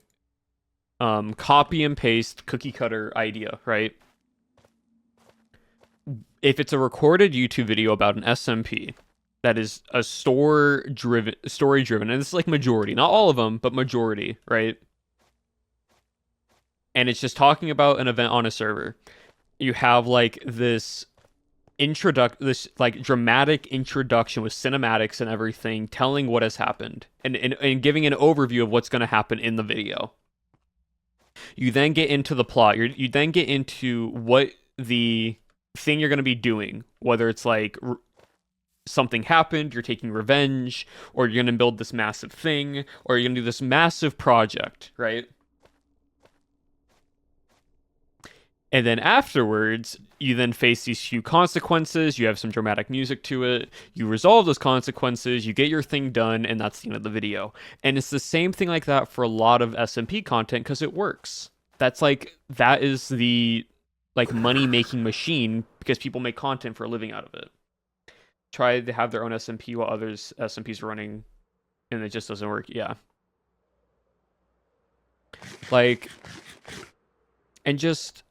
Speaker 1: copy and paste cookie cutter idea, right? If it's a recorded YouTube video about an SMP that is a story driven, and it's like majority, not all of them, but majority, right? And it's just talking about an event on a server. You have like this like dramatic introduction with cinematics and everything, telling what has happened and giving an overview of what's going to happen in the video. You then get into the plot. You then get into what the thing you're going to be doing, whether it's like something happened, you're taking revenge, or you're going to build this massive thing, or you're going to do this massive project, right? And then afterwards, you then face these few consequences, you have some dramatic music to it, you resolve those consequences, you get your thing done, and that's the end of the video. And it's the same thing like that for a lot of SMP content, because it works. That is the like money-making machine, because people make content for a living out of it. Try to have their own SMP while others' SMPs are running, and it just doesn't work. Yeah. Like, and just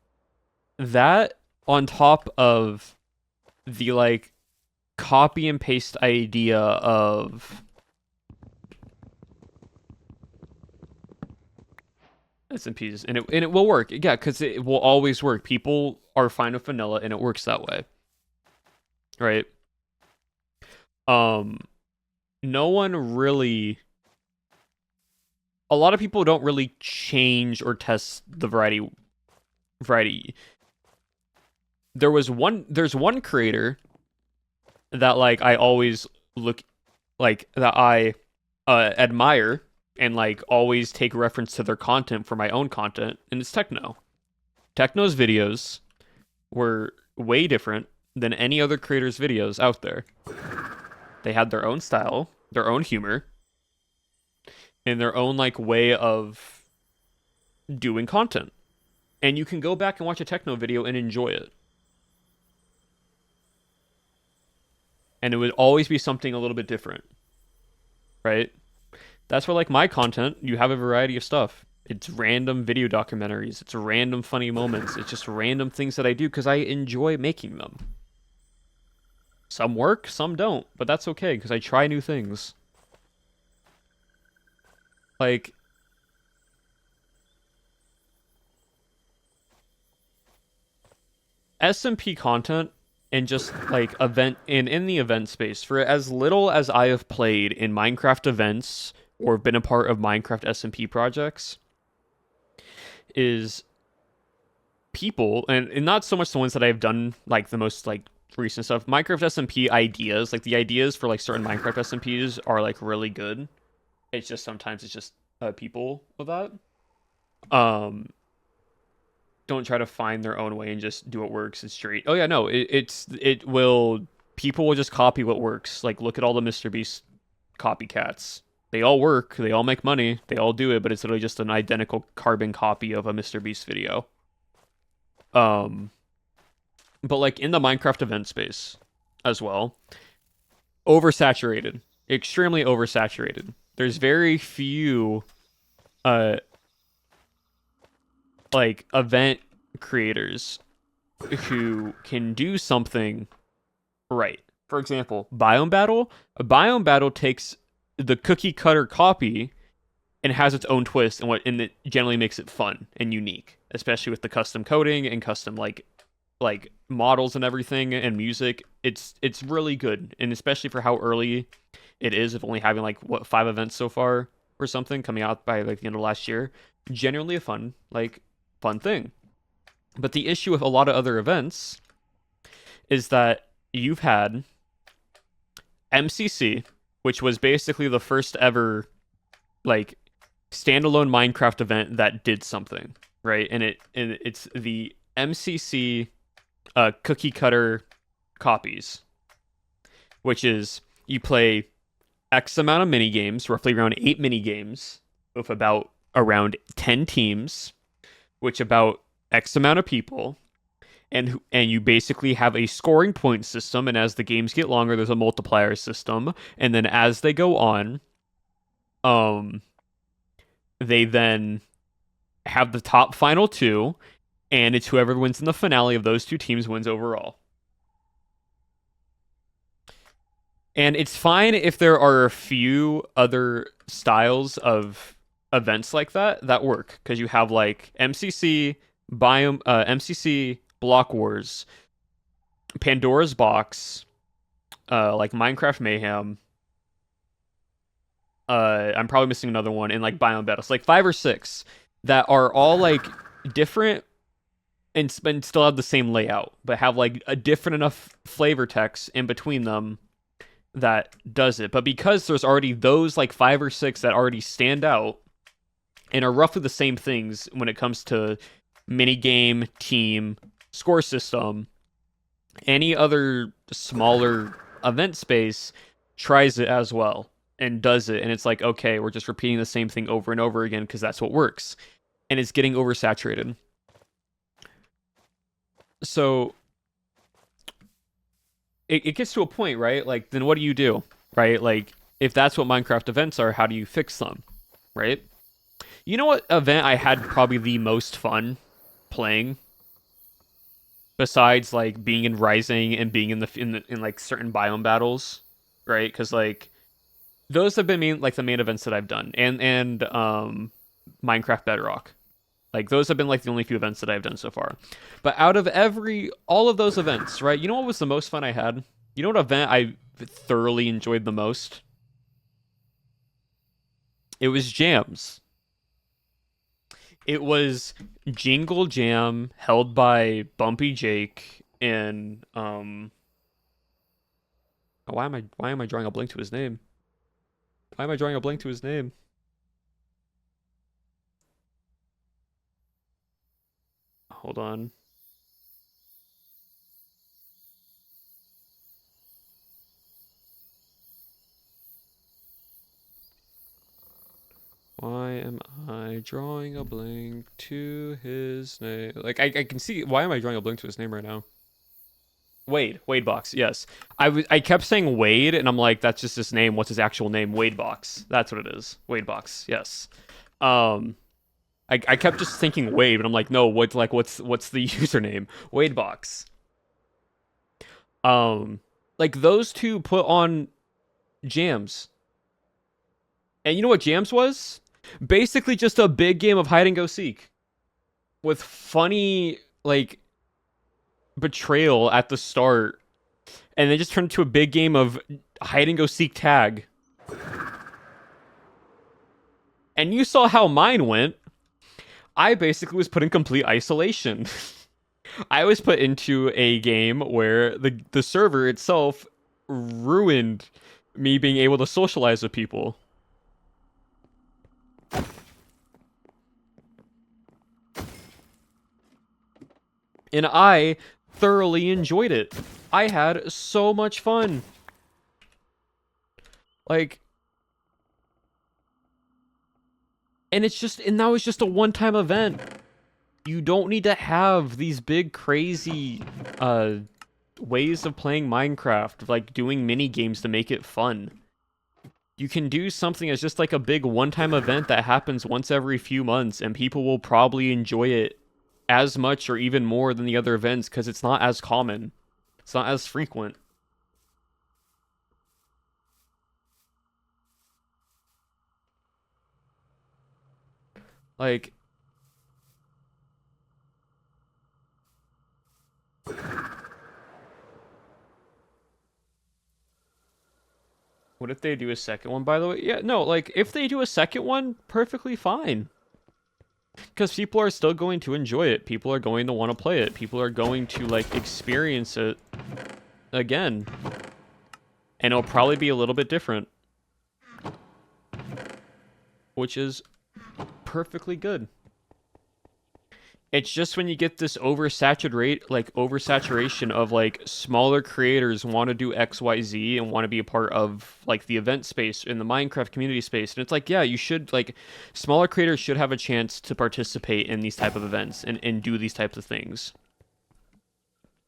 Speaker 1: that on top of the like copy and paste idea of SMPs, and it will work. Yeah, because it will always work. People are fine with vanilla, and it works that way, right? No one really. A lot of people don't really change or test the variety. There's one creator that like I always look like that I admire and like always take reference to their content for my own content, and it's Techno. Techno's videos were way different than any other creator's videos out there. They had their own style, their own humor, and their own like way of doing content. And you can go back and watch a Techno video and enjoy it. And it would always be something a little bit different, right? That's where like my content, you have a variety of stuff. It's random video documentaries. It's random funny moments. It's just random things that I do because I enjoy making them. Some work, some don't, but that's okay because I try new things. Like, SMP content and just like event in the event space for as little as I have played in Minecraft events or been a part of Minecraft SMP projects is people and not so much the ones that I've done like the most like recent stuff. Minecraft SMP ideas, like the ideas for like certain Minecraft SMPs are like really good. It's just sometimes it's just people with that. Um don't try to find their own way and just do what works and straight. Oh yeah, no, it will people will just copy what works. Like look at all the Mr. Beast copycats. They all work, they all make money, they all do it, but it's literally just an identical carbon copy of a Mr. Beast video. Um but like in the Minecraft event space as well, oversaturated, extremely oversaturated. There's very few uh like event creators who can do something right. For example, Biome Battle. A Biome Battle takes the cookie cutter copy and has its own twist, and it generally makes it fun and unique, especially with the custom coding and custom like models and everything and music. It's really good, and especially for how early it is, of only having like what 5 events so far or something coming out by like the end of last year. Genuinely a fun thing. But the issue with a lot of other events is that you've had MCC, which was basically the first ever like standalone Minecraft event that did something, right? And it's the MCC cookie cutter copies, which is you play X amount of mini games, roughly around 8 mini games, with about around 10 teams, which about X amount of people, and you basically have a scoring point system, and as the games get longer, there's a multiplier system, and then as they go on, they then have the top final 2, and it's whoever wins in the finale of those 2 teams wins overall. And it's fine if there are a few other styles of events like that work, because you have like MCC, MCC, Block Wars, Pandora's Box, like Minecraft Mayhem. I'm probably missing another one in like Biome Battles, like 5 or 6 that are all like different and still have the same layout, but have like a different enough flavor text in between them that does it. But because there's already those like 5 or 6 that already stand out and are roughly the same things when it comes to minigame, team, score system, any other smaller event space tries it as well and does it. And it's like, okay, we're just repeating the same thing over and over again because that's what works. And it's getting oversaturated. So it gets to a point, right? Like, then what do you do, right? Like, if that's what Minecraft events are, how do you fix them, right? You know what event I had probably the most fun playing, besides like being in Rising and being in like certain biome battles, right? Because like those have been the main events that I've done, and Minecraft Bedrock. Like, those have been, like, the only few events that I've done so far. But out of all of those events, right, you know what was the most fun I had? You know what event I thoroughly enjoyed the most? It was Jams. It was Jingle Jam, held by Bumpy Jake, and, why am I drawing a blank to his name? Why am I drawing a blank to his name? Hold on. Why am I drawing a blank to his name? Like, I can see, why am I drawing a blank to his name right now? Wade Box, yes. I kept saying Wade, and I'm like, that's just his name. What's his actual name? Wade Box. That's what it is. Wade Box, yes. I kept just thinking Wade, but I'm like, no, what's the username? Wade Box. Like those two put on Jams. And you know what Jams was? Basically just a big game of hide and go seek. With funny, like, betrayal at the start and then just turned into a big game of hide and go seek tag. And you saw how mine went. I basically was put in complete isolation. I was put into a game where the server itself ruined me being able to socialize with people. And I thoroughly enjoyed it. I had so much fun. Like, and that was just a one-time event. You don't need to have these big crazy ways of playing Minecraft, like doing mini games to make it fun. You can do something as just like a big one-time event that happens once every few months, and people will probably enjoy it as much or even more than the other events because it's not as common. It's not as frequent. Like, what if they do a second one, by the way? Yeah, no, like, if they do a second one, perfectly fine. Because people are still going to enjoy it. People are going to want to play it. People are going to, like, experience it again. And it'll probably be a little bit different. Which is perfectly good. It's just when you get this oversaturation of like smaller creators want to do XYZ and want to be a part of like the event space in the Minecraft community space. And it's like, yeah, you should like smaller creators should have a chance to participate in these type of events and do these types of things.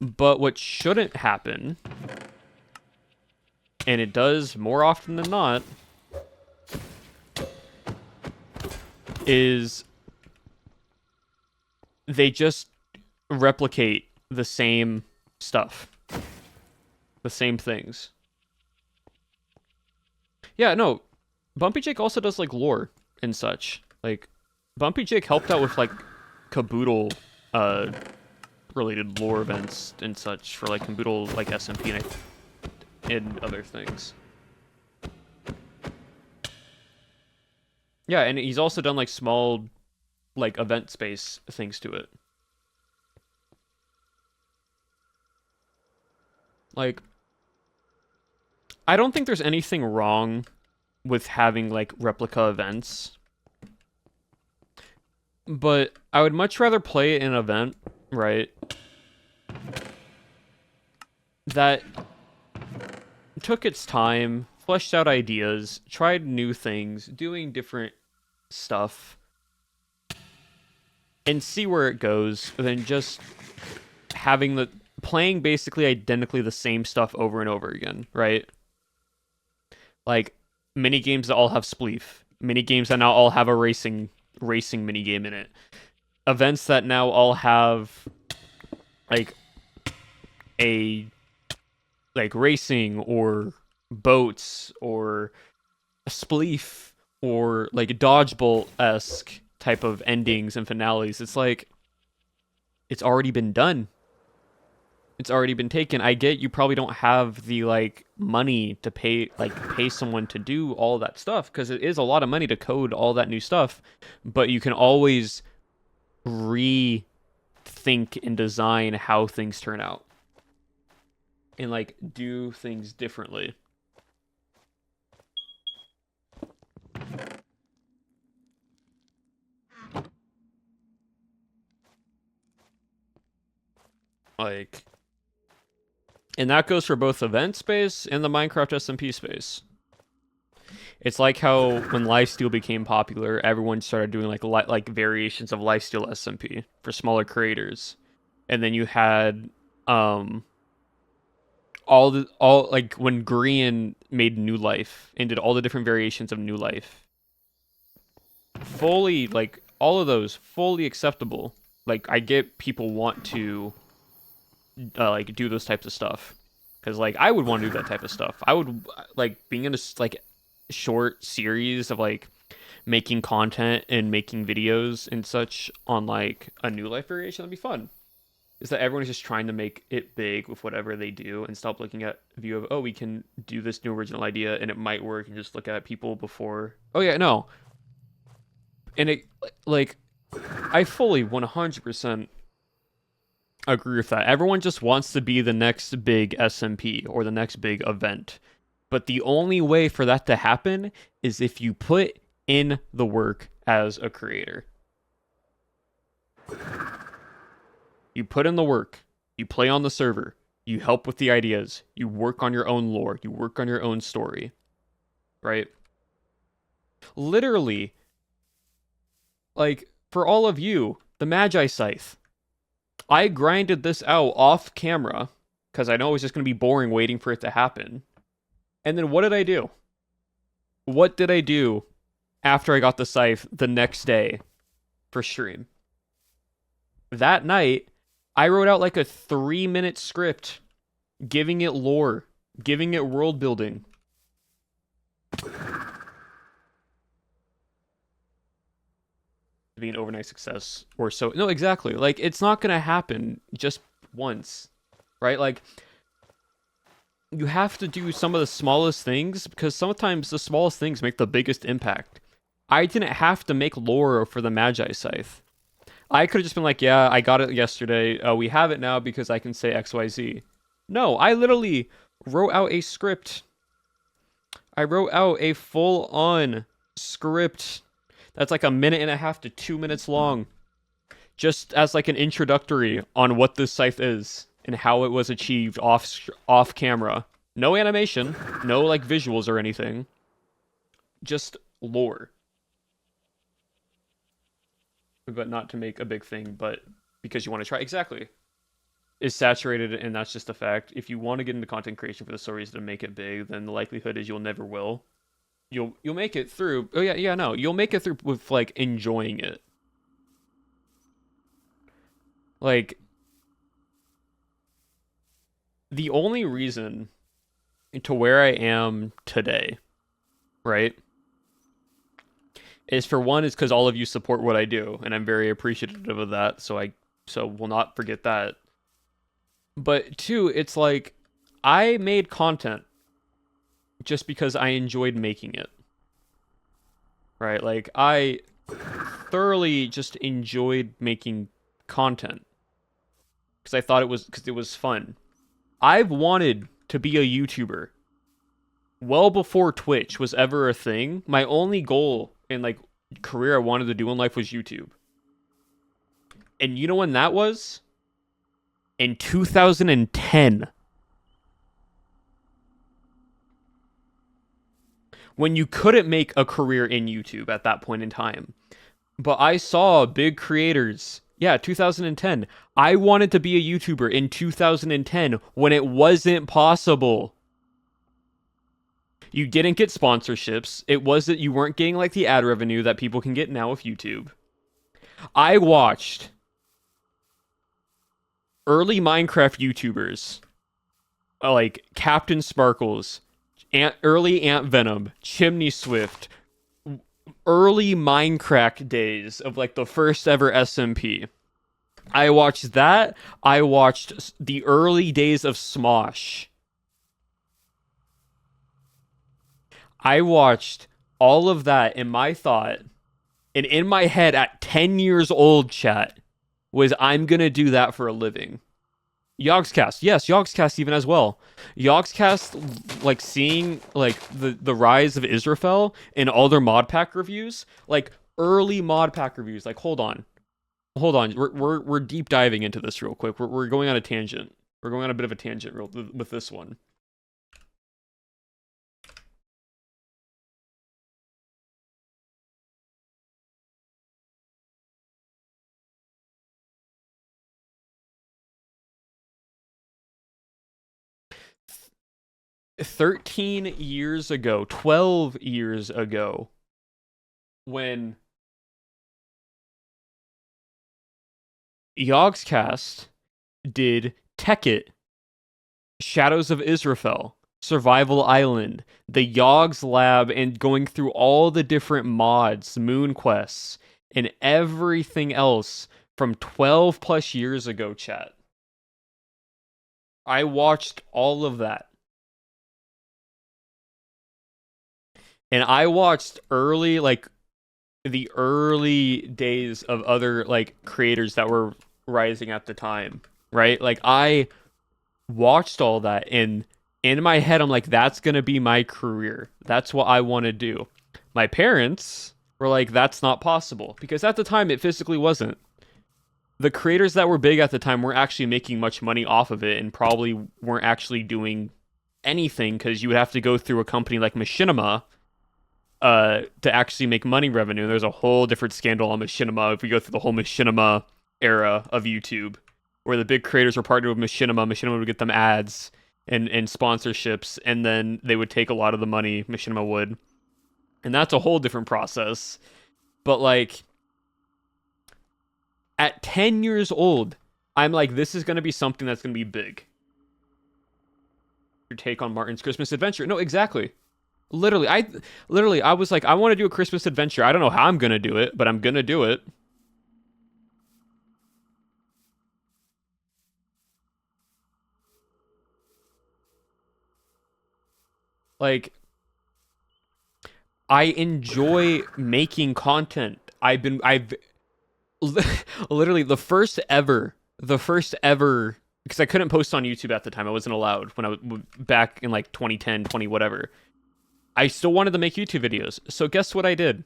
Speaker 1: But what shouldn't happen, and it does more often than not, is they just replicate the same stuff. The same things. Yeah, no. Bumpy Jake also does, like, lore and such. Like, Bumpy Jake helped out with, like, Caboodle, related lore events and such for, like, Caboodle, like, SMP and other things. Yeah, and he's also done, like, small, like, event space things to it. Like, I don't think there's anything wrong with having, like, replica events. But I would much rather play an event, right, that took its time, fleshed out ideas, tried new things, doing different stuff, and see where it goes, than just playing basically identically the same stuff over and over again, right? Like, mini games that all have spleef, mini games that now all have a racing mini game in it, events that now all have like a like racing or boats or a spleef or like dodgeball-esque type of endings and finales. It's like, it's already been done. It's already been taken. I get you probably don't have the like money to pay someone to do all that stuff, because it is a lot of money to code all that new stuff, but you can always rethink and design how things turn out and like do things differently. Like, and that goes for both event space and the Minecraft SMP space. It's like how when Lifesteal became popular, everyone started doing like variations of Lifesteal SMP for smaller creators. And then you had all like when Grian made New Life and did all the different variations of New Life. Fully, like, all of those fully acceptable. Like, I get people want to like do those types of stuff, because like I would want to do that type of stuff. I would like being in a like short series of like making content and making videos and such on like a New Life variation. That'd be fun. is that everyone is just trying to make it big with whatever they do and stop looking at a view of, oh, we can do this new original idea and it might work, and just look at people before. Oh yeah, no. And it, like, I fully 100% agree with that. Everyone just wants to be the next big SMP or the next big event. But the only way for that to happen is if you put in the work as a creator. You put in the work, you play on the server, you help with the ideas, you work on your own lore, you work on your own story, right? Literally, like, for all of you, the Magi Scythe. I grinded this out off camera because I know it was just going to be boring waiting for it to happen. And then what did I do? What did I do after I got the scythe the next day for stream? That night, I wrote out like a 3-minute script, giving it lore, giving it world building. To be an overnight success or so. No, exactly. Like, it's not going to happen just once, right? Like, you have to do some of the smallest things because sometimes the smallest things make the biggest impact. I didn't have to make lore for the Magi Scythe. I could have just been like, yeah, I got it yesterday. We have it now because I can say XYZ. No, I literally wrote out a script. I wrote out a full-on script that's like 1.5 to 2 minutes long. Just as like an introductory on what this scythe is and how it was achieved off camera. No animation, no like visuals or anything. Just lore. But not to make a big thing, but because you want to try. Exactly. Is saturated, and that's just a fact. If you want to get into content creation for the stories to make it big, then the likelihood is you'll never will. You'll make it through. Oh yeah, no. You'll make it through with like enjoying it. Like, the only reason to where I am today, right, is for one, is because all of you support what I do, and I'm very appreciative of that. So will not forget that. But two, it's like I made content just because I enjoyed making it. Right? Like, I thoroughly just enjoyed making content because I thought it was fun. I've wanted to be a YouTuber well before Twitch was ever a thing. My only goal in like career I wanted to do in life was YouTube. And you know when that was? In 2010. When you couldn't make a career in YouTube at that point in time. But I saw big creators. Yeah, 2010. I wanted to be a YouTuber in 2010 when it wasn't possible. You didn't get sponsorships. It wasn't, you weren't getting like the ad revenue that people can get now with YouTube. I watched early Minecraft YouTubers like Captain Sparkles, early Ant Venom, Chimney Swift, early Minecraft days of like the first ever SMP. I watched that. I watched the early days of Smosh. I watched all of that, and my thought, and in my head at 10 years old, chat, was I'm gonna do that for a living. Yogscast, yes, Yogscast even as well. Yogscast, like seeing like the rise of Israfel in all their mod pack reviews, like early mod pack reviews. Like, hold on, we're deep diving into this real quick. We're going on a tangent. We're going on a bit of a tangent with this one. $13 years ago, 12 years ago, when Yogscast did Tekkit, Shadows of Israfel, Survival Island, the Yogs Lab, and going through all the different mods, Moon Quests, and everything else from 12 plus years ago, chat. I watched all of that. And I watched the early days of other like creators that were rising at the time, right? Like I watched all that, and in my head I'm like, that's gonna be my career. That's what I want to do. My parents were like, that's not possible, because at the time it physically wasn't. The creators that were big at the time weren't actually making much money off of it, and probably weren't actually doing anything, because you would have to go through a company like Machinima to actually make money revenue. There's a whole different scandal on Machinima if we go through the whole Machinima era of YouTube, where the big creators were partnered with Machinima. Machinima would get them ads and sponsorships, and then they would take a lot of the money, Machinima would. And that's a whole different process. But like, at 10 years old, I'm like, this is going to be something that's going to be big. Your take on Martin's Christmas Adventure. No, exactly. I was like, I want to do a Christmas adventure. I don't know how I'm gonna do it, but I'm gonna do it. Like, I enjoy making content. I've literally the first ever, because I couldn't post on YouTube at the time. I wasn't allowed when I was back in like 2010, 20 whatever. I still wanted to make YouTube videos. So guess what I did?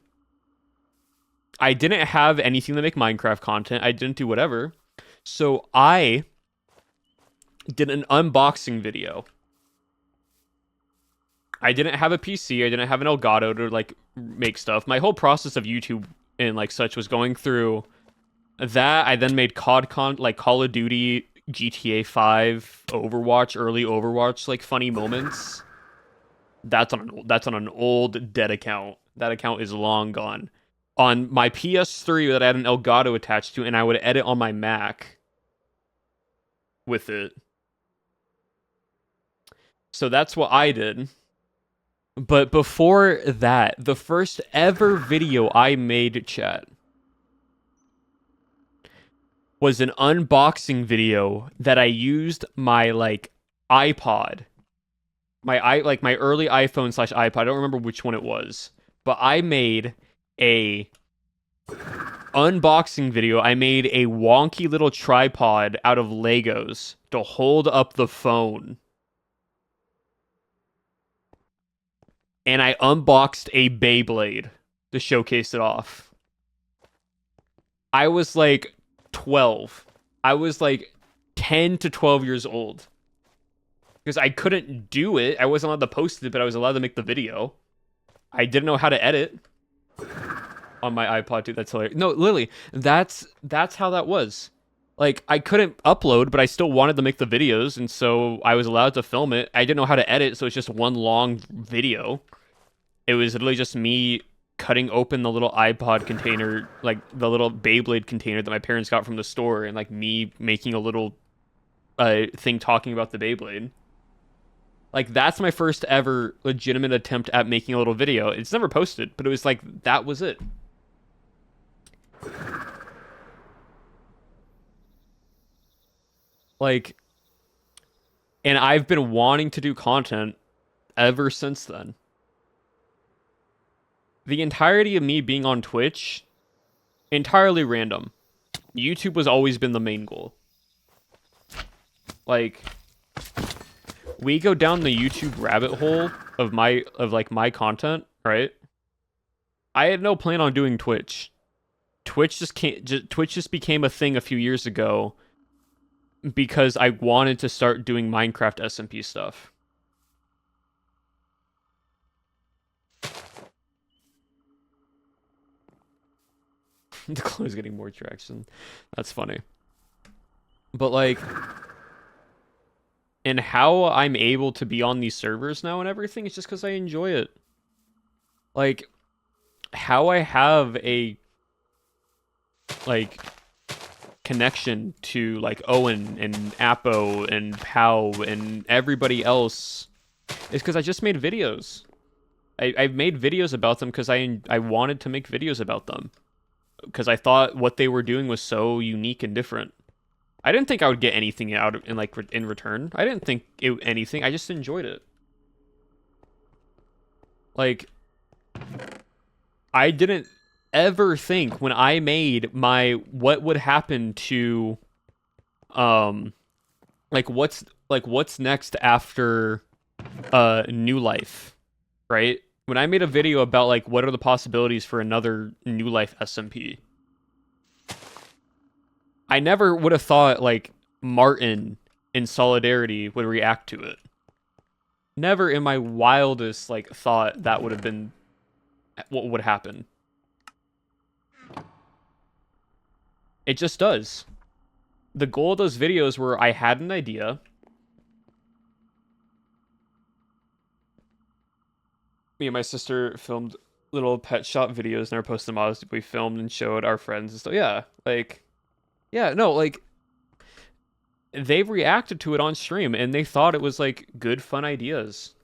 Speaker 1: I didn't have anything to make Minecraft content. I didn't do whatever. So I did an unboxing video. I didn't have a PC. I didn't have an Elgato to like make stuff. My whole process of YouTube and like such was going through that. I then made like Call of Duty, GTA 5, Overwatch, early Overwatch, like funny moments. That's on an old dead account. That account is long gone. On my PS3 that I had an Elgato attached to, and I would edit on my Mac with it. So that's what I did. But before that, the first ever video I made, chat, was an unboxing video that I used my like iPod. My early iPhone / iPod. I don't remember which one it was. But I made a unboxing video. I made a wonky little tripod out of Legos to hold up the phone. And I unboxed a Beyblade to showcase it off. I was like 12. I was like 10 to 12 years old. Because I couldn't do it. I wasn't allowed to post it, but I was allowed to make the video. I didn't know how to edit on my iPod too. That's hilarious. No, literally, that's how that was. Like, I couldn't upload, but I still wanted to make the videos, and so I was allowed to film it. I didn't know how to edit, so it's just one long video. It was literally just me cutting open the little iPod container, like the little Beyblade container that my parents got from the store, and like me making a little thing talking about the Beyblade. Like, that's my first ever legitimate attempt at making a little video. It's never posted, but it was like, that was it. Like, and I've been wanting to do content ever since then. The entirety of me being on Twitch, entirely random. YouTube has always been the main goal. Like, we go down the YouTube rabbit hole of my content, right? I had no plan on doing Twitch. Twitch just became a thing a few years ago because I wanted to start doing Minecraft SMP stuff. The clothes getting more traction. That's funny. But like, and how I'm able to be on these servers now and everything is just because I enjoy it. Like, how I have a like connection to like Owen and Apo and Pow and everybody else is because I just made videos. I've made videos about them because I wanted to make videos about them because I thought what they were doing was so unique and different. I didn't think I would get anything out of in return. I didn't think anything. I just enjoyed it. Like, I didn't ever think when I made my what would happen to what's next after New Life, right? When I made a video about like what are the possibilities for another New Life SMP, I never would have thought like Martin in Solidarity would react to it. Never in my wildest like thought that would have been what would happen. It just does. The goal of those videos were I had an idea. Me and my sister filmed little pet shop videos and our posted models we filmed and showed our friends and stuff. Yeah, like, yeah, no, like, they reacted to it on stream and they thought it was like good, fun ideas.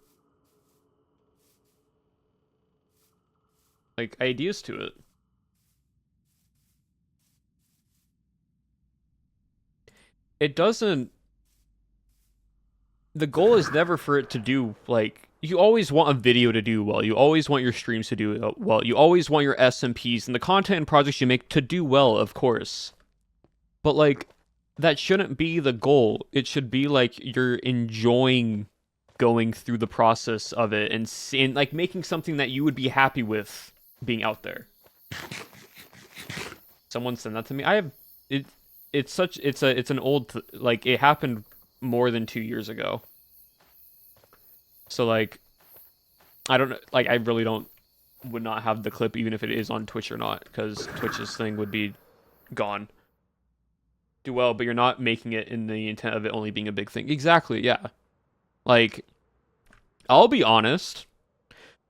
Speaker 1: Like, ideas to it. It doesn't. The goal is never for it to do like. You always want a video to do well. You always want your streams to do well. You always want your SMPs and the content and projects you make to do well, of course. But like, that shouldn't be the goal. It should be like you're enjoying going through the process of it and like making something that you would be happy with being out there. Someone sent that to me. I have it. It's an old like it happened more than 2 years ago. So like, I don't like I really would not have the clip even if it is on Twitch or not, because Twitch's thing would be gone. Do well, but you're not making it in the intent of it only being a big thing. Exactly, yeah. Like, I'll be honest.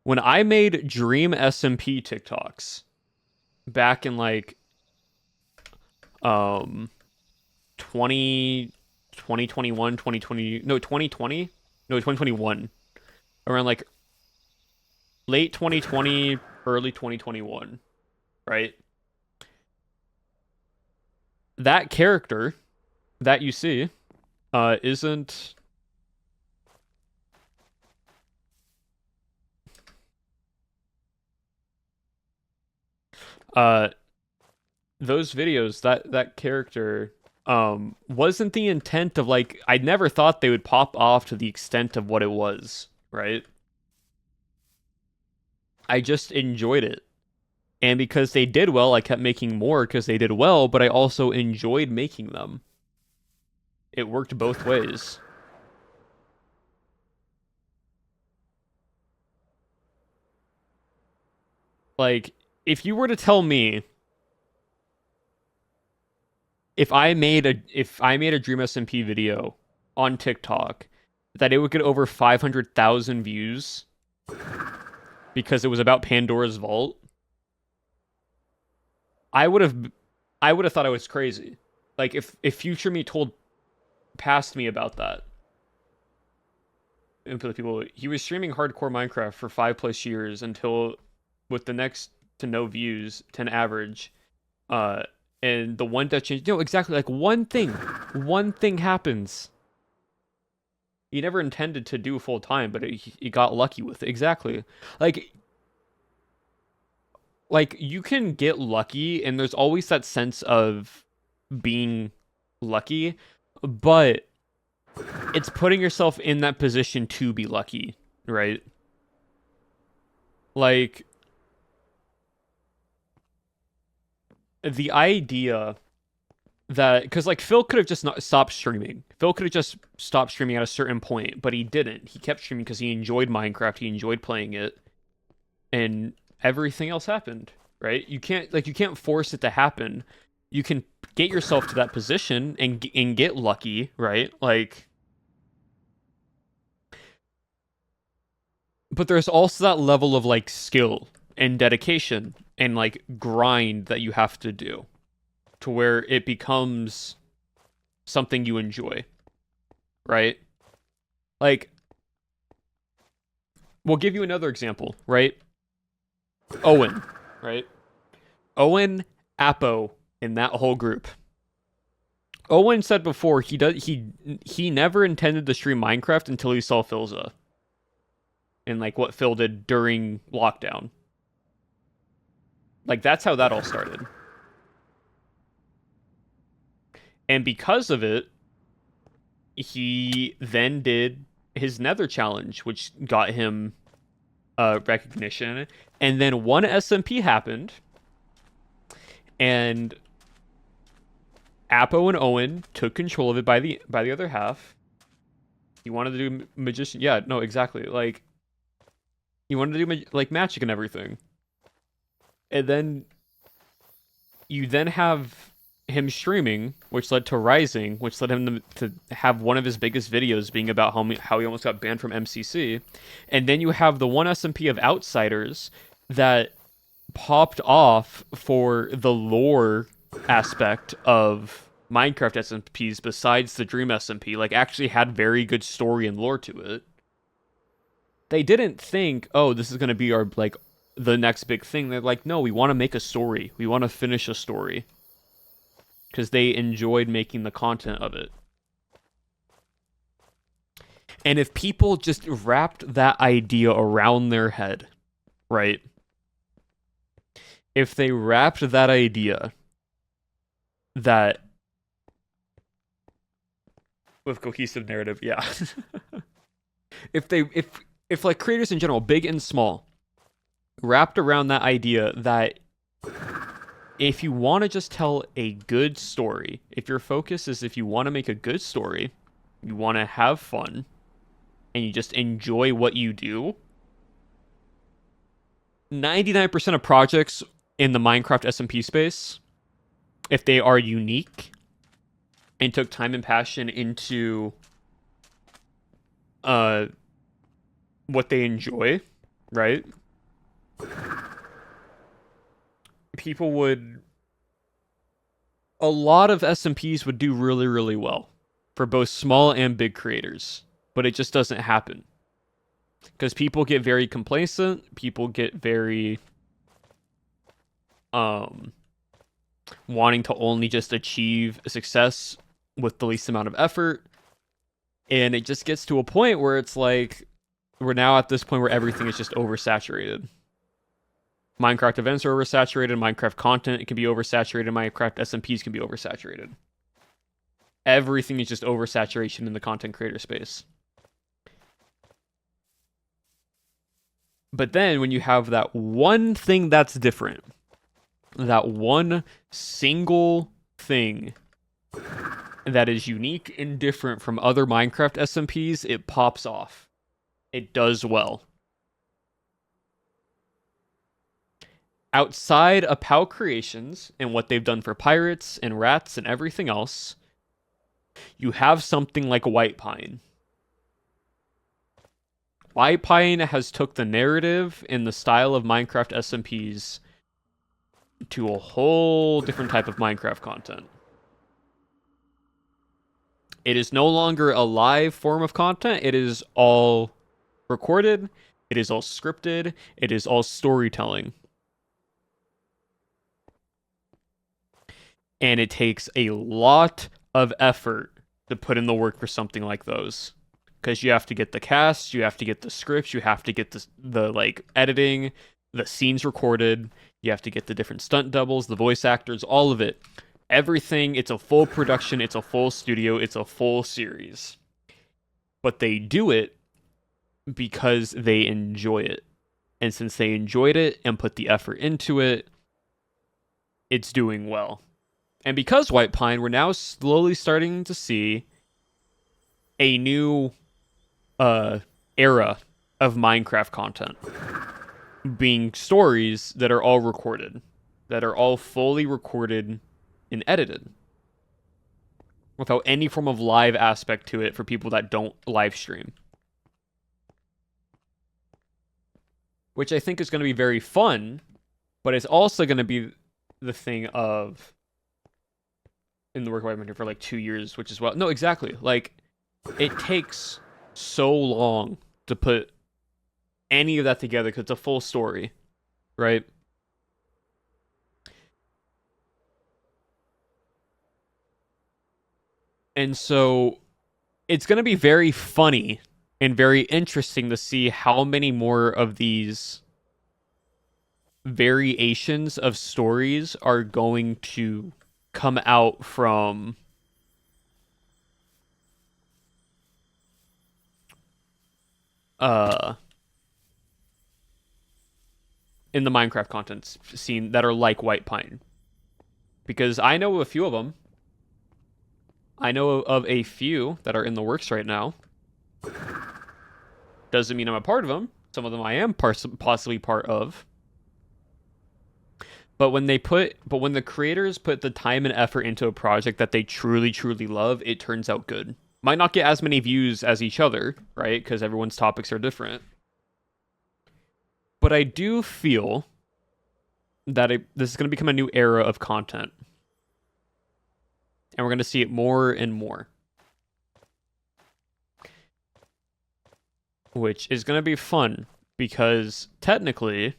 Speaker 1: When I made Dream SMP TikToks back in like 2021, 2020, no, 2020, no, 2021, around like late 2020, early 2021, right? That character that you see isn't those videos, that character wasn't the intent of like, I never thought they would pop off to the extent of what it was, right? I just enjoyed it. And because they did well, I kept making more because they did well, but I also enjoyed making them. It worked both ways. Like, if you were to tell me if I made a Dream SMP video on TikTok that it would get over 500,000 views because it was about Pandora's Vault, I would have thought I was crazy. Like if future me told past me about that. And for the people, he was streaming hardcore Minecraft for 5+ years until with the next to no views, 10 average. And the one that changed, exactly, like one thing happens. He never intended to do full time, but he got lucky with it. Exactly. Like you can get lucky, and there's always that sense of being lucky, but it's putting yourself in that position to be lucky, right? Like, the idea that, because like Phil could have just not stopped streaming. Phil could have just stopped streaming at a certain point, but he didn't. He kept streaming because he enjoyed Minecraft. He enjoyed playing it, and everything else happened. Right? You can't force it to happen. You can get yourself to that position and get lucky. Right? Like, but there's also that level of like skill and dedication and like grind that you have to do to where it becomes something you enjoy, right? Like, we'll give you another example, right? Owen, right? Owen, Apo, in that whole group. Owen said before he never intended to stream Minecraft until he saw Philza and like what Phil did during lockdown. Like that's how that all started. And because of it, he then did his Nether challenge, which got him recognition. And then one SMP happened, and Apo and Owen took control of it by the other half. He wanted to do magician. Yeah, no, exactly. Like he wanted to do like magic and everything. And then you then have him streaming, which led to Rising, which led him to have one of his biggest videos being about how he almost got banned from MCC. And then you have the one SMP of Outsiders that popped off for the lore aspect of Minecraft SMPs besides the Dream SMP, like actually had very good story and lore to it. They didn't think, oh, this is going to be our, like, the next big thing. They're like, no, we want to make a story. We want to finish a story. Because they enjoyed making the content of it. And if people just wrapped that idea around their head, right? If they wrapped that idea that with cohesive narrative, yeah. if like creators in general, big and small, wrapped around that idea that if you want to just tell a good story, if your focus is if you want to make a good story, you want to have fun, and you just enjoy what you do, 99% of projects in the Minecraft SMP space, if they are unique and took time and passion into what they enjoy, right? People would... A lot of SMPs would do really, really well for both small and big creators, but it just doesn't happen. Because people get very complacent, people get very wanting to only just achieve success with the least amount of effort, and it just gets to a point where it's like we're now at this point where everything is just oversaturated. Minecraft events are oversaturated, Minecraft content can be oversaturated, Minecraft SMPs can be oversaturated. Everything is just oversaturation in the content creator space. But then when you have that one thing that's different, that one single thing that is unique and different from other Minecraft SMPs, it pops off. It does well. Outside of POW Creations and what they've done for pirates and rats and everything else, you have something like White Pine. White Pine has took the narrative and the style of Minecraft SMPs to a whole different type of Minecraft content. It is no longer a live form of content. It is all recorded. It is all scripted. It is all storytelling. And it takes a lot of effort to put in the work for something like those. Because you have to get the cast, you have to get the scripts, you have to get the like editing, the scenes recorded, you have to get the different stunt doubles, the voice actors, all of it. Everything, it's a full production, it's a full studio, it's a full series. But they do it because they enjoy it. And since they enjoyed it and put the effort into it, it's doing well. And because White Pine, we're now slowly starting to see a new era of Minecraft content being stories that are all recorded, that are all fully recorded and edited without any form of live aspect to it for people that don't live stream, which I think is going to be very fun, but it's also going to be the thing of in the work I've been here for like 2 years, which is well, no, exactly, like it takes so long to put any of that together because it's a full story, right? And so it's going to be very funny and very interesting to see how many more of these variations of stories are going to come out from uh in the Minecraft content scene that are like White Pine. Because I know a few of them. I know of a few that are in the works right now. Doesn't mean I'm a part of them. Some of them I am possibly part of. But when the creators put the time and effort into a project that they truly, truly love, it turns out good. Might not get as many views as each other, right? Because everyone's topics are different. But I do feel that this is going to become a new era of content. And we're going to see it more and more. Which is going to be fun, because technically,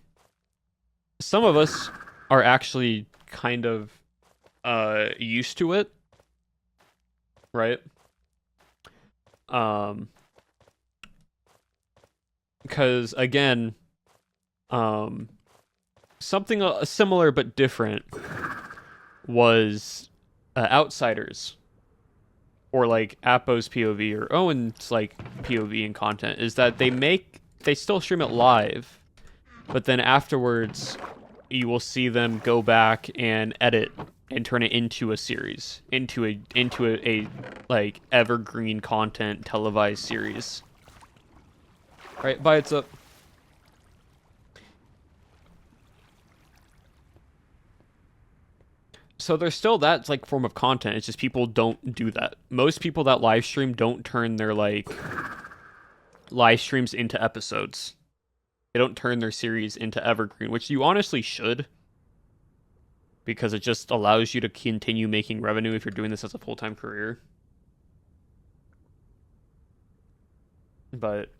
Speaker 1: some of us are actually kind of used to it, right? Because again, something similar but different was Outsiders, or like Appo's POV or Owen's like POV and content, is that they still stream it live, but then afterwards you will see them go back and edit and turn it into a series, into a like evergreen content televised series. All right, bye. It's up. So there's still that like form of content. It's just people don't do that. Most people that live stream don't turn their like live streams into episodes. They don't turn their series into evergreen, which you honestly should, because it just allows you to continue making revenue if you're doing this as a full-time career. But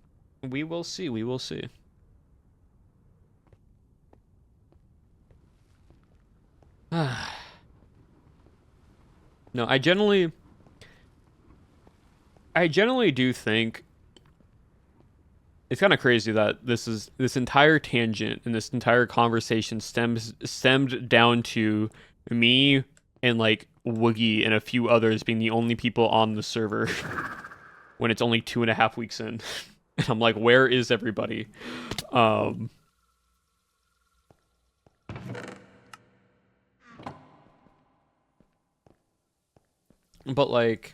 Speaker 1: we will see. We will see. No, I generally do think it's kind of crazy that this entire tangent and this entire conversation stemmed down to me and like Woogie and a few others being the only people on the server when it's only 2.5 weeks in. And I'm like, where is everybody? But like,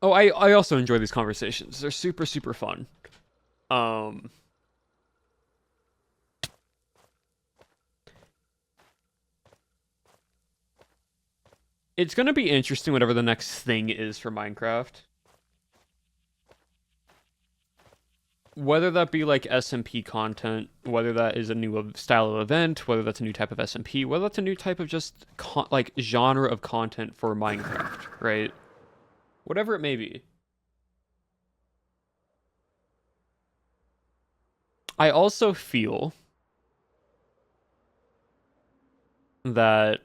Speaker 1: oh, I also enjoy these conversations. They're super, super fun. It's gonna be interesting whatever the next thing is for Minecraft. Whether that be like SMP content, whether that is a new style of event, whether that's a new type of SMP, whether that's a new type of just like genre of content for Minecraft, right? Whatever it may be. I also feel that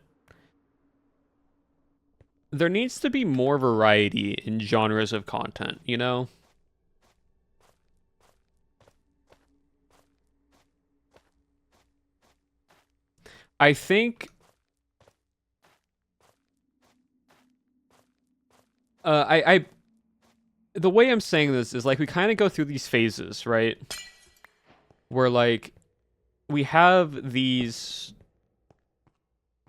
Speaker 1: there needs to be more variety in genres of content, you know? I think I the way I'm saying this is like we kind of go through these phases, right? Where like we have these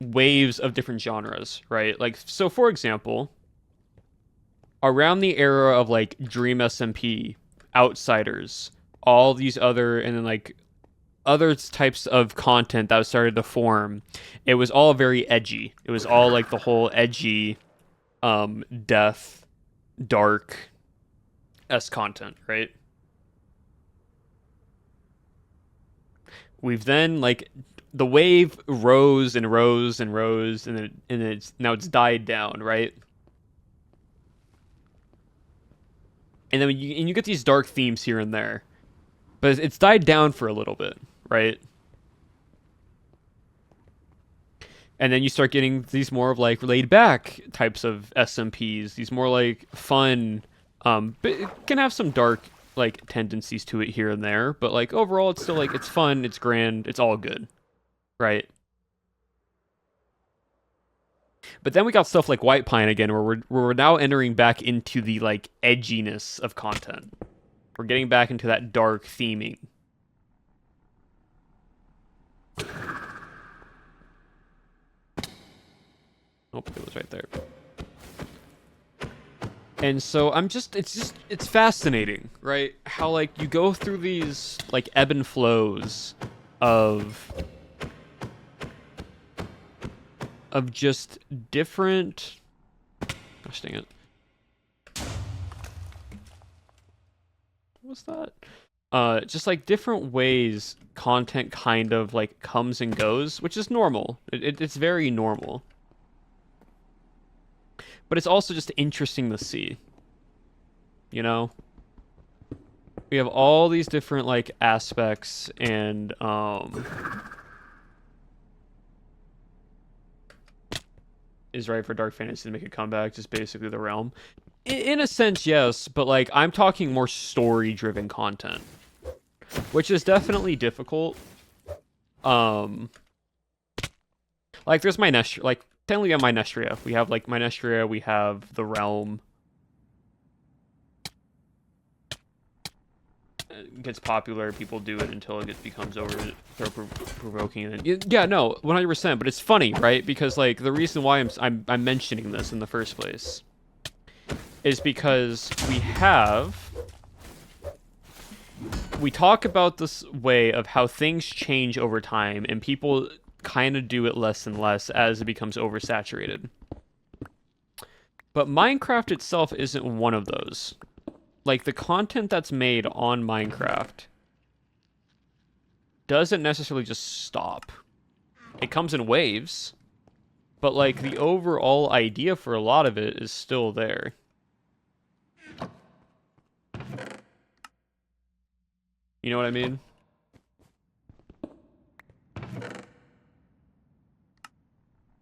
Speaker 1: waves of different genres, right? Like, so for example, around the era of like Dream SMP, Outsiders, all these other, and then like other types of content that started to form, it was all very edgy. It was all like the whole edgy, death, dark S content, right? We've then like the wave rose and rose and rose, and it's died down, right? And then you get these dark themes here and there, but it's died down for a little bit, right? And then you start getting these more of like laid back types of SMPs, these more like fun, but it can have some dark like tendencies to it here and there, but like overall it's still like it's fun, it's grand, it's all good, right? But then we got stuff like White Pine again, where we're now entering back into the like edginess of content. We're getting back into that dark theming. Oh, it was right there. And so it's fascinating, right? How like you go through these like ebb and flows of just different. Gosh dang it! What's that? Just like different ways content kind of like comes and goes, which is normal. It's very normal. But it's also just interesting to see. You know? We have all these different like aspects and is right for dark fantasy to make a comeback, just basically the realm. In a sense, yes, but like I'm talking more story-driven content, which is definitely difficult. Like there's Minestria, like technically on Minestria, we have like Minestria, we have the realm. It gets popular, people do it until it becomes over provoking. And yeah, no, 100%. But it's funny, right? Because like the reason why I'm mentioning this in the first place is because we talk about this way of how things change over time, and people kind of do it less and less as it becomes oversaturated. But Minecraft itself isn't one of those. Like, the content that's made on Minecraft doesn't necessarily just stop. It comes in waves, but, like, the overall idea for a lot of it is still there. You know what I mean?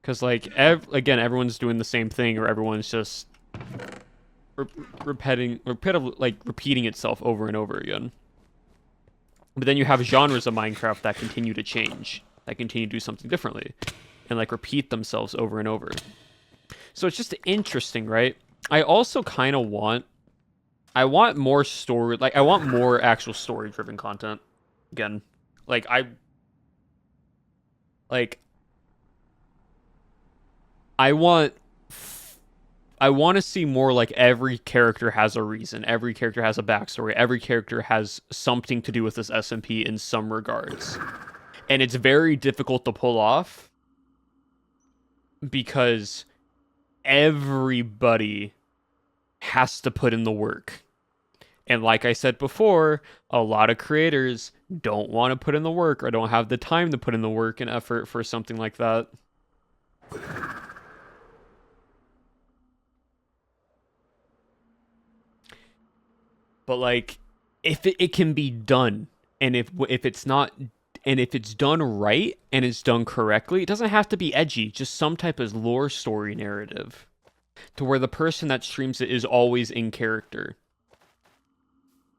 Speaker 1: Because, like, again, everyone's doing the same thing, or everyone's just repeating itself over and over again. But then you have genres of Minecraft that continue to change, that continue to do something differently, and like repeat themselves over and over. So it's just interesting, right? I also kind of want more story, like I want more actual story-driven content. Again, like I want to see more like every character has a reason, every character has a backstory, every character has something to do with this SMP in some regards. And it's very difficult to pull off because everybody has to put in the work. And like I said before, a lot of creators don't want to put in the work or don't have the time to put in the work and effort for something like that. But like, if it can be done, and if it's not, and if it's done right and it's done correctly, it doesn't have to be edgy. Just some type of lore story narrative, to where the person that streams it is always in character.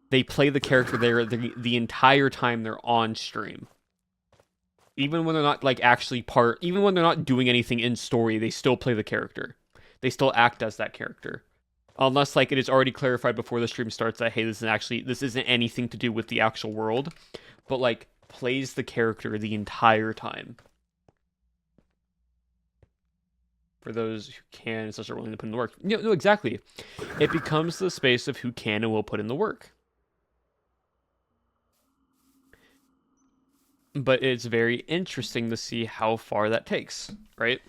Speaker 1: They play the character there the entire time they're on stream. Even when they're not like actually even when they're not doing anything in story, they still play the character. They still act as that character. Unless like it is already clarified before the stream starts that hey, this isn't anything to do with the actual world, but like plays the character the entire time. For those who can and such are willing to put in the work. No, exactly. It becomes the space of who can and will put in the work. But it's very interesting to see how far that takes, right?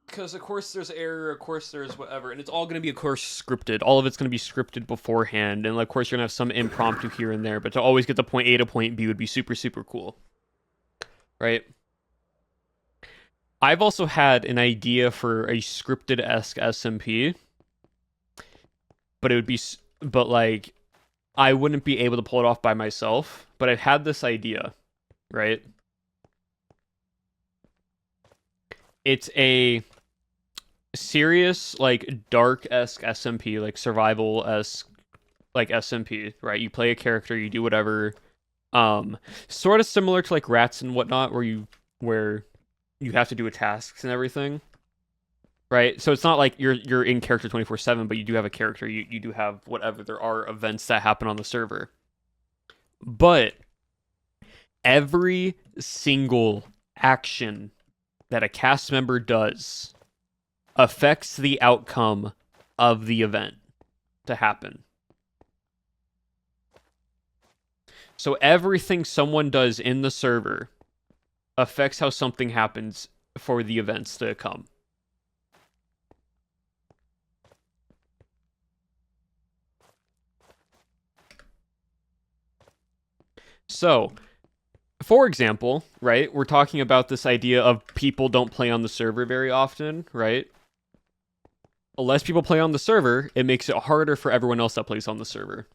Speaker 1: Because of course there's error, of course there's whatever, and it's all going to be, of course, scripted. All of it's going to be scripted beforehand, and of course you're going to have some impromptu here and there, but to always get to point A to point B would be super, super cool. Right? I've also had an idea for a scripted-esque SMP, but it would be, but like, I wouldn't be able to pull it off by myself, but I've had this idea. right? It's a serious, like, dark-esque SMP, like survival-esque, like SMP, right? You play a character, you do whatever. Sort of similar to like Rats and whatnot, where you have to do tasks and everything, right? So it's not like you're in character 24/7, but you do have a character. You do have whatever. There are events that happen on the server, but every single action that a cast member does affects the outcome of the event to happen. So everything someone does in the server affects how something happens for the events to come. So, for example, right, we're talking about this idea of people don't play on the server very often, right? Less people play on the server, it makes it harder for everyone else that plays on the server.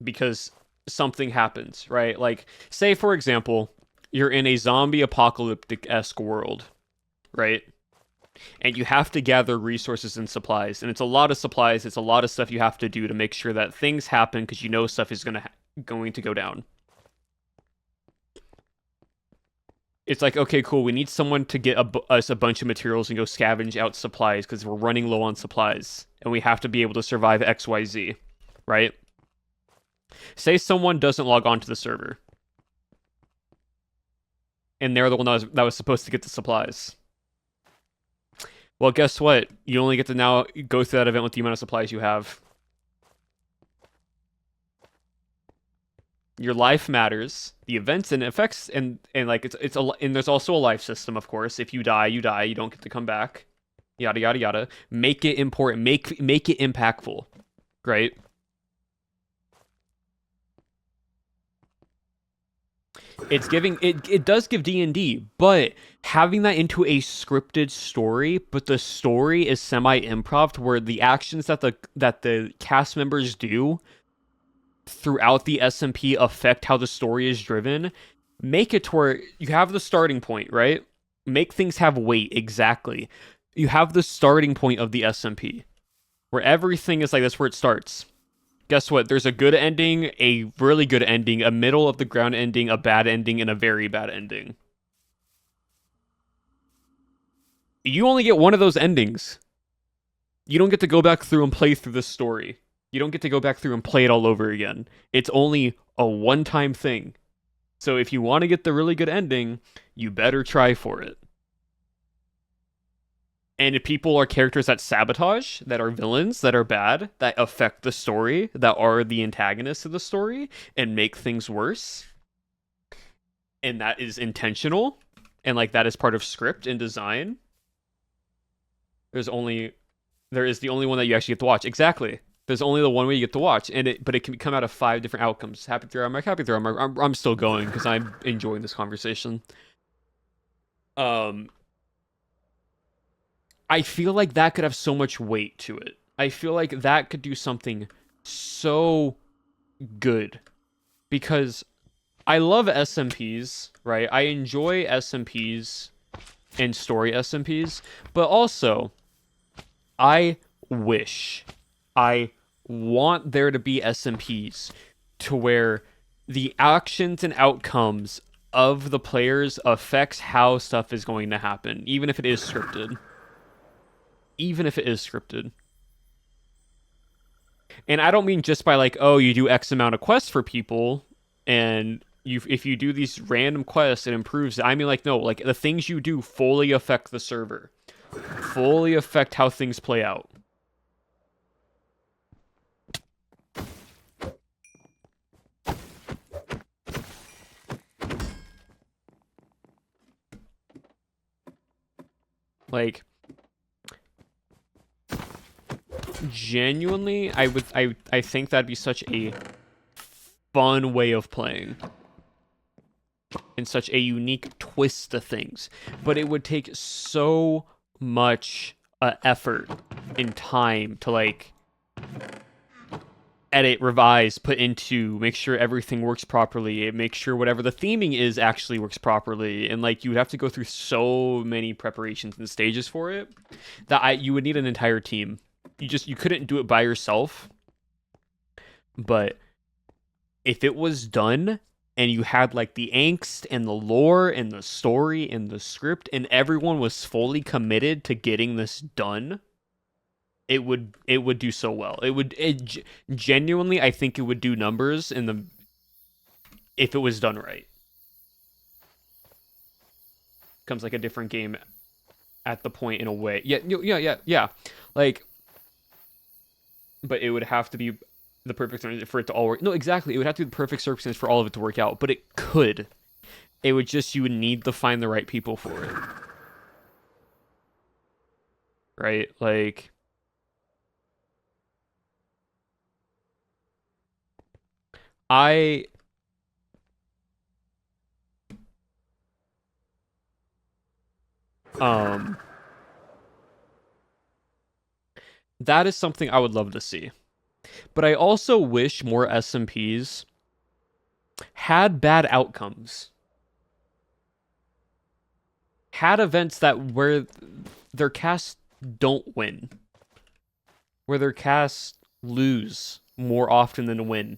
Speaker 1: Because something happens, right? Like, say, for example, you're in a zombie apocalyptic-esque world, right? And you have to gather resources and supplies. And it's a lot of supplies, it's a lot of stuff you have to do to make sure that things happen because you know stuff is going to go down. It's like, okay, cool, we need someone to get us a bunch of materials and go scavenge out supplies because we're running low on supplies. And we have to be able to survive XYZ, right? Say someone doesn't log on to the server. And they're the one that was supposed to get the supplies. Well, guess what? You only get to now go through that event with the amount of supplies you have. Your life matters. The events and effects and like and there's also a life system, of course. If you die, you die. You don't get to come back. Yada yada yada. Make it important. Make it impactful, right? It's giving it does give D&D, but having that into a scripted story, but the story is semi-improv, where the actions that the cast members do throughout the SMP affect how the story is driven. Make it to where you have the starting point, right? Make things have weight, exactly. You have the starting point of the SMP, where everything is like this, where it starts. Guess what? There's a good ending, a really good ending, a middle of the ground ending, a bad ending, and a very bad ending. You only get one of those endings. You don't get to go back through and play through this story. You don't get to go back through and play it all over again. It's only a one-time thing. So if you want to get the really good ending, you better try for it. And if people are characters that sabotage, that are villains, that are bad, that affect the story, that are the antagonists of the story, and make things worse, and that is intentional, and like that is part of script and design, there is the only one that you actually get to watch. Exactly. There's only the one way you get to watch, but it can come out of 5 different outcomes. Happy through armor, happy through armor. I'm still going because I'm enjoying this conversation. I feel like that could have so much weight to it. I feel like that could do something so good. Because I love SMPs, right? I enjoy SMPs and story SMPs. But also, I want there to be SMPs to where the actions and outcomes of the players affects how stuff is going to happen, even if it is scripted. Even if it is scripted. And I don't mean just by like, oh, you do X amount of quests for people, and if you do these random quests, it improves it. I mean, like, no, like the things you do fully affect the server, fully affect how things play out. Like, genuinely, I think that'd be such a fun way of playing. And such a unique twist to things. But it would take so much effort and time to, like, edit, revise, put into, make sure everything works properly, make sure whatever the theming is actually works properly, and like you would have to go through so many preparations and stages for it that you would need an entire team. You couldn't do it by yourself. But if it was done and you had like the angst and the lore and the story and the script and everyone was fully committed to getting this done, it would do so well. Genuinely, I think it would do numbers if it was done right. Comes like a different game at the point in a way. Yeah. Like, but it would have to be the perfect circumstance for it to all work. No, exactly. It would have to be the perfect circumstance for all of it to work out. But it could. It would just, you would need to find the right people for it. Right? Like, I that is something I would love to see. But I also wish more SMPs had bad outcomes. Had events where their cast don't win. Where their cast lose more often than win.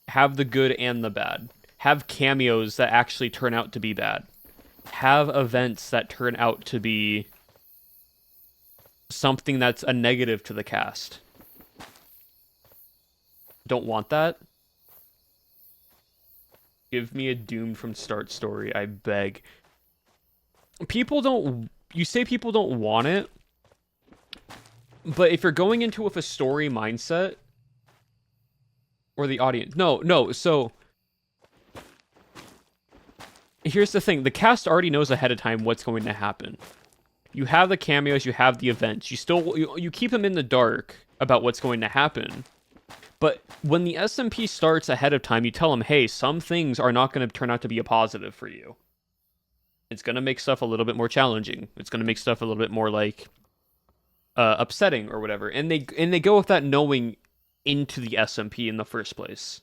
Speaker 1: Have the good and the bad. Have cameos that actually turn out to be bad. Have events that turn out to be something that's a negative to the cast. Don't want that? Give me a doomed from start story, I beg. You say people don't want it, but if you're going into it with a story mindset, or the audience, no, so here's the thing, the cast already knows ahead of time what's going to happen. You have the cameos, you have the events, you keep them in the dark about what's going to happen. But when the SMP starts ahead of time, you tell them, hey, some things are not going to turn out to be a positive for you. It's going to make stuff a little bit more challenging. It's going to make stuff a little bit more, like, upsetting or whatever. And they go with that knowing into the SMP in the first place.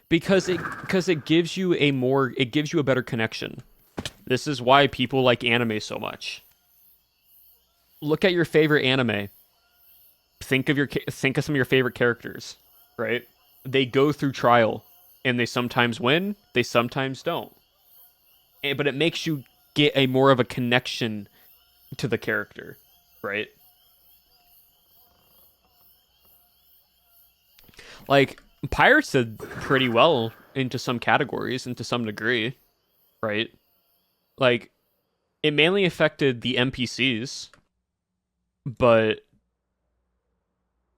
Speaker 1: Because it gives you a better connection. This is why people like anime so much. Look at your favorite anime. Think of some of your favorite characters, right? They go through trial, and they sometimes win, they sometimes don't. But it makes you get a more of a connection to the character, right? Like, Pirates did pretty well into some categories, and to some degree, right? Like, it mainly affected the NPCs, but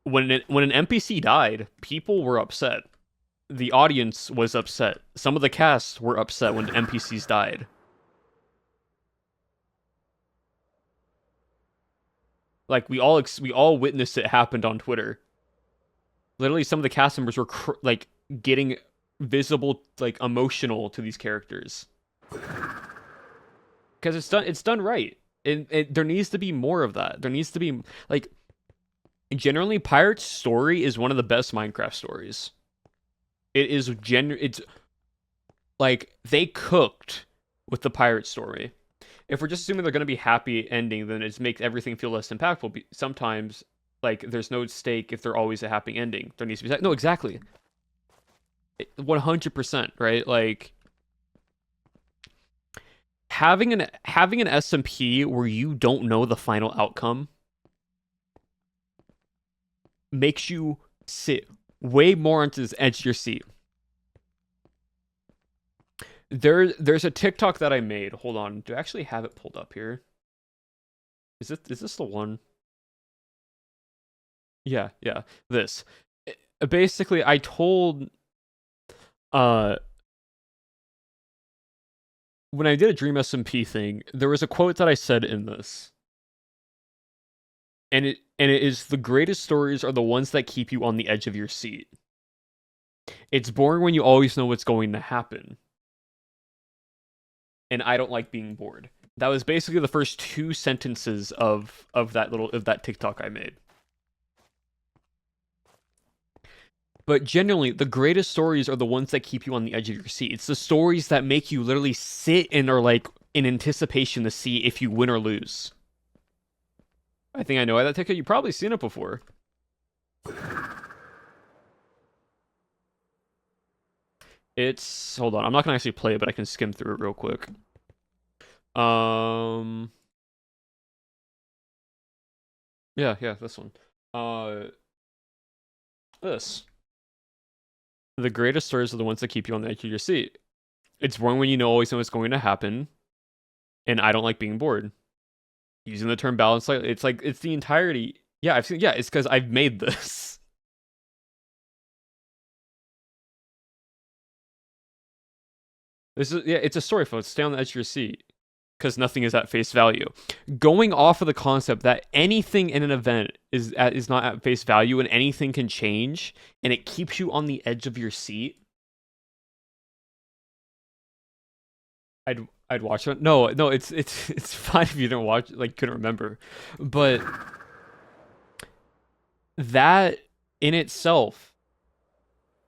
Speaker 1: when an NPC died, people were upset. The audience was upset. Some of the cast were upset when NPCs died. Like, we all witnessed it happened on Twitter. Literally, some of the cast members were like getting visible, like, emotional to these characters because it's done right. There needs to be more of that. There needs to be, like, generally, Pirate's story is one of the best Minecraft stories. It's like, they cooked with the pirate story. If we're just assuming they're going to be happy ending, then it makes everything feel less impactful. Sometimes, like, there's no stake if they're always a happy ending. There needs to be... No, exactly. 100%, right? Like, having an SMP where you don't know the final outcome makes you sit way more onto the edge of your seat. There's a TikTok that I made. Hold on. Do I actually have it pulled up here? Is this the one? Yeah. This. Basically, I told when I did a Dream SMP thing, there was a quote that I said in this. And it is, the greatest stories are the ones that keep you on the edge of your seat. It's boring when you always know what's going to happen. And I don't like being bored. That was basically the first two sentences of that TikTok I made. But genuinely, the greatest stories are the ones that keep you on the edge of your seat. It's the stories that make you literally sit and are like in anticipation to see if you win or lose. I think I know why that ticket. You've probably seen it before. It's hold on. I'm not gonna actually play it, but I can skim through it real quick. Yeah, this one. This. The greatest stories are the ones that keep you on the edge of your seat. It's one when you always know what's going to happen, and I don't like being bored. Using the term balance, like it's the entirety. Yeah, I've seen. Yeah, it's because I've made this. It's a story, folks. Stay on the edge of your seat, because nothing is at face value. Going off of the concept that anything in an event is not at face value and anything can change, and it keeps you on the edge of your seat. I'd watch it. No, it's fine if you don't watch, like couldn't remember, but that in itself,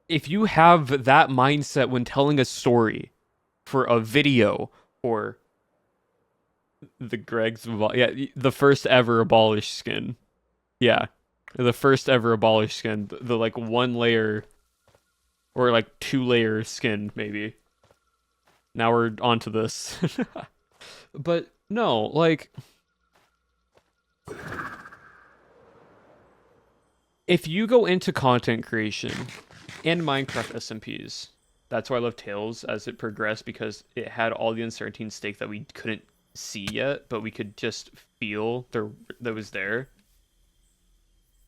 Speaker 1: if you have that mindset when telling a story for a video or the first ever abolished skin, yeah, the first ever abolished skin, the like 1 layer or like 2 layer skin maybe. Now we're onto this. But no, like if you go into content creation and Minecraft SMPs, that's why I love Tales as it progressed, because it had all the uncertainty and stake that we couldn't see yet, but we could just feel that was there.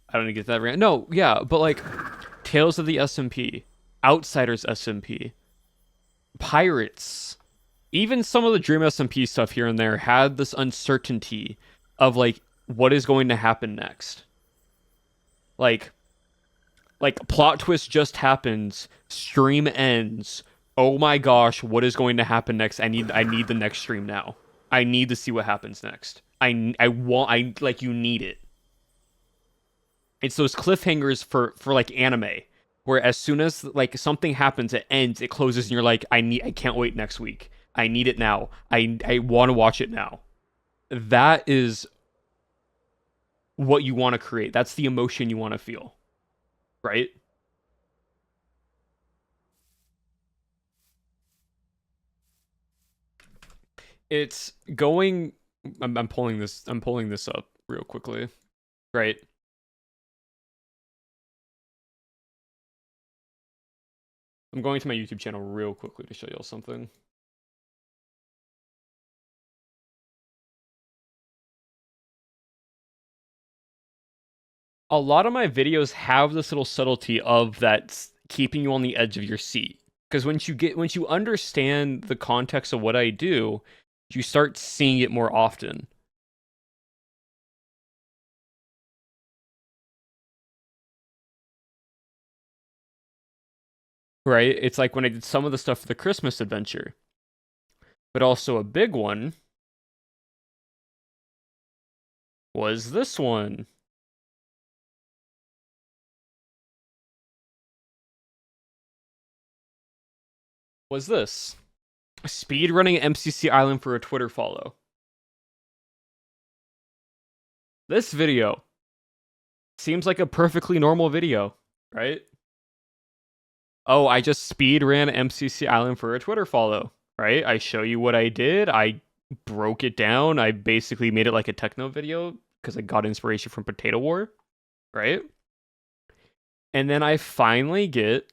Speaker 1: I don't get that right. No, yeah, but like Tales of the SMP, Outsiders SMP, Pirates, even some of the Dream SMP stuff here and there had this uncertainty of like what is going to happen next. Like plot twist just happens, stream ends. Oh my gosh, what is going to happen next? I need the next stream now. I need to see what happens next. You need it. It's those cliffhangers for like anime, where as soon as like something happens, it ends, it closes, and you're like, I can't wait next week. I need it now. I want to watch it now. That is what you want to create. That's the emotion you want to feel, right? It's going. I'm pulling this. I'm pulling this up real quickly, right? I'm going to my YouTube channel real quickly to show y'all something. A lot of my videos have this little subtlety of that keeping you on the edge of your seat. Because once you understand the context of what I do, you start seeing it more often. Right? It's like when I did some of the stuff for the Christmas adventure. But also a big one was this one. Was this. Speedrunning MCC Island for a Twitter follow. This video seems like a perfectly normal video, right? Oh, I just speed ran MCC Island for a Twitter follow, right? I show you what I did. I broke it down. I basically made it like a techno video because I got inspiration from Potato War, right? And then I finally get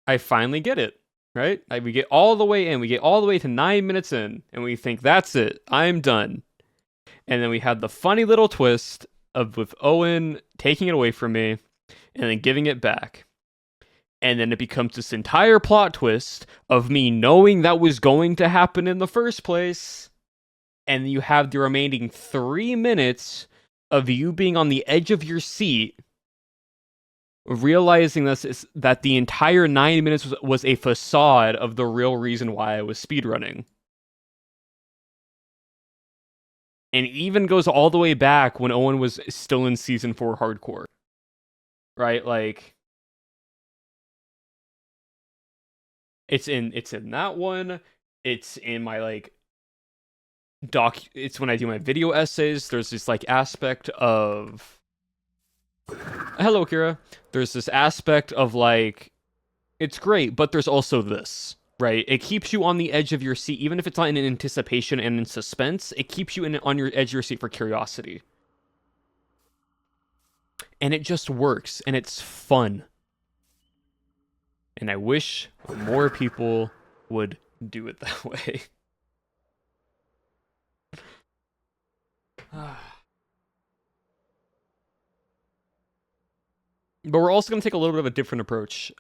Speaker 1: it, right? We get all the way in. We get all the way to 9 minutes in, and we think that's it. I'm done. And then we had the funny little twist of with Owen taking it away from me and then giving it back. And then it becomes this entire plot twist of me knowing that was going to happen in the first place. And you have the remaining 3 minutes of you being on the edge of your seat, realizing that the entire 9 minutes was a facade of the real reason why I was speedrunning. And even goes all the way back when Owen was still in Season 4 Hardcore. Right? Like, It's in that one. It's in my like it's when I do my video essays. There's this like aspect of hello Kira. There's this aspect of like it's great, but there's also this, right? It keeps you on the edge of your seat, even if it's not in anticipation and in suspense. It keeps you on your edge of your seat for curiosity, and it just works, and it's fun. And I wish more people would do it that way. But we're also going to take a little bit of a different approach.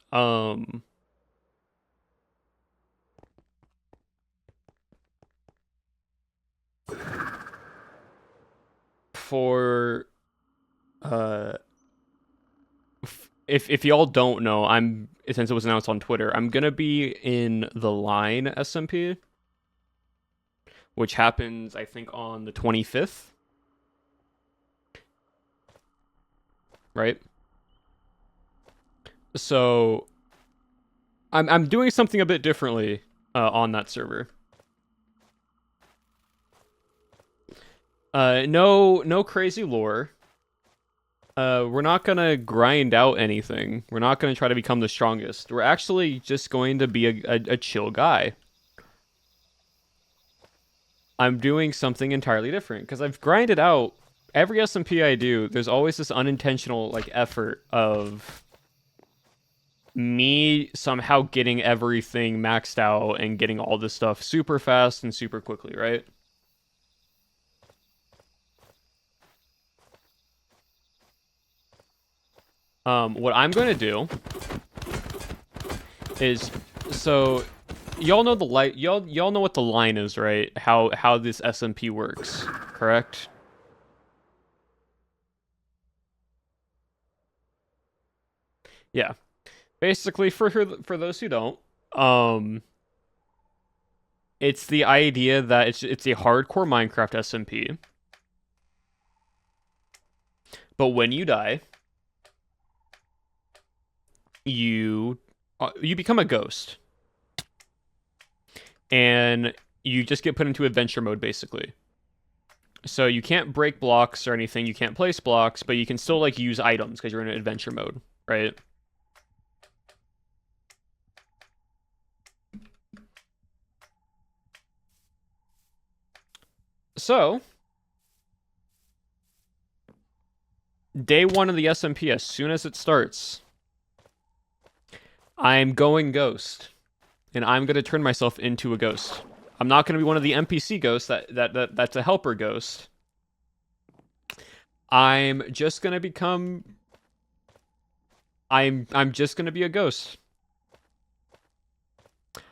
Speaker 1: For if y'all don't know, since it was announced on Twitter, I'm gonna be in the Line SMP, which happens I think on the 25th, right? So I'm doing something a bit differently on that server. No crazy lore. We're not gonna grind out anything. We're not gonna try to become the strongest. We're actually just going to be a chill guy. I'm doing something entirely different because I've grinded out every SMP I do. There's always this unintentional like effort of me somehow getting everything maxed out and getting all this stuff super fast and super quickly, right? What I'm going to do is, so y'all know the light, y'all know what the line is, right? How this SMP works, correct? Yeah. Basically, for those who don't, it's the idea that it's a hardcore Minecraft SMP, but when you die, you become a ghost, and you just get put into adventure mode, basically. So you can't break blocks or anything, you can't place blocks, but you can still like use items because you're in adventure mode, right? So day one of the SMP, as soon as it starts, I'm going ghost, and I'm gonna turn myself into a ghost. I'm not gonna be one of the NPC ghosts that's a helper ghost. I'm just gonna become. I'm just gonna be a ghost.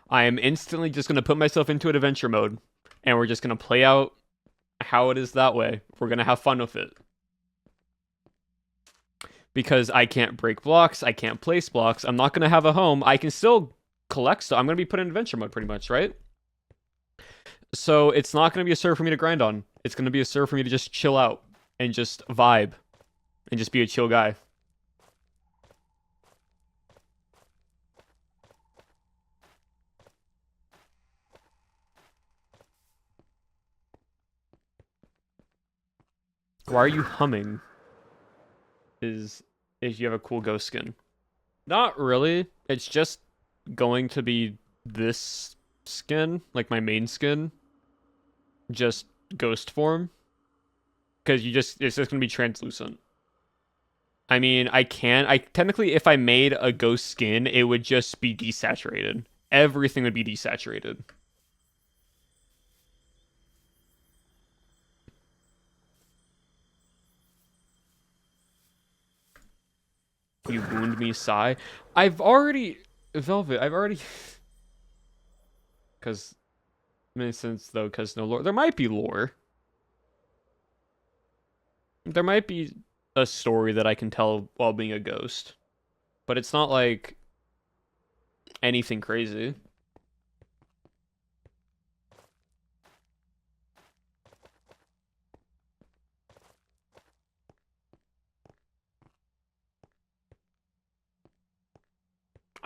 Speaker 1: I am instantly just gonna put myself into an adventure mode, and we're just gonna play out how it is that way. We're gonna have fun with it. Because I can't break blocks, I can't place blocks, I'm not gonna have a home, I can still collect stuff. I'm gonna be put in adventure mode pretty much, right? So it's not gonna be a server for me to grind on. It's gonna be a server for me to just chill out and just vibe and just be a chill guy. Why are you humming? Is if you have a cool ghost skin? Not really. It's just going to be this skin, like my main skin, just ghost form. Because it's just gonna be translucent. I mean, I technically, if I made a ghost skin, it would just be desaturated. Everything would be desaturated. You wound me, sigh. Velvet, I've already, because, since though, because no lore, there might be lore. There might be a story that I can tell while being a ghost, but it's not like anything crazy.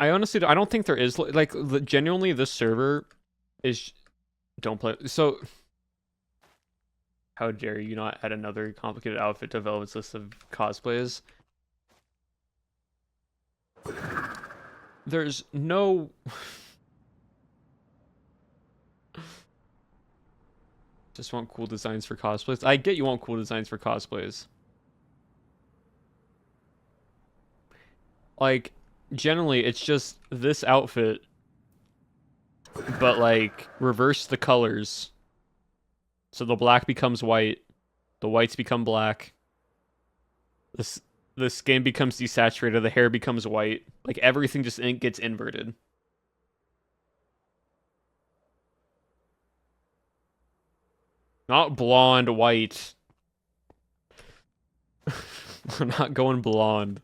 Speaker 1: I honestly, I don't think there is, like, genuinely, this server is, don't play, so, how dare you not add another complicated outfit to Velvet's list of cosplays? There's no... Just want cool designs for cosplays. I get you want cool designs for cosplays. Like, generally, it's just this outfit, but, like, reverse the colors. So the black becomes white, the whites become black, the skin becomes desaturated, the hair becomes white. Like, everything just gets inverted. Not blonde, white. We're not going blonde.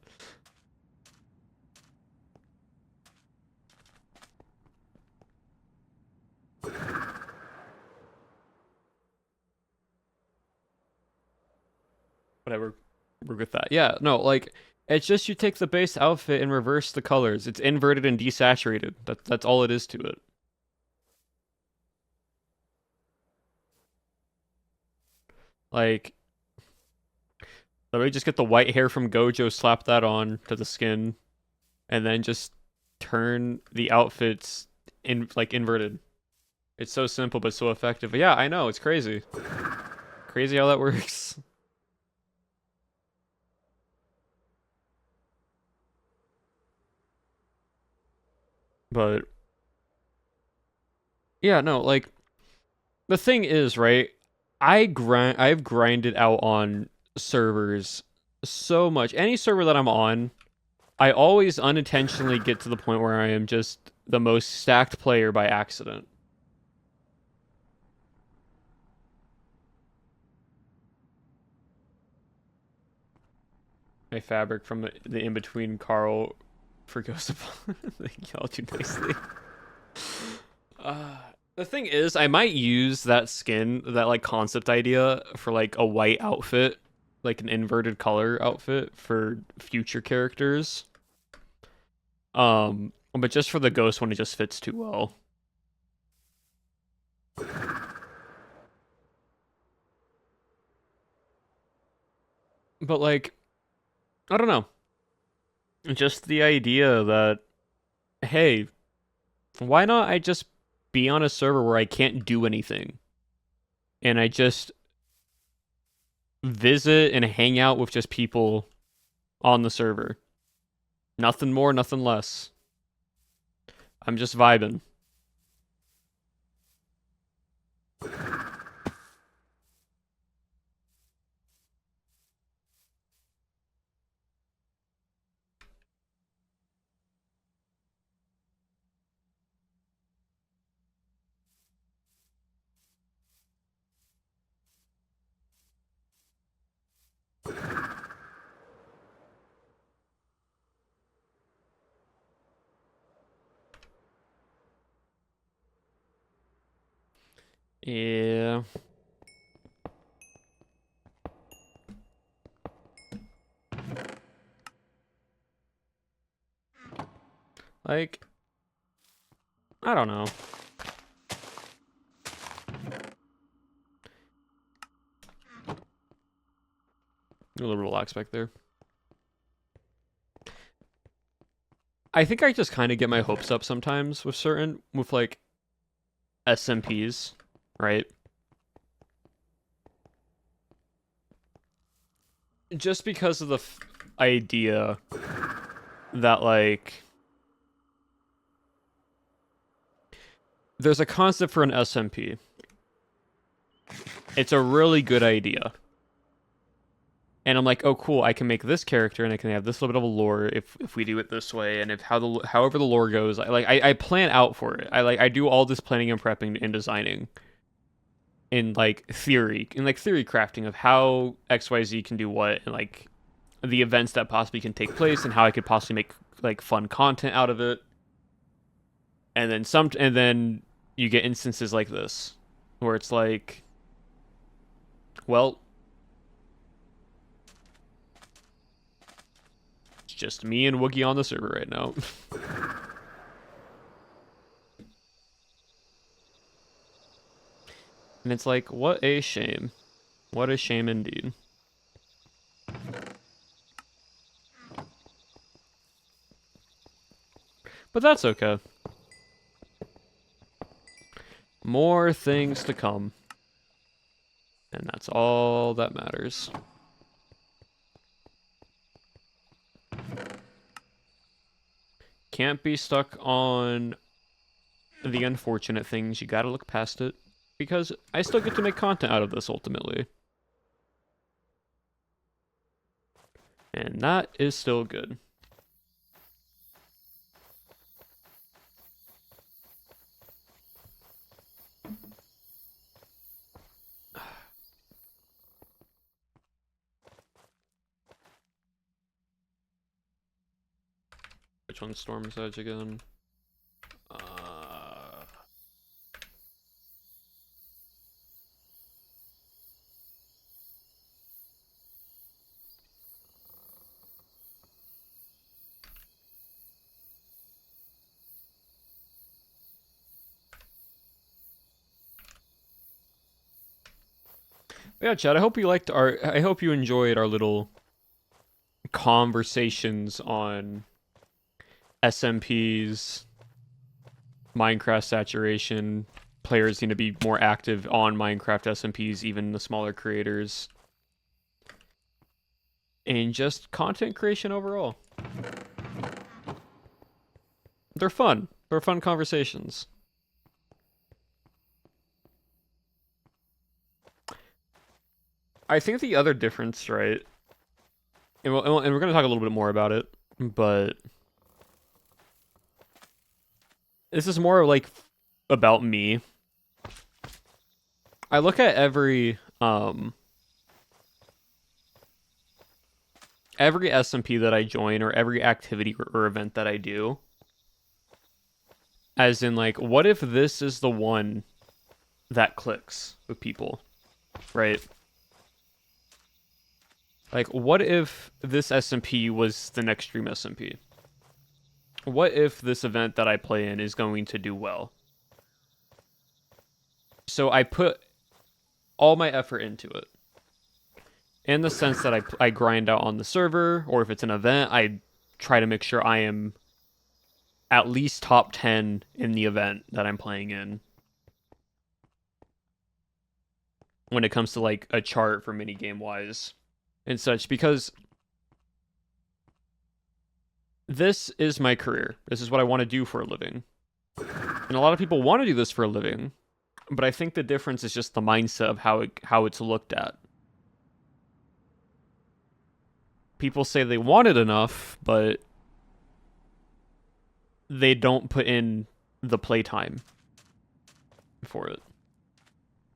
Speaker 1: Whatever. We're with that. Yeah, no, like, it's just you take the base outfit and reverse the colors. It's inverted and desaturated. That's all it is to it. Like, let me just get the white hair from Gojo, slap that on to the skin, and then just turn the outfits in, like, inverted. It's so simple but so effective. But yeah, I know, it's crazy. Crazy how that works. But yeah, no, like, the thing is, right? I've grinded out on servers so much. Any server that I'm on, I always unintentionally get to the point where I am just the most stacked player by accident. My fabric from the in-between Carl for Ghost of y'all too nicely. The thing is, I might use that skin, that, like, concept idea for, like, a white outfit, like an inverted color outfit for future characters. But just for the ghost one, it just fits too well. But, like, I don't know. Just the idea that, hey, why not I just be on a server where I can't do anything, and I just visit and hang out with just people on the server. Nothing more, nothing less. I'm just vibing. Yeah. Like, I don't know. A little relaxed back there. I think I just kind of get my hopes up sometimes with like, SMPs, right? Just because of the idea that, like, there's a concept for an SMP. It's a really good idea. And I'm like, oh, cool, I can make this character, and I can have this little bit of a lore if we do it this way, and however the lore goes, I plan out for it. I do all this planning and prepping and designing in, like, theory crafting of how XYZ can do what, and, like, the events that possibly can take place, and how I could possibly make, like, fun content out of it. And then you get instances like this where it's like, well, it's just me and Woogie on the server right now. And it's like, what a shame. What a shame indeed. But that's okay. More things to come. And that's all that matters. Can't be stuck on the unfortunate things. You gotta look past it. Because I still get to make content out of this, ultimately. And that is still good. Which one's Storm's Edge again? Yeah, Chad, I hope you liked I hope you enjoyed our little conversations on SMPs, Minecraft saturation. Players need to be more active on Minecraft SMPs, even the smaller creators. And just content creation overall. They're fun. They're fun conversations. I think the other difference, right? And we're going to talk a little bit more about it, but this is more like about me. I look at every SMP that I join or every activity or event that I do as in like, what if this is the one that clicks with people, right? Like, what if this SMP was the next stream SMP? What if this event that I play in is going to do well? So I put all my effort into it. In the sense that I grind out on the server, or if it's an event, I try to make sure I am at least top 10 in the event that I'm playing in. When it comes to like a chart for minigame wise and such, because this is my career. This is what I want to do for a living. And a lot of people want to do this for a living, but I think the difference is just the mindset of how it's looked at. People say they want it enough, but they don't put in the playtime for it.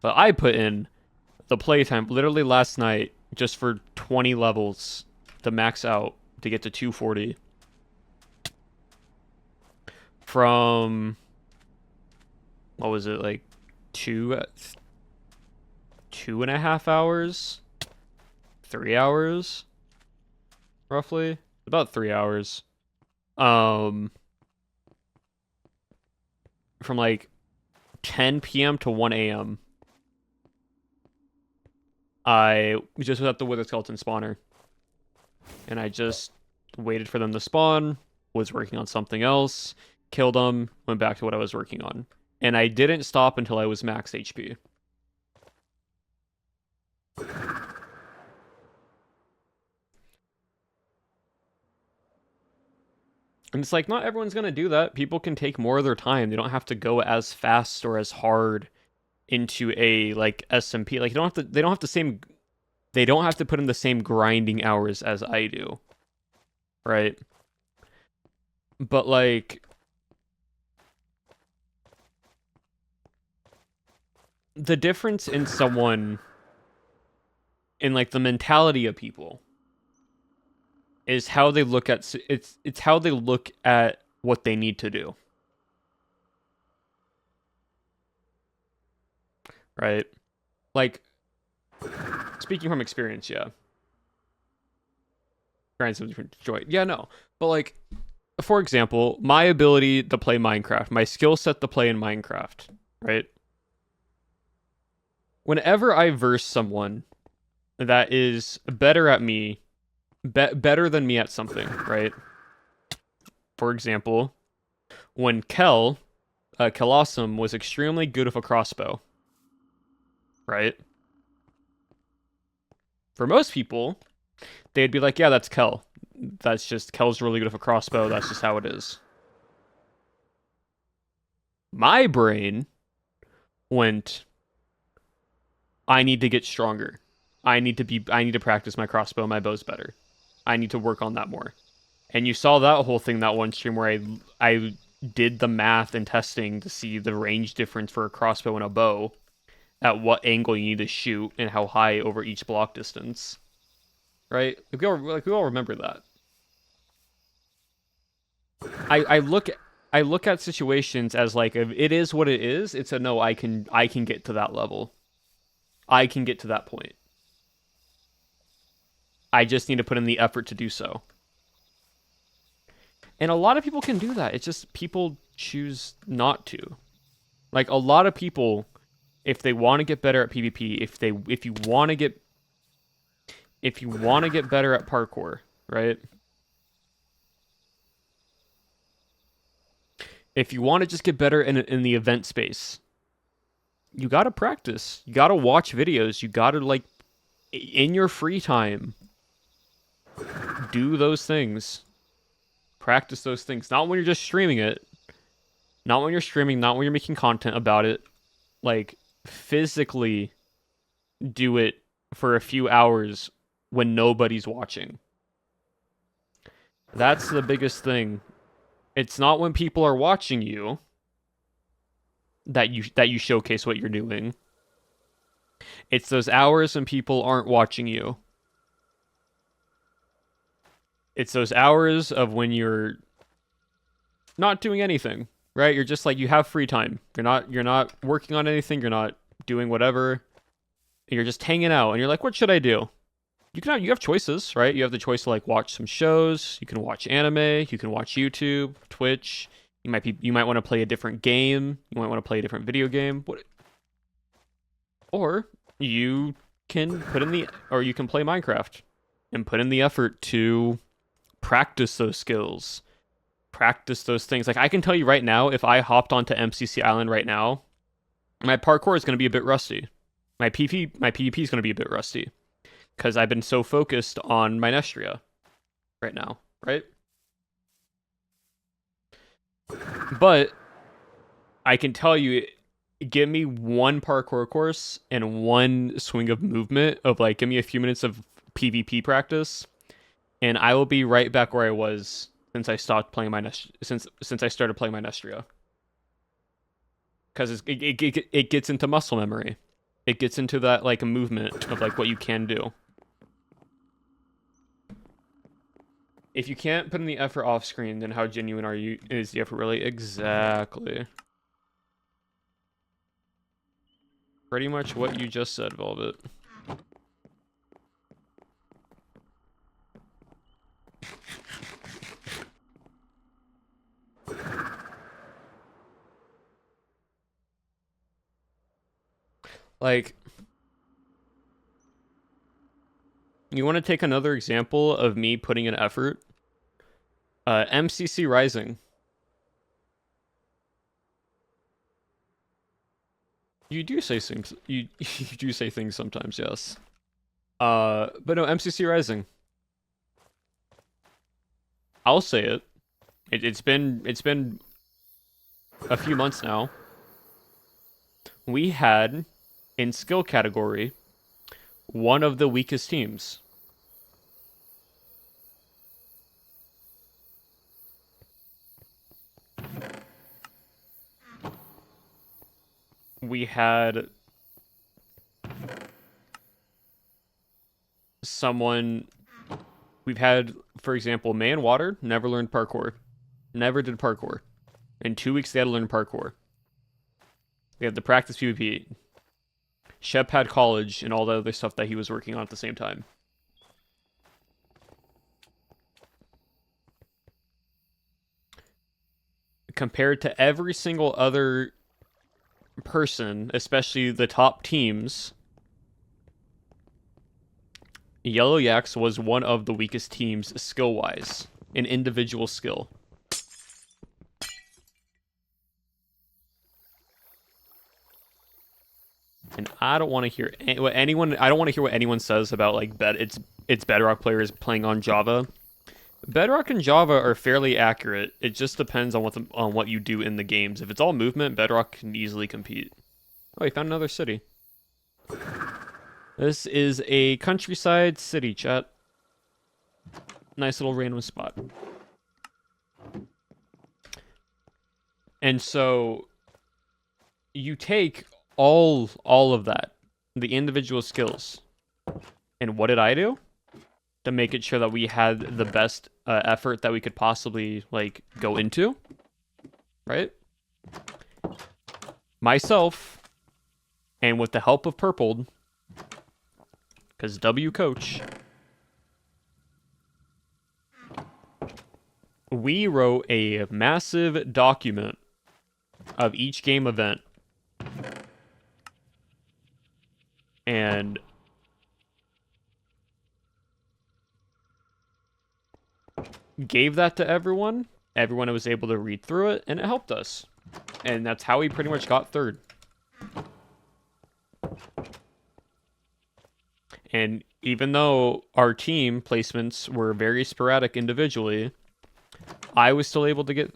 Speaker 1: But I put in the playtime literally last night just for 20 levels to max out to get to 240. From, what was it, like 2.5 hours? 3 hours? Roughly? About 3 hours. From like 10 p.m. to 1 a.m. I just was at the Wither Skeleton spawner. And I just waited for them to spawn, was working on something else, killed them, went back to what I was working on. And I didn't stop until I was max HP. And it's like, not everyone's going to do that. People can take more of their time. They don't have to go as fast or as hard into a like SMP. Like they don't have to put in the same grinding hours as I do. Right? But like the difference in someone in like the mentality of people is how they look at it's how they look at what they need to do. Right? Like speaking from experience, yeah. Grind some different joy. Yeah, no. But like for example, my ability to play Minecraft, my skill set to play in Minecraft, right? Whenever I verse someone that is better at me, better than me at something, right? For example, when Kelawesome was extremely good with a crossbow, right? For most people, they'd be like, yeah, that's Kel. That's just, Kel's really good with a crossbow. That's just how it is. My brain went, I need to get stronger. I need to practice my crossbow, my bow's better. I need to work on that more. And you saw that whole thing that one stream where I did the math and testing to see the range difference for a crossbow and a bow, at what angle you need to shoot and how high over each block distance. Right? We all remember that. I look at situations as like, if it is what it is, it's a no, I can get to that level. I can get to that point. I just need to put in the effort to do so. And a lot of people can do that. It's just people choose not to. Like, a lot of people, if they want to get better at PvP, if you want to get better at parkour, right? If you want to just get better in the event space, you got to practice. You got to watch videos. You got to, like, in your free time, do those things. Practice those things. Not when you're just streaming it. Not when you're streaming, not when you're making content about it. Like, physically do it for a few hours when nobody's watching. That's the biggest thing. It's not when people are watching you that you showcase what you're doing. It's those hours when people aren't watching you. It's those hours of when you're not doing anything, right? You're just like, you have free time. You're not working on anything, you're not doing whatever. You're just hanging out and you're like, what should I do? You have choices, right? You have the choice to like watch some shows, you can watch anime, you can watch YouTube, Twitch. You might want to play a different game, you might want to play a different video game. Or you can you can play Minecraft and put in the effort to practice those skills. Practice those things. Like, I can tell you right now, if I hopped onto MCC Island right now, my parkour is going to be a bit rusty. My PvP is going to be a bit rusty. Because I've been so focused on Minestria right now, right? But I can tell you, give me one parkour course and one swing of movement of like, give me a few minutes of PvP practice, and I will be right back where I was since I stopped playing since I started playing Minestria. Because it gets into muscle memory. It gets into that like movement of like what you can do. If you can't put in the effort off screen, then how genuine is the effort really? Exactly. Pretty much what you just said, Velvet. Like, you want to take another example of me putting in effort? MCC Rising. You do say things. You do say things sometimes, yes. But no, MCC Rising. I'll say it. It's been a few months now. We had, in skill category, one of the weakest teams. We had someone... We've had, for example, Man Water never learned parkour. Never did parkour. In 2 weeks, they had to learn parkour. They had to practice PvP. Shep had college and all the other stuff that he was working on at the same time. Compared to every single other person, especially the top teams, Yellow Yaks was one of the weakest teams skill-wise, in individual skill. And I don't want to hear what anyone. I don't want to hear what anyone says about like it's Bedrock players playing on Java. Bedrock and Java are fairly accurate. It just depends on what you do in the games. If it's all movement, Bedrock can easily compete. Oh, we found another city. This is a countryside city, chat. Nice little random spot. And so you take all of that, the individual skills. And what did I do? To make it sure that we had the best effort that we could possibly like go into, right? Myself, and with the help of Purpled, because W coach, we wrote a massive document of each game event, and gave that to everyone. Everyone was able to read through it, and it helped us. And that's how we pretty much got third. And even though our team placements were very sporadic individually, I was still able to get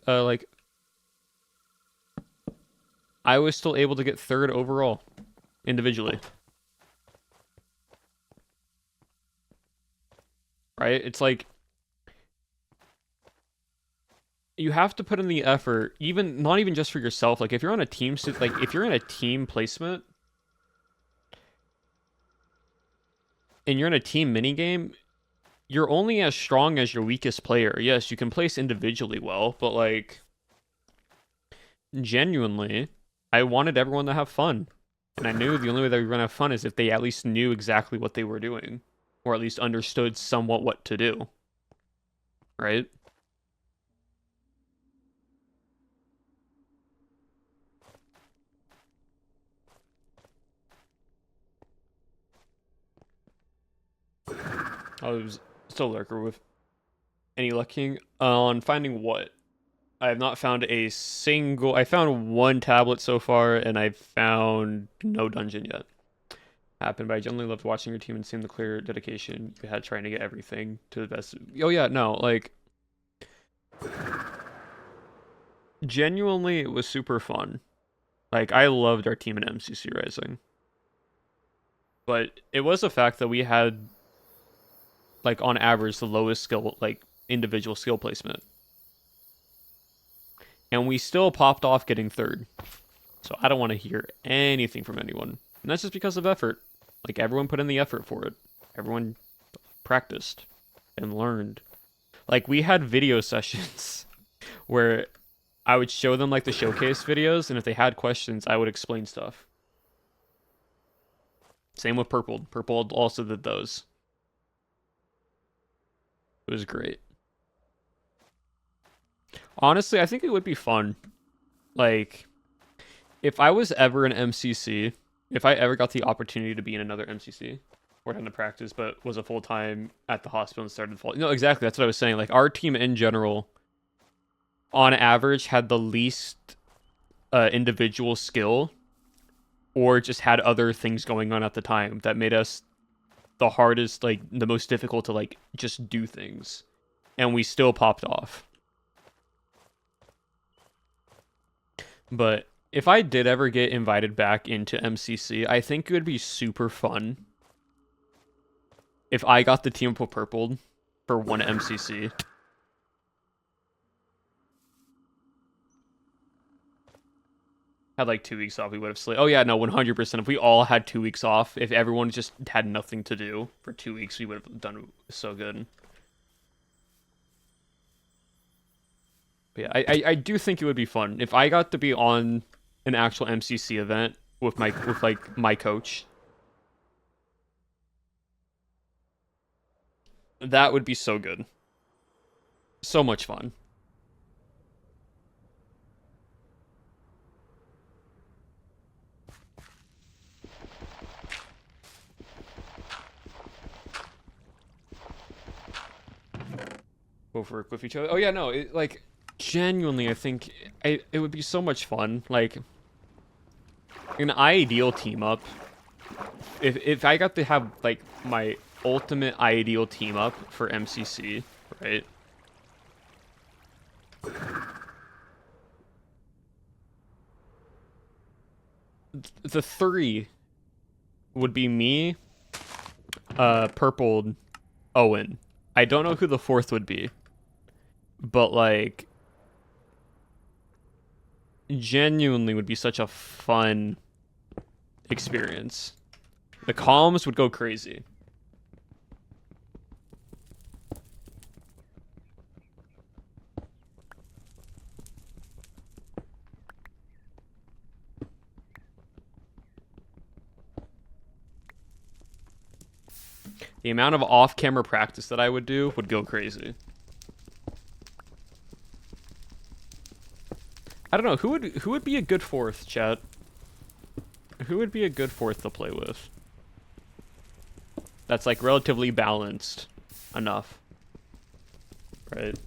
Speaker 1: third overall individually. Right? It's like you have to put in the effort, even not even just for yourself. Like if you're on a team, like if you're in a team placement and you're in a team minigame, you're only as strong as your weakest player. Yes, you can place individually well, but like genuinely, I wanted everyone to have fun. And I knew the only way that we were going to have fun is if they at least knew exactly what they were doing, or at least understood somewhat what to do. Right? I was still lurker with any lucking on finding what? I have not found a single. I found one tablet so far, and I found no dungeon yet. Happened, but I generally loved watching your team and seeing the clear dedication you had trying to get everything to the best. Oh yeah, no, like genuinely, it was super fun. Like I loved our team in MCC Rising, but it was a fact that we had, like on average, the lowest skill, like individual skill placement. And we still popped off getting third. So I don't want to hear anything from anyone. And that's just because of effort. Like everyone put in the effort for it. Everyone practiced and learned. Like we had video sessions where I would show them like the showcase videos, and if they had questions, I would explain stuff. Same with Purple. Purple also did those. It was great. Honestly, I think it would be fun. Like, if I was ever an MCC, if I ever got the opportunity to be in another MCC, or had to practice, but was a full-time at the hospital and started fall. No, exactly. That's what I was saying. Like, our team in general, on average, had the least individual skill, or just had other things going on at the time that made us the hardest, like, the most difficult to, like, just do things. And we still popped off. But if I did ever get invited back into MCC, I think it would be super fun if I got the team up purpled for one MCC. Had like 2 weeks off, we would have slayed. Oh yeah, no, 100%. If we all had 2 weeks off, if everyone just had nothing to do for 2 weeks, we would have done so good. But yeah, I do think it would be fun if I got to be on an actual MCC event with my coach. That would be so good. So much fun. work with each other. Oh yeah, no, like genuinely, I think it would be so much fun. Like an ideal team up. If I got to have like my ultimate ideal team up for MCC, right? The three would be me, Purpled, Owen. I don't know who the fourth would be, but like genuinely would be such a fun experience. The comms would go crazy. The amount of off-camera practice that I would do would go crazy. I don't know, who would be a good fourth, chat? Who would be a good fourth to play with? That's like relatively balanced enough. Right?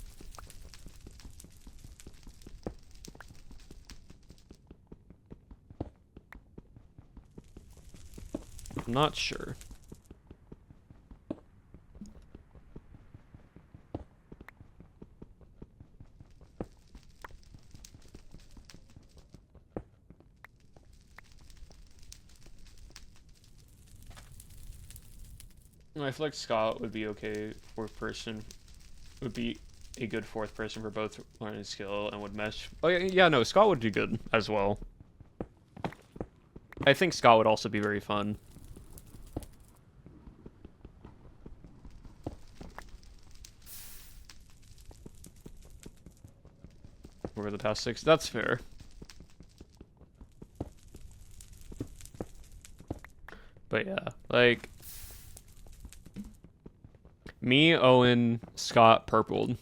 Speaker 1: I'm not sure. I feel like Scott would be okay. Fourth person would be a good fourth person for both learning skill and would mesh. Oh yeah, no, Scott would do good as well. I think Scott would also be very fun. Over the past 6, that's fair. But yeah, like me, Owen, Scott, Purpled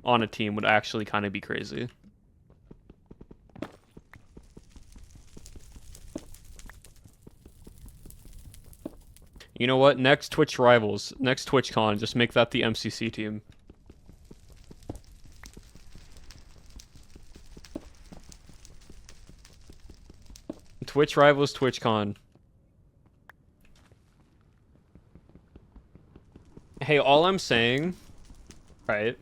Speaker 1: on a team would actually kind of be crazy. You know what? Next Twitch Rivals, next TwitchCon, just make that the MCC team. Twitch Rivals, TwitchCon. Hey, all I'm saying, right?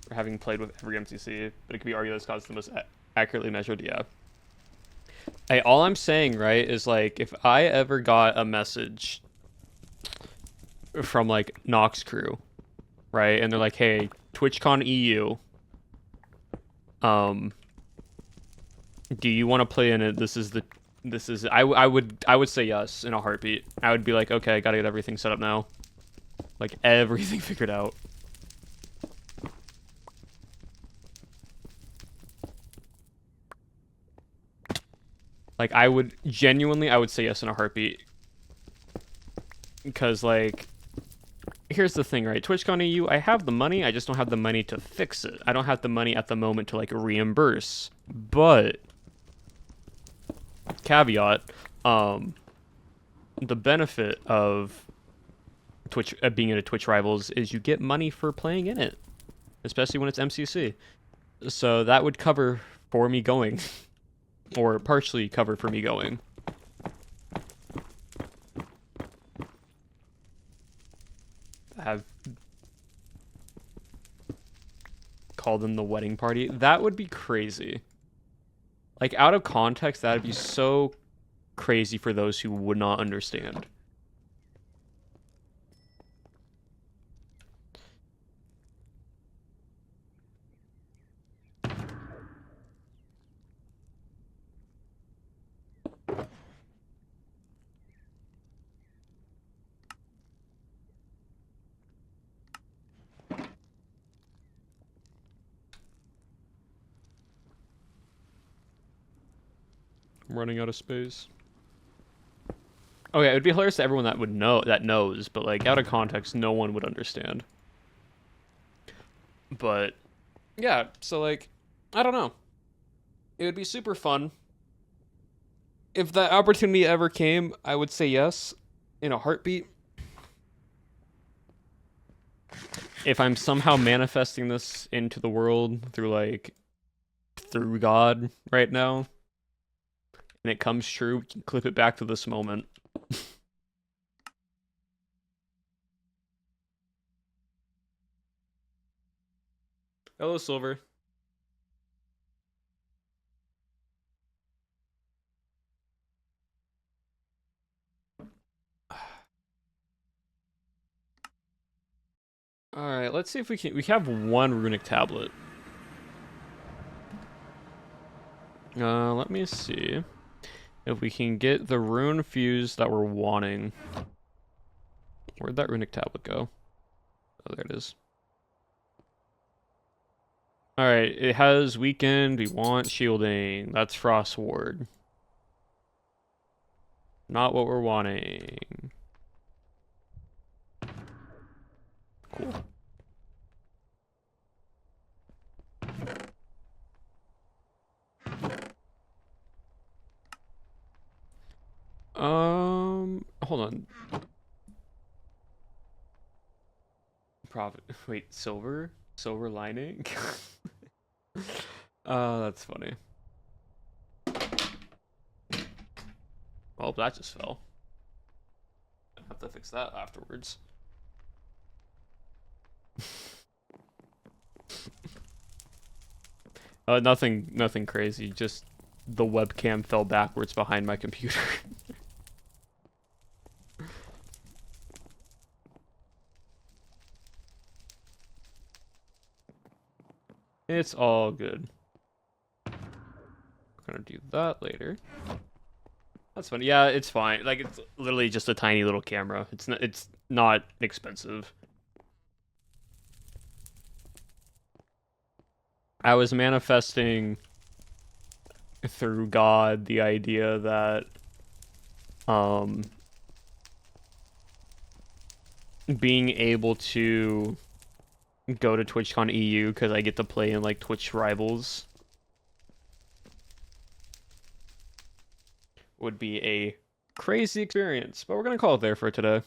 Speaker 1: For having played with every MCC, but it could be argued that Scott's the most accurately measured, yeah. Hey, all I'm saying, right, is like, if I ever got a message from like Nox Crew, right, and they're like, hey, TwitchCon EU, do you want to play in it? I would say yes in a heartbeat. I would be like, okay, I gotta get everything set up now. Like, everything figured out. Like, I would say yes in a heartbeat. Because, like, here's the thing, right? TwitchCon EU, I have the money, I just don't have the money to fix it. I don't have the money at the moment to, like, reimburse. But caveat, the benefit of Twitch being in a Twitch Rivals is you get money for playing in it, especially when it's MCC. So that would cover for me going, or partially cover for me going. Have called them the wedding party. That would be crazy. Like, out of context, that would be so crazy for those who would not understand. I'm running out of space. Okay, it would be hilarious to everyone that knows, but like out of context, no one would understand. But yeah, so like, I don't know. It would be super fun. If that opportunity ever came, I would say yes. in a heartbeat. If I'm somehow manifesting this into the world through God right now, and it comes true, we can clip it back to this moment. Hello, Silver. All right, let's see if we can. We have one runic tablet. Let me see if we can get the rune fuse that we're wanting. Where'd that runic tablet go? Oh, there it is. All right, it has weakened. We want shielding. That's Frost Ward. Not what we're wanting. Cool. Hold on. Profit. Wait, silver? Silver lining? That's funny. Well, that just fell. I have to fix that afterwards. Nothing crazy. Just the webcam fell backwards behind my computer. It's all good. We're gonna do that later. That's funny. Yeah, it's fine. Like, it's literally just a tiny little camera. It's not expensive. I was manifesting through God the idea that being able to go to TwitchCon EU because I get to play in like Twitch Rivals would be a crazy experience. But we're gonna call it there for today.